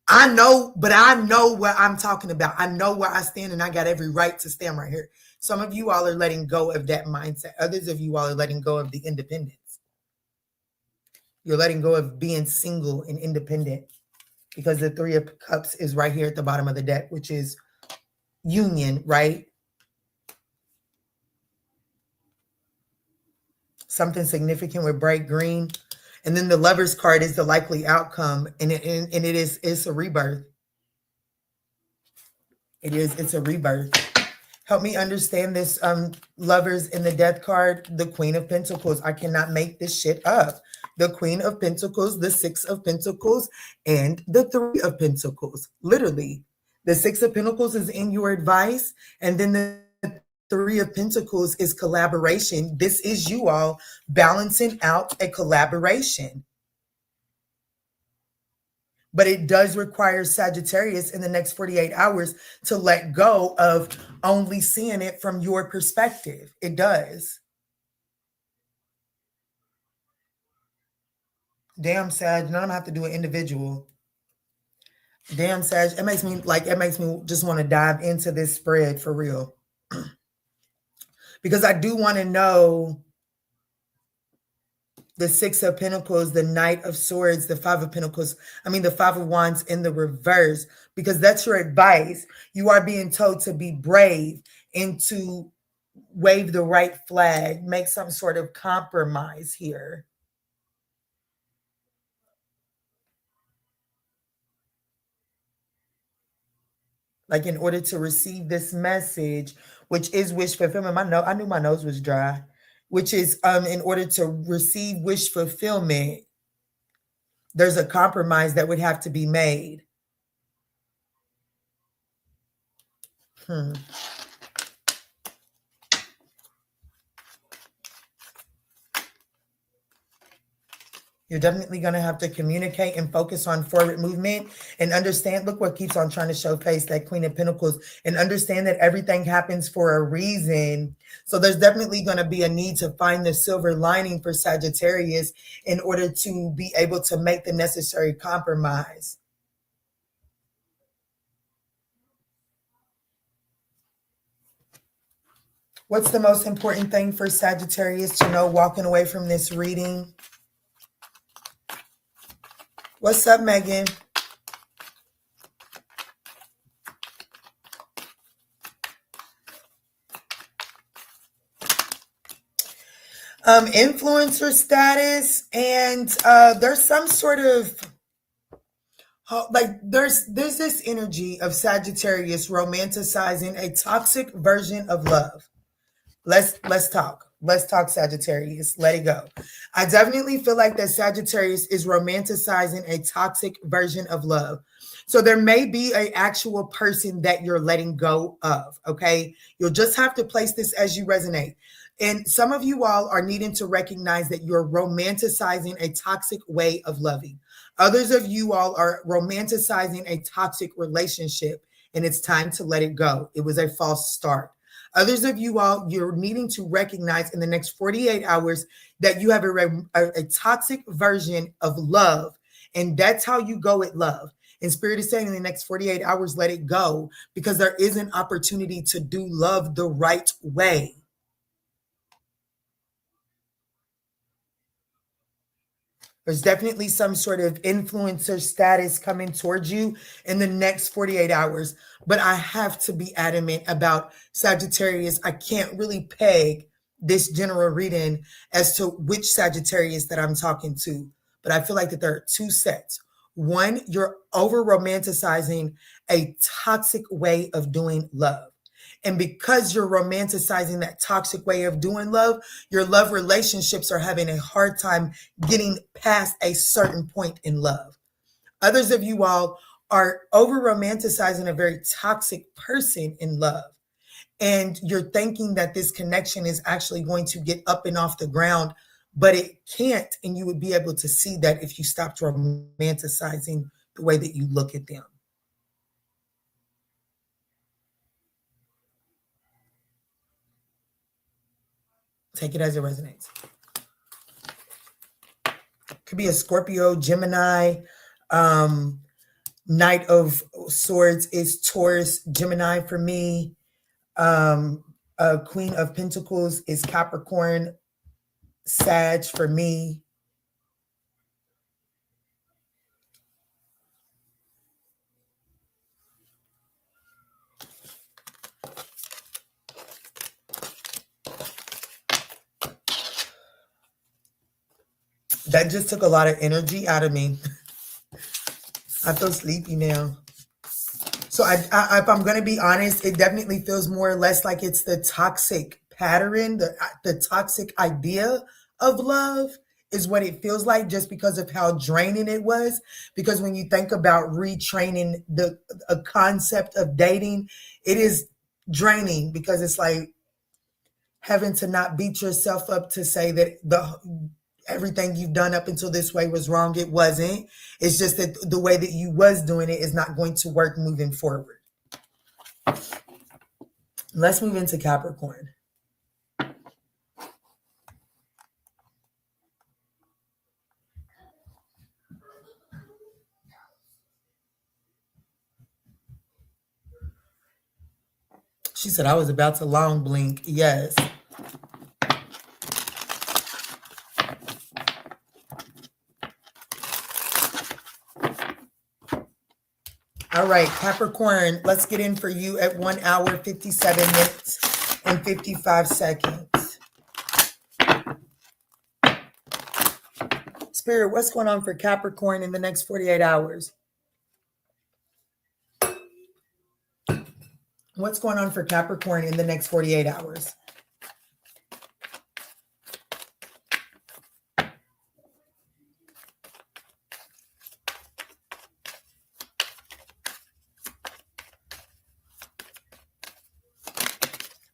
I know what I'm talking about. I know where I stand, and I got every right to stand right here. Some of you all are letting go of that mindset. Others of you all are letting go of the independence. You're letting go of being single and independent. Because the Three of Cups is right here at the bottom of the deck, which is union, right? Something significant with bright green. And then the Lover's card is the likely outcome. And it's a rebirth. It's a rebirth. Help me understand this, Lovers in the Death card, the Queen of Pentacles. I cannot make this shit up. The Queen of Pentacles, the Six of Pentacles, and the Three of Pentacles. Literally, the Six of Pentacles is in your advice, and then the Three of Pentacles is collaboration. This is you all balancing out a collaboration. But it does require Sagittarius in the next 48 hours to let go of only seeing it from your perspective. It does. Damn, Sag, none of them have to do an individual. Damn, Sag, it makes me just want to dive into this spread for real. Because I do want to know the Six of Pentacles, the Knight of Swords, the Five of Pentacles, the Five of Wands in the reverse, because that's your advice. You are being told to be brave and to wave the right flag, make some sort of compromise here. Like, in order to receive this message, which is wish fulfillment. I knew my nose was dry. Which is in order to receive wish fulfillment, there's a compromise that would have to be made. You're definitely going to have to communicate and focus on forward movement and understand. Look what keeps on trying to show face, that Queen of Pentacles, and understand that everything happens for a reason. So there's definitely going to be a need to find the silver lining for Sagittarius in order to be able to make the necessary compromise. What's the most important thing for Sagittarius to know walking away from this reading? What's up, Megan? Influencer status, and there's some sort of like there's this energy of Sagittarius romanticizing a toxic version of love. Let's talk. Let's talk Sagittarius. Let it go. I definitely feel like that Sagittarius is romanticizing a toxic version of love. So there may be an actual person that you're letting go of. Okay. You'll just have to place this as you resonate. And some of you all are needing to recognize that you're romanticizing a toxic way of loving. Others of you all are romanticizing a toxic relationship, and it's time to let it go. It was a false start. Others of you all, you're needing to recognize in the next 48 hours that you have a toxic version of love. And that's how you go at love. And Spirit is saying in the next 48 hours, let it go, because there is an opportunity to do love the right way. There's definitely some sort of influencer status coming towards you in the next 48 hours. But I have to be adamant about Sagittarius. I can't really peg this general reading as to which Sagittarius that I'm talking to. But I feel like that there are two sets. One, you're over romanticizing a toxic way of doing love. And because you're romanticizing that toxic way of doing love, your love relationships are having a hard time getting past a certain point in love. Others of you all are over romanticizing a very toxic person in love. And you're thinking that this connection is actually going to get up and off the ground, but it can't. And you would be able to see that if you stopped romanticizing the way that you look at them. Take it as it resonates. Could be a Scorpio, Gemini. Knight of Swords is Taurus, Gemini for me. Queen of Pentacles is Capricorn, Sag for me. That just took a lot of energy out of me. I feel sleepy now. So if I'm going to be honest, it definitely feels more or less like it's the toxic pattern, the toxic idea of love is what it feels like, just because of how draining it was. Because when you think about retraining a concept of dating, it is draining, because it's like having to not beat yourself up to say that everything you've done up until this way was wrong. It wasn't. It's just that the way that you was doing it is not going to work moving forward. Let's move into Capricorn. She said I was about to long blink. Yes. All right, Capricorn, let's get in for you at 1 hour, 57 minutes, and 55 seconds. Spirit, what's going on for Capricorn in the next 48 hours? What's going on for Capricorn in the next 48 hours?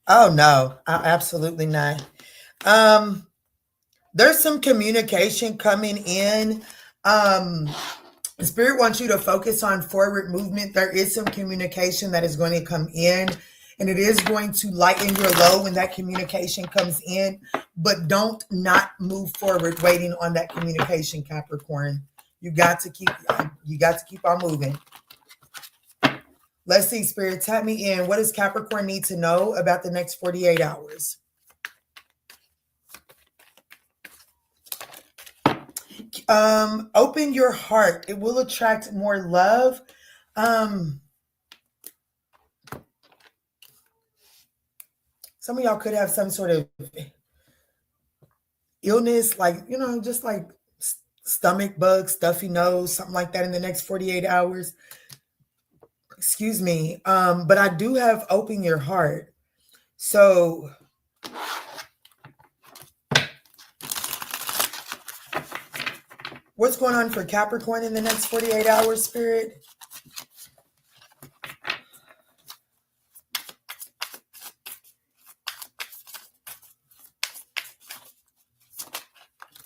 Oh, no, absolutely not. There's some communication coming in. Spirit wants you to focus on forward movement. There is some communication that is going to come in, and it is going to lighten your load when that communication comes in. But don't not move forward waiting on that communication, Capricorn. You got to keep on moving. Let's see, Spirit, tap me in. What does Capricorn need to know about the next 48 hours? Open your heart. It will attract more love. Some of y'all could have some sort of illness, like, just like stomach bug, stuffy nose, something like that in the next 48 hours. Excuse me. But I do have open your heart. So what's going on for Capricorn in the next 48 hours, Spirit?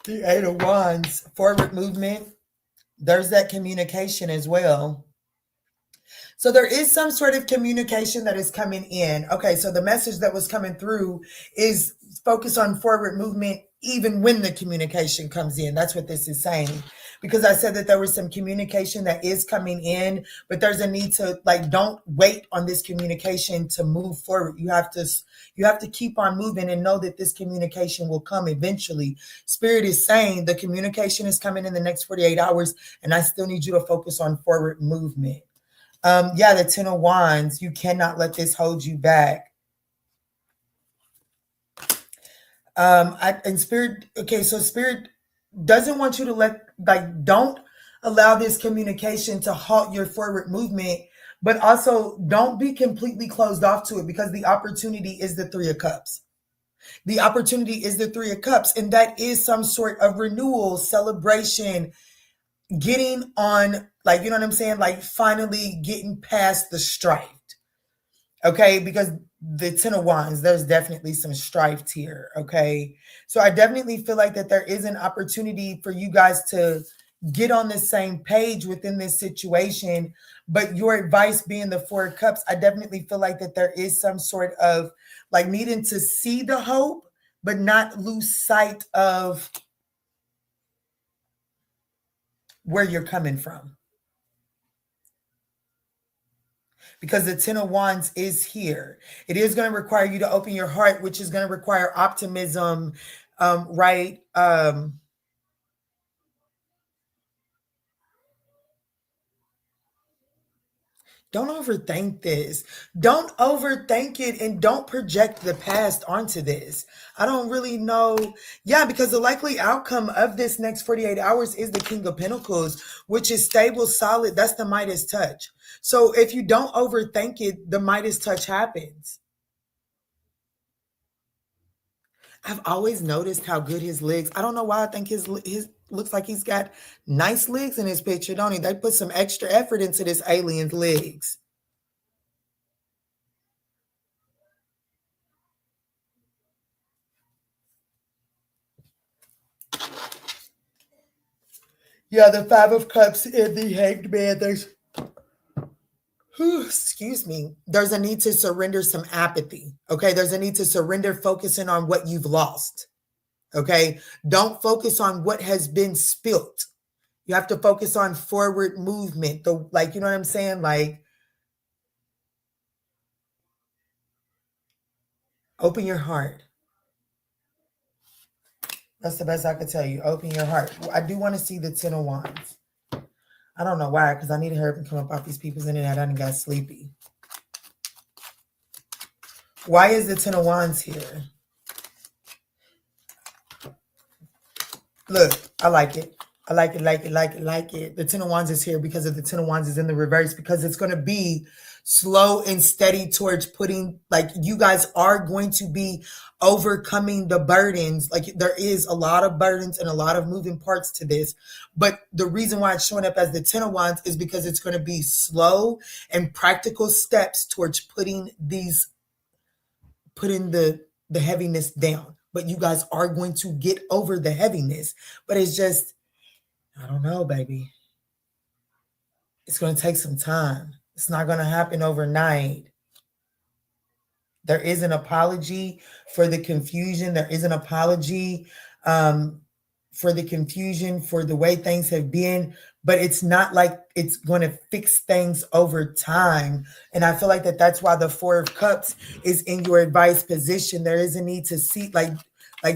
The Eight of Wands, forward movement. There's that communication as well. So there is some sort of communication that is coming in. Okay, so the message that was coming through is focus on forward movement even when the communication comes in. That's what this is saying. Because I said that there was some communication that is coming in, but there's a need to, like, don't wait on this communication to move forward. You have to keep on moving and know that this communication will come eventually. Spirit is saying the communication is coming in the next 48 hours, and I still need you to focus on forward movement. Yeah, the Ten of Wands, you cannot let this hold you back. And Spirit, okay, so Spirit doesn't want you to don't allow this communication to halt your forward movement, but also don't be completely closed off to it, because the opportunity is the Three of Cups. The opportunity is the Three of Cups, and that is some sort of renewal, celebration, getting on, like, you know what I'm saying? Like, finally getting past the strife. Okay, because the Ten of Wands, there's definitely some strife here. Okay, so I definitely feel like that there is an opportunity for you guys to get on the same page within this situation. But your advice being the Four of Cups, I definitely feel like that there is some sort of, like, needing to see the hope, but not lose sight of where you're coming from. Because the Ten of Wands is here. It is going to require you to open your heart, which is going to require optimism, right? Don't overthink this. Don't overthink it, and don't project the past onto this. I don't really know. Yeah, because the likely outcome of this next 48 hours is the King of Pentacles, which is stable, solid. That's the Midas touch. So if you don't overthink it, the Midas touch happens. I've always noticed how good his legs. I don't know why I think his looks like he's got nice legs in his picture, don't he? They put some extra effort into this alien's legs. Yeah, the Five of Cups and the Hanged Man. Excuse me. There's a need to surrender some apathy. Okay, there's a need to surrender focusing on what you've lost. Okay, don't focus on what has been spilt. You have to focus on forward movement. You know what I'm saying? Like, open your heart. That's the best I could tell you. Open your heart. I do want to see the Ten of Wands. I don't know why, because I need to hurry up and come up off these people's internet. I done got sleepy. Why is the Ten of Wands here? Look, I like it. I like it. The Ten of Wands is here because of the Ten of Wands is in the reverse, because it's going to be slow and steady towards putting, like, you guys are going to be overcoming the burdens. Like, there is a lot of burdens and a lot of moving parts to this. But the reason why it's showing up as the Ten of Wands is because it's going to be slow and practical steps towards putting the heaviness down. But you guys are going to get over the heaviness. But it's just, I don't know, baby. It's going to take some time. It's not going to happen overnight. There is an apology for the confusion. There is an apology for the confusion, for the way things have been. But it's not like it's going to fix things over time. And I feel like that's why the Four of Cups is in your advice position. There is a need to see,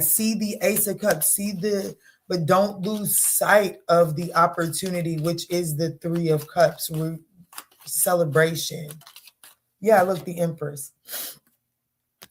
see the Ace of Cups, but don't lose sight of the opportunity, which is the Three of Cups, celebration. Yeah, look, the Empress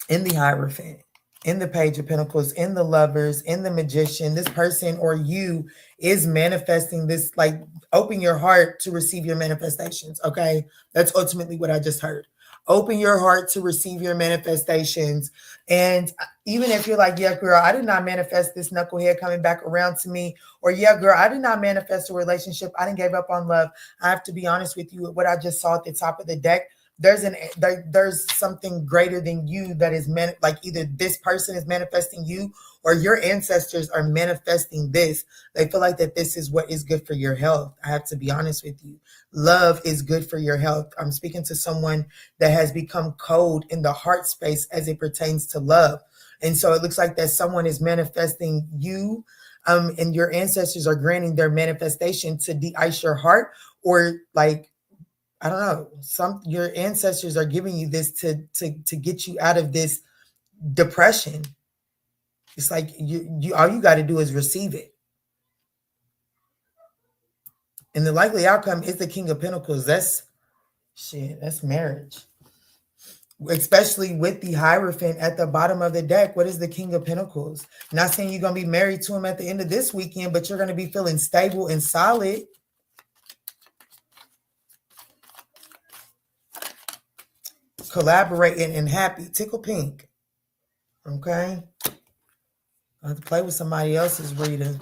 in the Hierophant. in the Page of Pentacles, in the Lovers, in the Magician. This person or you is manifesting this, like, open your heart to receive your manifestations, okay? That's ultimately what I just heard. Open your heart to receive your manifestations. And even if you're like, yeah, girl, I did not manifest this knucklehead coming back around to me, or yeah, girl, I did not manifest a relationship, I didn't give up on love. I have to be honest with you, what I just saw at the top of the deck, there's something greater than you that is like either this person is manifesting you or your ancestors are manifesting this. They feel like that this is what is good for your health. I have to be honest with you. Love is good for your health. I'm speaking to someone that has become cold in the heart space as it pertains to love. And so it looks like that someone is manifesting you, and your ancestors are granting their manifestation to de-ice your heart, or like, I don't know, your ancestors are giving you this to get you out of this depression. It's like you all you got to do is receive it. And the likely outcome is the King of Pentacles. That's marriage. Especially with the Hierophant at the bottom of the deck. What is the King of Pentacles? Not saying you're going to be married to him at the end of this weekend, but you're going to be feeling stable and solid. Collaborating and happy. Tickle pink. Okay. I have to play with somebody else's reading.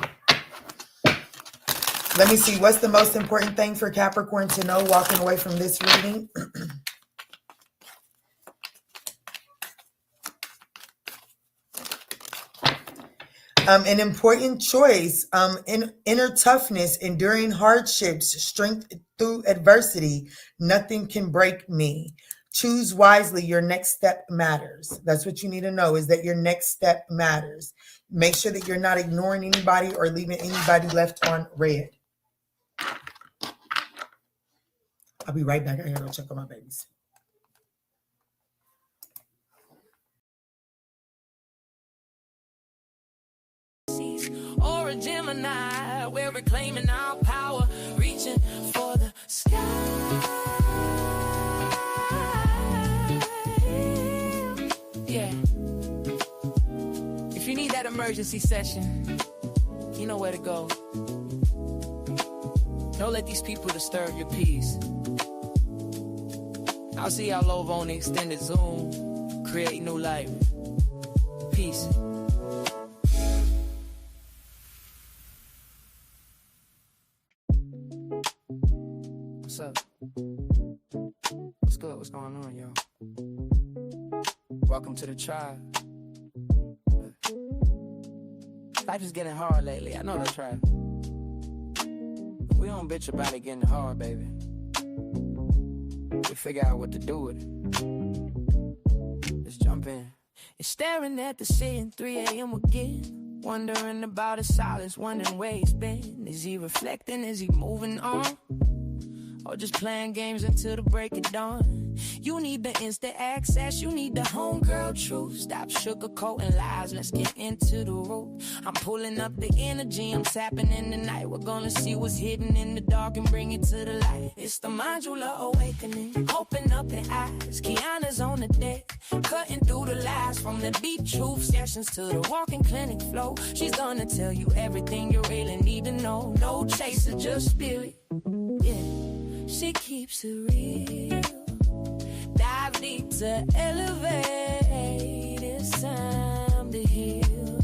Let me see. What's the most important thing for Capricorn to know walking away from this reading? An important choice, inner toughness, enduring hardships, strength through adversity. Nothing can break me. Choose wisely. Your next step matters. That's what you need to know, is that your next step matters. Make sure that you're not ignoring anybody or leaving anybody left on red. I'll be right back. I gotta go check on my babies. Or a Gemini, we're reclaiming our power, reaching for the sky. Yeah. If you need that emergency session, you know where to go. Don't let these people disturb your peace. I'll see y'all over on the extended Zoom. Create new life. Peace. What's up? What's good? What's going on, y'all? Welcome to the tribe. Life is getting hard lately. I know the tribe. We don't bitch about it getting hard, baby. We figure out what to do with it. Let's jump in. You're staring at the ceiling, 3 a.m. again. Wondering about his silence, wondering where he's been. Is he reflecting? Is he moving on? Or just playing games until the break of dawn? You need the instant access, you need the homegirl truth. Stop sugarcoating lies, let's get into the root. I'm pulling up the energy, I'm tapping in the night. We're gonna see what's hidden in the dark and bring it to the light. It's the ManjulaAwakening, open up your eyes. Kiana's on the deck, cutting through the lies. From the deep truth sessions to the walking clinic flow. She's gonna tell you everything you really need to know. No chaser, just spirit, yeah. She keeps it real. Dive deep to elevate. It's time to heal.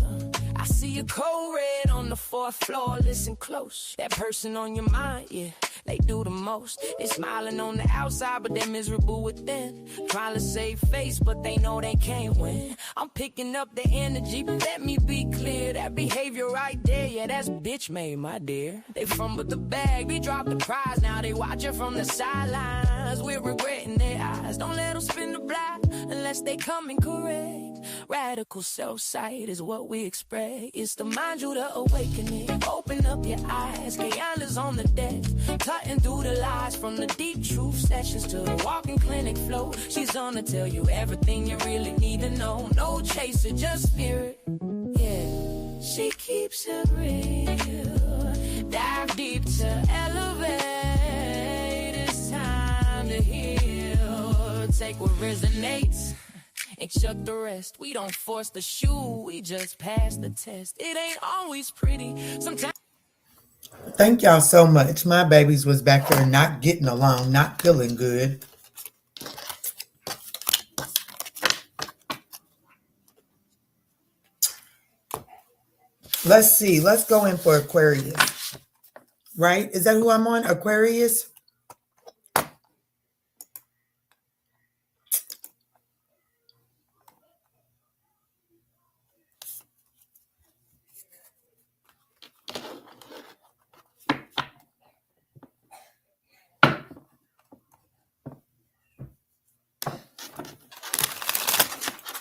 I see a cold red on the 4th floor. Listen close. That person on your mind, yeah, they do the most. They smiling on the outside, but they're miserable within. Trying to save face, but they know they can't win. I'm picking up the energy, but let me be clear. That behavior right there, yeah, that's bitch made, my dear. They fumbled the bag, we dropped the prize. Now they watching from the sidelines. We're regretting their eyes. Don't let them spin the block unless they come in correct. Radical self-sight is what we expect. It's the ManjulaAwakening. Open up your eyes. Kiana's on the deck, cutting through the lies. From the deep truth sessions to the walking clinic flow. She's gonna tell you everything you really need to know. No chaser, just spirit, yeah. She keeps it real. Dive deep to elevate. It's time to heal. Take what resonates ain't chuck the rest. We don't force the shoe, we just pass the test. It ain't always pretty. Sometimes. Thank y'all so much. My babies was back there not getting along, not feeling good. Let's see. Let's go in for Aquarius. Right? Is that who I'm on? Aquarius?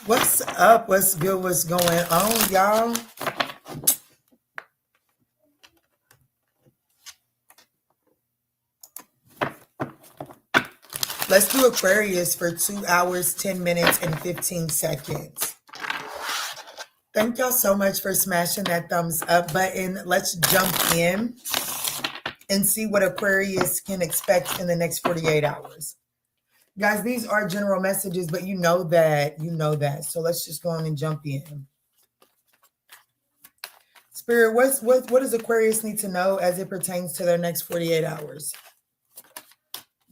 What's up? What's good? What's going on, y'all? Let's do Aquarius for 2 hours, 10 minutes, and 15 seconds. Thank y'all so much for smashing that thumbs up button. Let's jump in and see what Aquarius can expect in the next 48 hours. Guys, these are general messages, but you know that. So let's just go on and jump in. Spirit, what does Aquarius need to know as it pertains to their next 48 hours?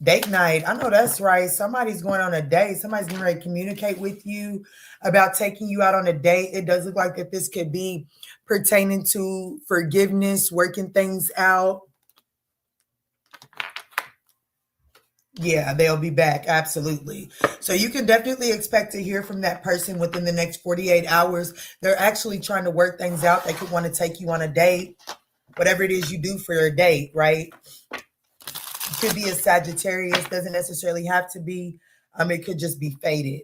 Date night. I know that's right. Somebody's going on a date. Somebody's getting ready to communicate with you about taking you out on a date. It does look like that this could be pertaining to forgiveness, working things out. Yeah, they'll be back. Absolutely. So you can definitely expect to hear from that person within the next 48 hours. They're actually trying to work things out. They could want to take you on a date, whatever it is you do for your date, right? It could be a Sagittarius. Doesn't necessarily have to be. It could just be fated.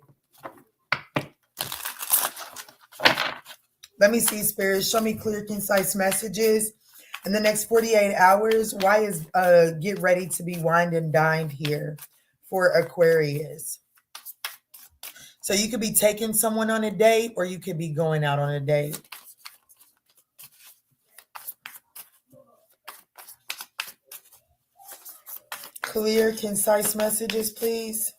Let me see, Spirit. Show me clear, concise messages. In the next 48 hours, why is get ready to be wined and dined here for Aquarius? So you could be taking someone on a date or you could be going out on a date. Clear, concise messages, please.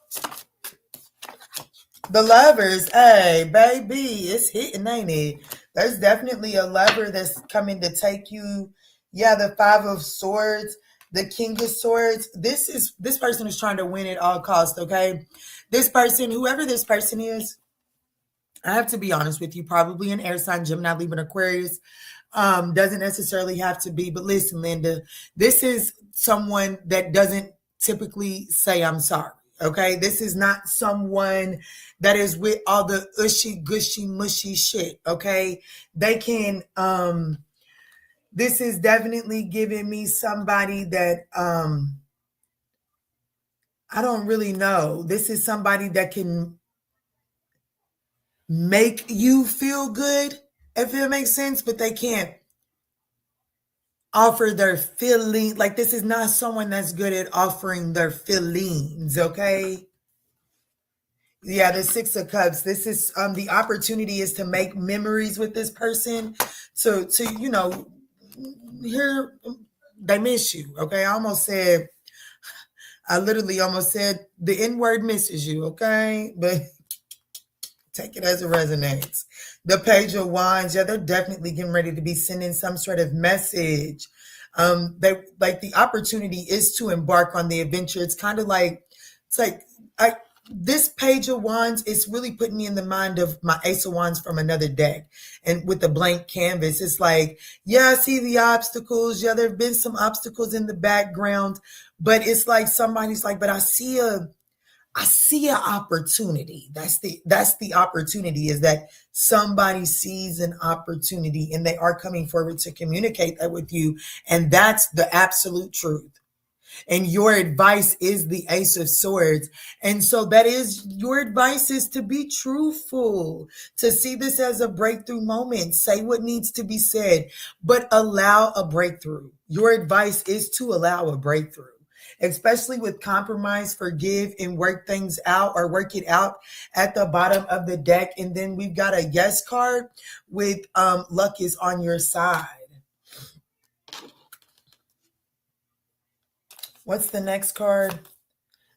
The lovers, hey, baby, it's hitting, ain't it? There's definitely a lover that's coming to take you. Yeah, the 5 of Swords, the King of Swords. This person is trying to win at all costs, okay? This person, whoever this person is, I have to be honest with you, probably an air sign, Gemini, Libra, Aquarius. Doesn't necessarily have to be, but listen, Linda, this is someone that doesn't typically say I'm sorry. Okay, this is not someone that is with all the ushy, gushy, mushy shit. Okay, they can. This is definitely giving me somebody that I don't really know. This is somebody that can make you feel good, if it makes sense, but they can't offer their feeling. Like, this is not someone that's good at offering their feelings, okay? Yeah, the 6 of Cups. This is the opportunity is to make memories with this person, to you know, here they miss you, okay? I literally almost said the N-word misses you, okay? But take it as it resonates. The Page of Wands, yeah, they're definitely getting ready to be sending some sort of message. They like the opportunity is to embark on the adventure. It's kind of like, this Page of Wands is really putting me in the mind of my Ace of Wands from another deck. And with the blank canvas, it's like, yeah, I see the obstacles. Yeah, there have been some obstacles in the background, but it's like somebody's like, but I see an opportunity. That's the opportunity, is that somebody sees an opportunity and they are coming forward to communicate that with you. And that's the absolute truth. And your advice is the Ace of Swords. And so that is, your advice is to be truthful, to see this as a breakthrough moment. Say what needs to be said, but allow a breakthrough. Your advice is to allow a breakthrough, especially with compromise, forgive, and work things out, or work it out at the bottom of the deck. And then we've got a yes card with luck is on your side. What's the next card?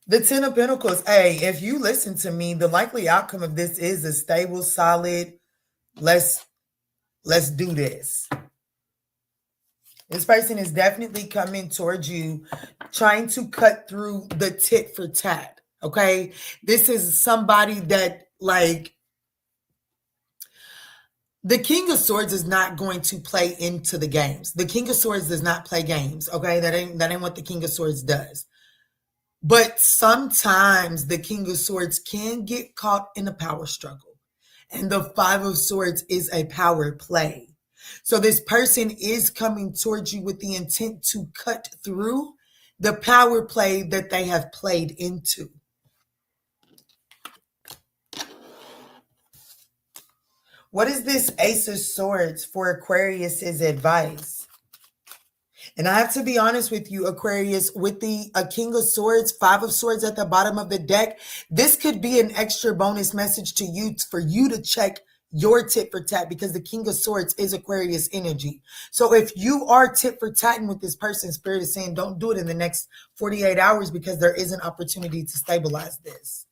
The Ten of Pentacles. Hey, if you listen to me, the likely outcome of this is a stable, solid, let's do this. This person is definitely coming towards you, trying to cut through the tit for tat. Okay. This is somebody that, like, the King of Swords is not going to play into the games. The King of Swords does not play games. Okay. That ain't what the King of Swords does. But sometimes the King of Swords can get caught in a power struggle. And the Five of Swords is a power play. So this person is coming towards you with the intent to cut through the power play that they have played into. What is this Ace of Swords for Aquarius's advice? And I have to be honest with you, Aquarius, with the King of Swords, Five of Swords at the bottom of the deck, this could be an extra bonus message to you for you to check your tit for tat, because the King of Swords is Aquarius energy. So if you are tit for tatting with this person, Spirit is saying don't do it in the next 48 hours because there is an opportunity to stabilize this.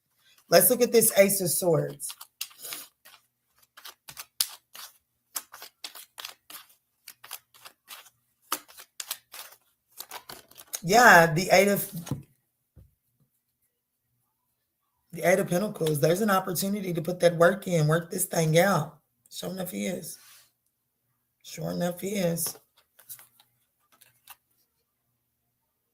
Let's look at this Ace of Swords. Yeah, the Eight of Pentacles. There's an opportunity to put that work in, work this thing out. Sure enough, he is. Sure enough, he is.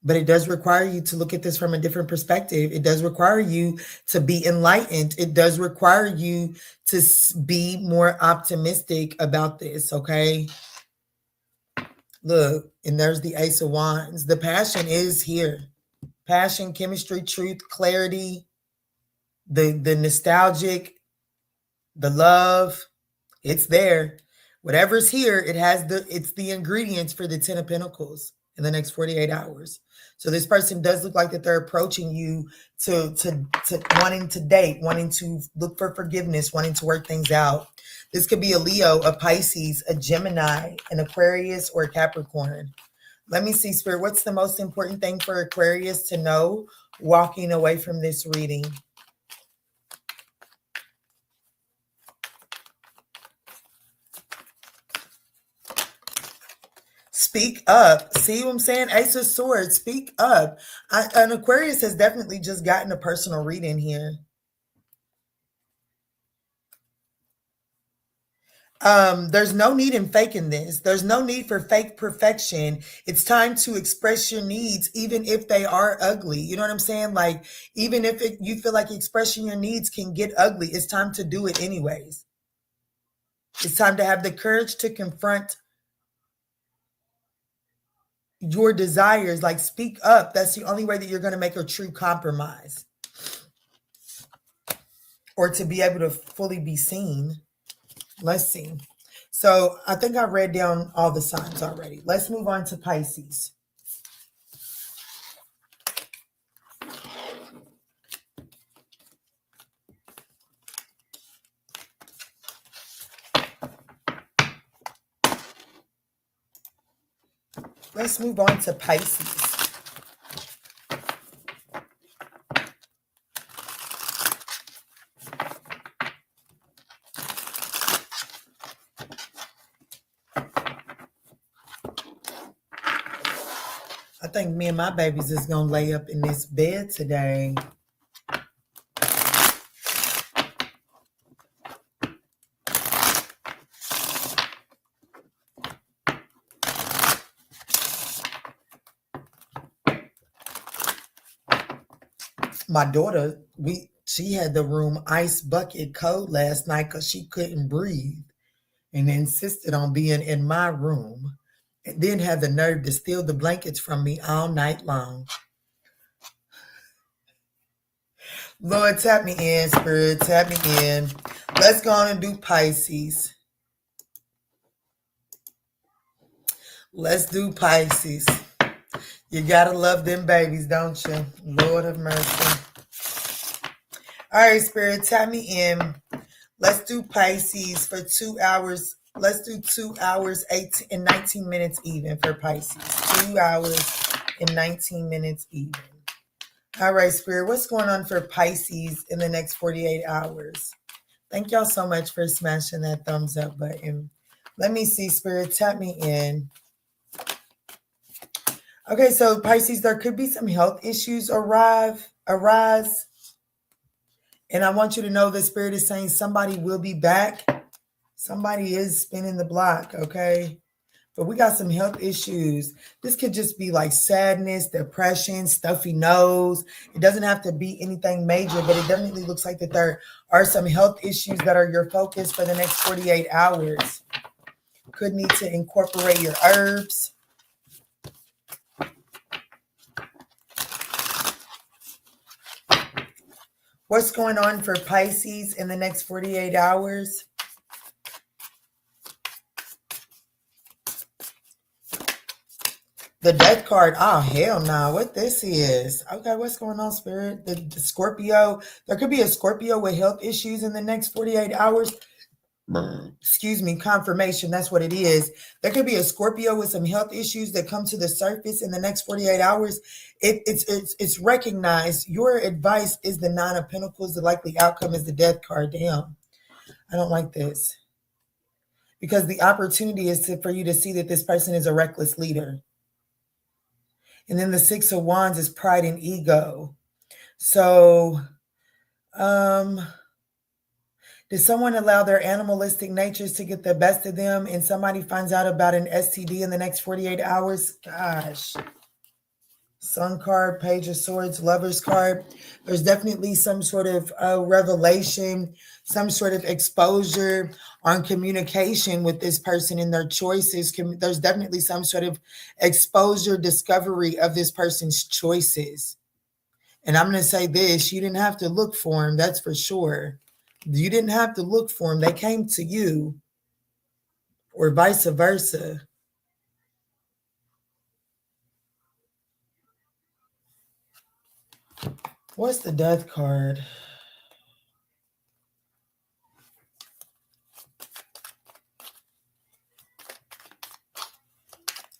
But it does require you to look at this from a different perspective. It does require you to be enlightened. It does require you to be more optimistic about this, okay? Look, and there's the Ace of Wands. The passion is here. Passion, chemistry, truth, clarity, the nostalgic, the love, it's there. Whatever's here, it's the ingredients for the Ten of Pentacles in the next 48 hours. So this person does look like that they're approaching you to wanting to date, wanting to look for forgiveness, wanting to work things out. This could be a Leo, a Pisces, a Gemini, an Aquarius, or a Capricorn. Let me see, Spirit. What's the most important thing for Aquarius to know walking away from this reading? Speak up. See what I'm saying? Ace of Swords, speak up. An Aquarius has definitely just gotten a personal reading here. There's no need in faking this. There's no need for fake perfection. It's time to express your needs, even if they are ugly. You know what I'm saying? Like, even if you feel like expressing your needs can get ugly, it's time to do it anyways. It's time to have the courage to confront your desires. Like, speak up. That's the only way that you're going to make a true compromise, or to be able to fully be seen. Let's see. So I think I read down all the signs already. Let's move on to Pisces. Let's move on to Pisces. I think me and my babies is going to lay up in this bed today. My daughter, she had the room ice bucket cold last night because she couldn't breathe and insisted on being in my room, and then had the nerve to steal the blankets from me all night long. Lord, tap me in, Spirit, tap me in. Let's go on and do Pisces. Let's do Pisces. You gotta love them babies, don't you? Lord have mercy. All right, Spirit, tap me in. Let's do Pisces for 2 hours. Let's do 2 hours, 18 and 19 minutes even for Pisces. 2 hours and 19 minutes even. All right, Spirit, what's going on for Pisces in the next 48 hours? Thank y'all so much for smashing that thumbs up button. Let me see, Spirit, tap me in. Okay, so Pisces, there could be some health issues arise. And I want you to know the Spirit is saying somebody will be back. Somebody is spinning the block, okay? But we got some health issues. This could just be like sadness, depression, stuffy nose. It doesn't have to be anything major, but it definitely looks like that there are some health issues that are your focus for the next 48 hours. Could need to incorporate your herbs. What's going on for Pisces in the next 48 hours? The death card. Oh, hell no. What this is. Okay, what's going on, Spirit? The Scorpio. There could be a Scorpio with health issues in the next 48 hours. Excuse me, confirmation. That's what it is. There could be a Scorpio with some health issues that come to the surface in the next 48 hours. It's recognized. Your advice is the Nine of Pentacles. The likely outcome is the death card. Damn. I don't like this. Because the opportunity is for you to see that this person is a reckless leader. And then the Six of Wands is pride and ego. So, did someone allow their animalistic natures to get the best of them and somebody finds out about an STD in the next 48 hours? Gosh. Sun card, Page of Swords, Lover's card. There's definitely some sort of revelation, some sort of exposure on communication with this person and their choices. There's definitely some sort of exposure, discovery of this person's choices. And I'm going to say this, you didn't have to look for them, that's for sure. You didn't have to look for them. They came to you, or vice versa. What's the death card?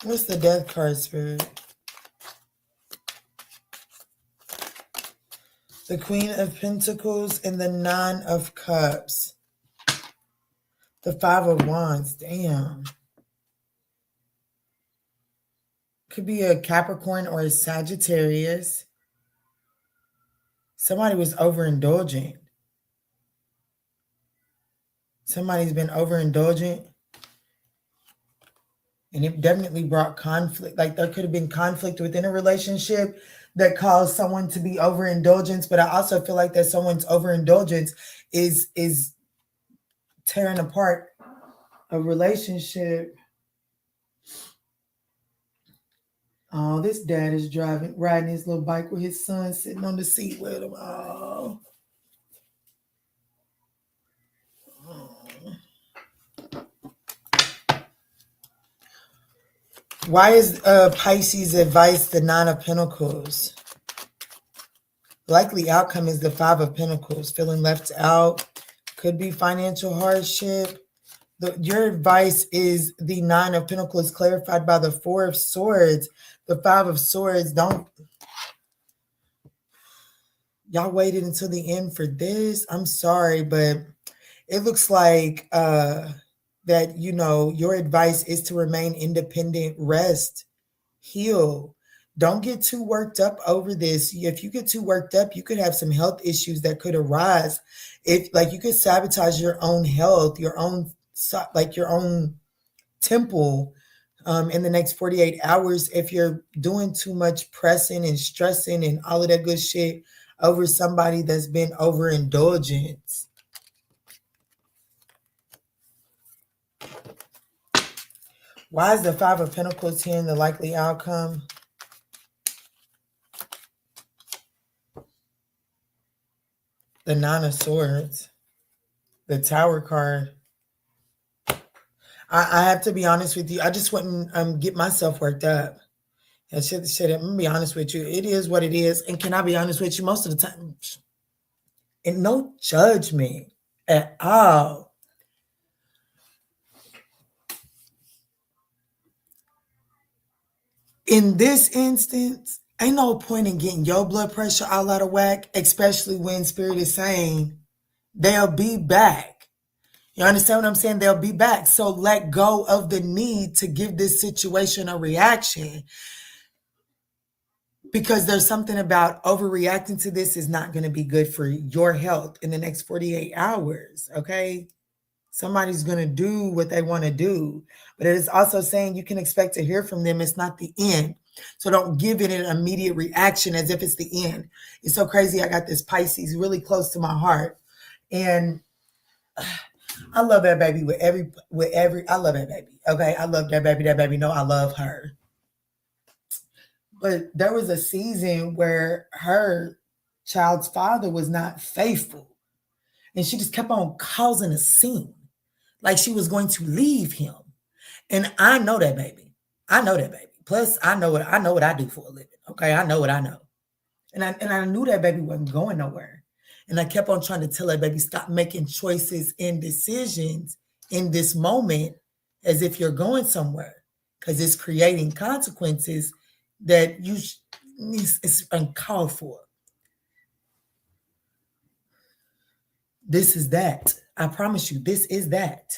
What's the death card, Spirit? The Queen of Pentacles and the Nine of Cups. The Five of Wands. Damn. Could be a Capricorn or a Sagittarius. Somebody was overindulgent. Somebody's been overindulgent. And it definitely brought conflict. Like there could have been conflict within a relationship that caused someone to be overindulgent. But I also feel like that someone's overindulgence is tearing apart a relationship. Oh, this dad is riding his little bike with his son sitting on the seat with him. Oh. Why is Pisces advice the Nine of Pentacles? Likely outcome is the Five of Pentacles. Feeling left out. Could be financial hardship. Your advice is the Nine of Pentacles clarified by the Four of Swords. The Five of Swords. Y'all waited until the end for this? I'm sorry, but it looks like that, you know, your advice is to remain independent, rest, heal. Don't get too worked up over this. If you get too worked up, you could have some health issues that could arise. If like you could sabotage your own health, your own temple in the next 48 hours if you're doing too much pressing and stressing and all of that good shit over somebody that's been overindulgent. Why is the Five of Pentacles here in the likely outcome? The Nine of Swords. The Tower card. I have to be honest with you. I just wouldn't get myself worked up. And shit, I'm going to be honest with you. It is what it is. And can I be honest with you? Most of the time, and no judgment at all. In this instance, ain't no point in getting your blood pressure all out of whack, especially when Spirit is saying they'll be back. You understand what I'm saying? They'll be back. So let go of the need to give this situation a reaction, because there's something about overreacting to this is not going to be good for your health in the next 48 hours. Okay. Somebody's going to do what they want to do, but it is also saying you can expect to hear from them. It's not the end. So don't give it an immediate reaction as if it's the end. It's so crazy. I got this Pisces really close to my heart, and I love that baby with every, I love that baby. Okay. I love that baby. That baby know I love her. But there was a season where her child's father was not faithful, and she just kept on causing a scene, like she was going to leave him. And I know that baby. I know that baby. Plus, I know what I do for a living. Okay, I know what I know. And I knew that baby wasn't going nowhere. And I kept on trying to tell that baby, stop making choices and decisions in this moment as if you're going somewhere, because it's creating consequences that it's uncalled for. This is that. I promise you, this is that.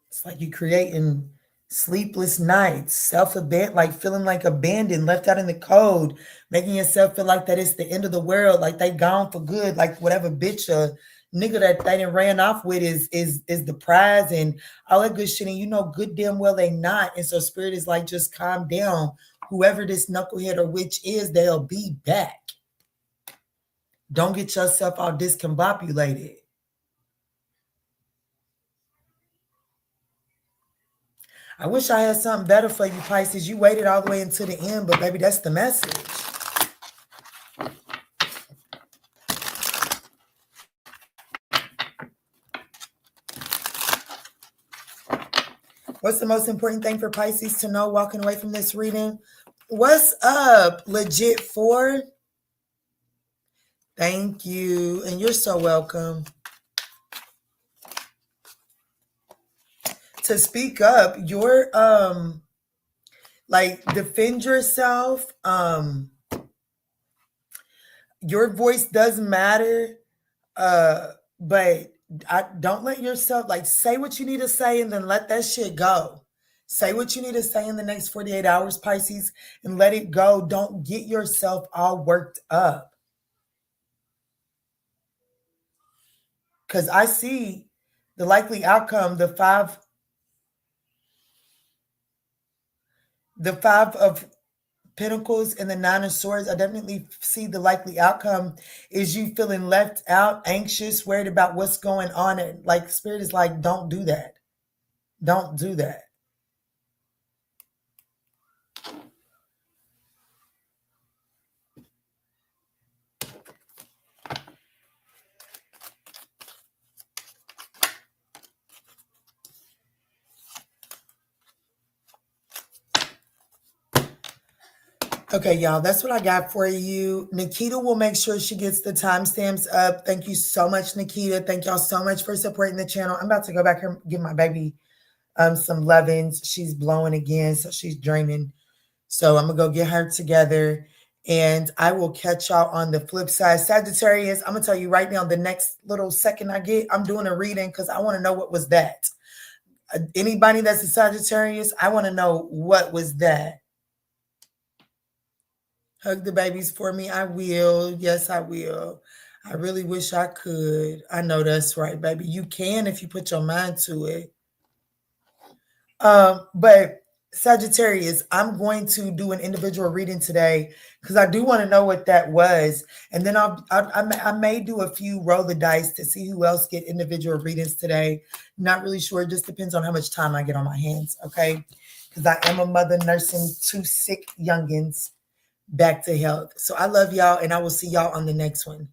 It's like you're creating sleepless nights, self-abandoned, like feeling like abandoned, left out in the cold, making yourself feel like that it's the end of the world, like they gone for good, like whatever bitch or nigga that they done ran off with is the prize and all that good shit. And you know good damn well they not. And so Spirit is like, just calm down. Whoever this knucklehead or witch is, they'll be back. Don't get yourself all discombobulated. I wish I had something better for you, Pisces. You waited all the way until the end, but baby, that's the message. What's the most important thing for Pisces to know walking away from this reading? What's up, Legit 4? Thank you. And you're so welcome. To speak up, you're like defend yourself. Your voice does matter. But don't let yourself, like, say what you need to say and then let that shit go. Say what you need to say in the next 48 hours, Pisces, and let it go. Don't get yourself all worked up. Because I see the likely outcome, the five of Pentacles and the 9 of Swords. I definitely see the likely outcome is you feeling left out, anxious, worried about what's going on. And like Spirit is like, don't do that. Don't do that. Okay, y'all, that's what I got for you. Nikita will make sure she gets the timestamps up. Thank you so much, Nikita. Thank y'all so much for supporting the channel. I'm about to go back here and give my baby some lovins. She's blowing again, so she's draining. So I'm going to go get her together, and I will catch y'all on the flip side. Sagittarius, I'm going to tell you right now, the next little second I get, I'm doing a reading because I want to know what was that. Anybody that's a Sagittarius, I want to know what was that. Hug the babies for me. I will. Yes, I will. I really wish I could. I know that's right, baby. You can if you put your mind to it. But Sagittarius, I'm going to do an individual reading today because I do want to know what that was. And then I may do a few roll the dice to see who else get individual readings today. Not really sure. It just depends on how much time I get on my hands, okay? Because I am a mother nursing 2 sick youngins back to health. So I love y'all, and I will see y'all on the next one.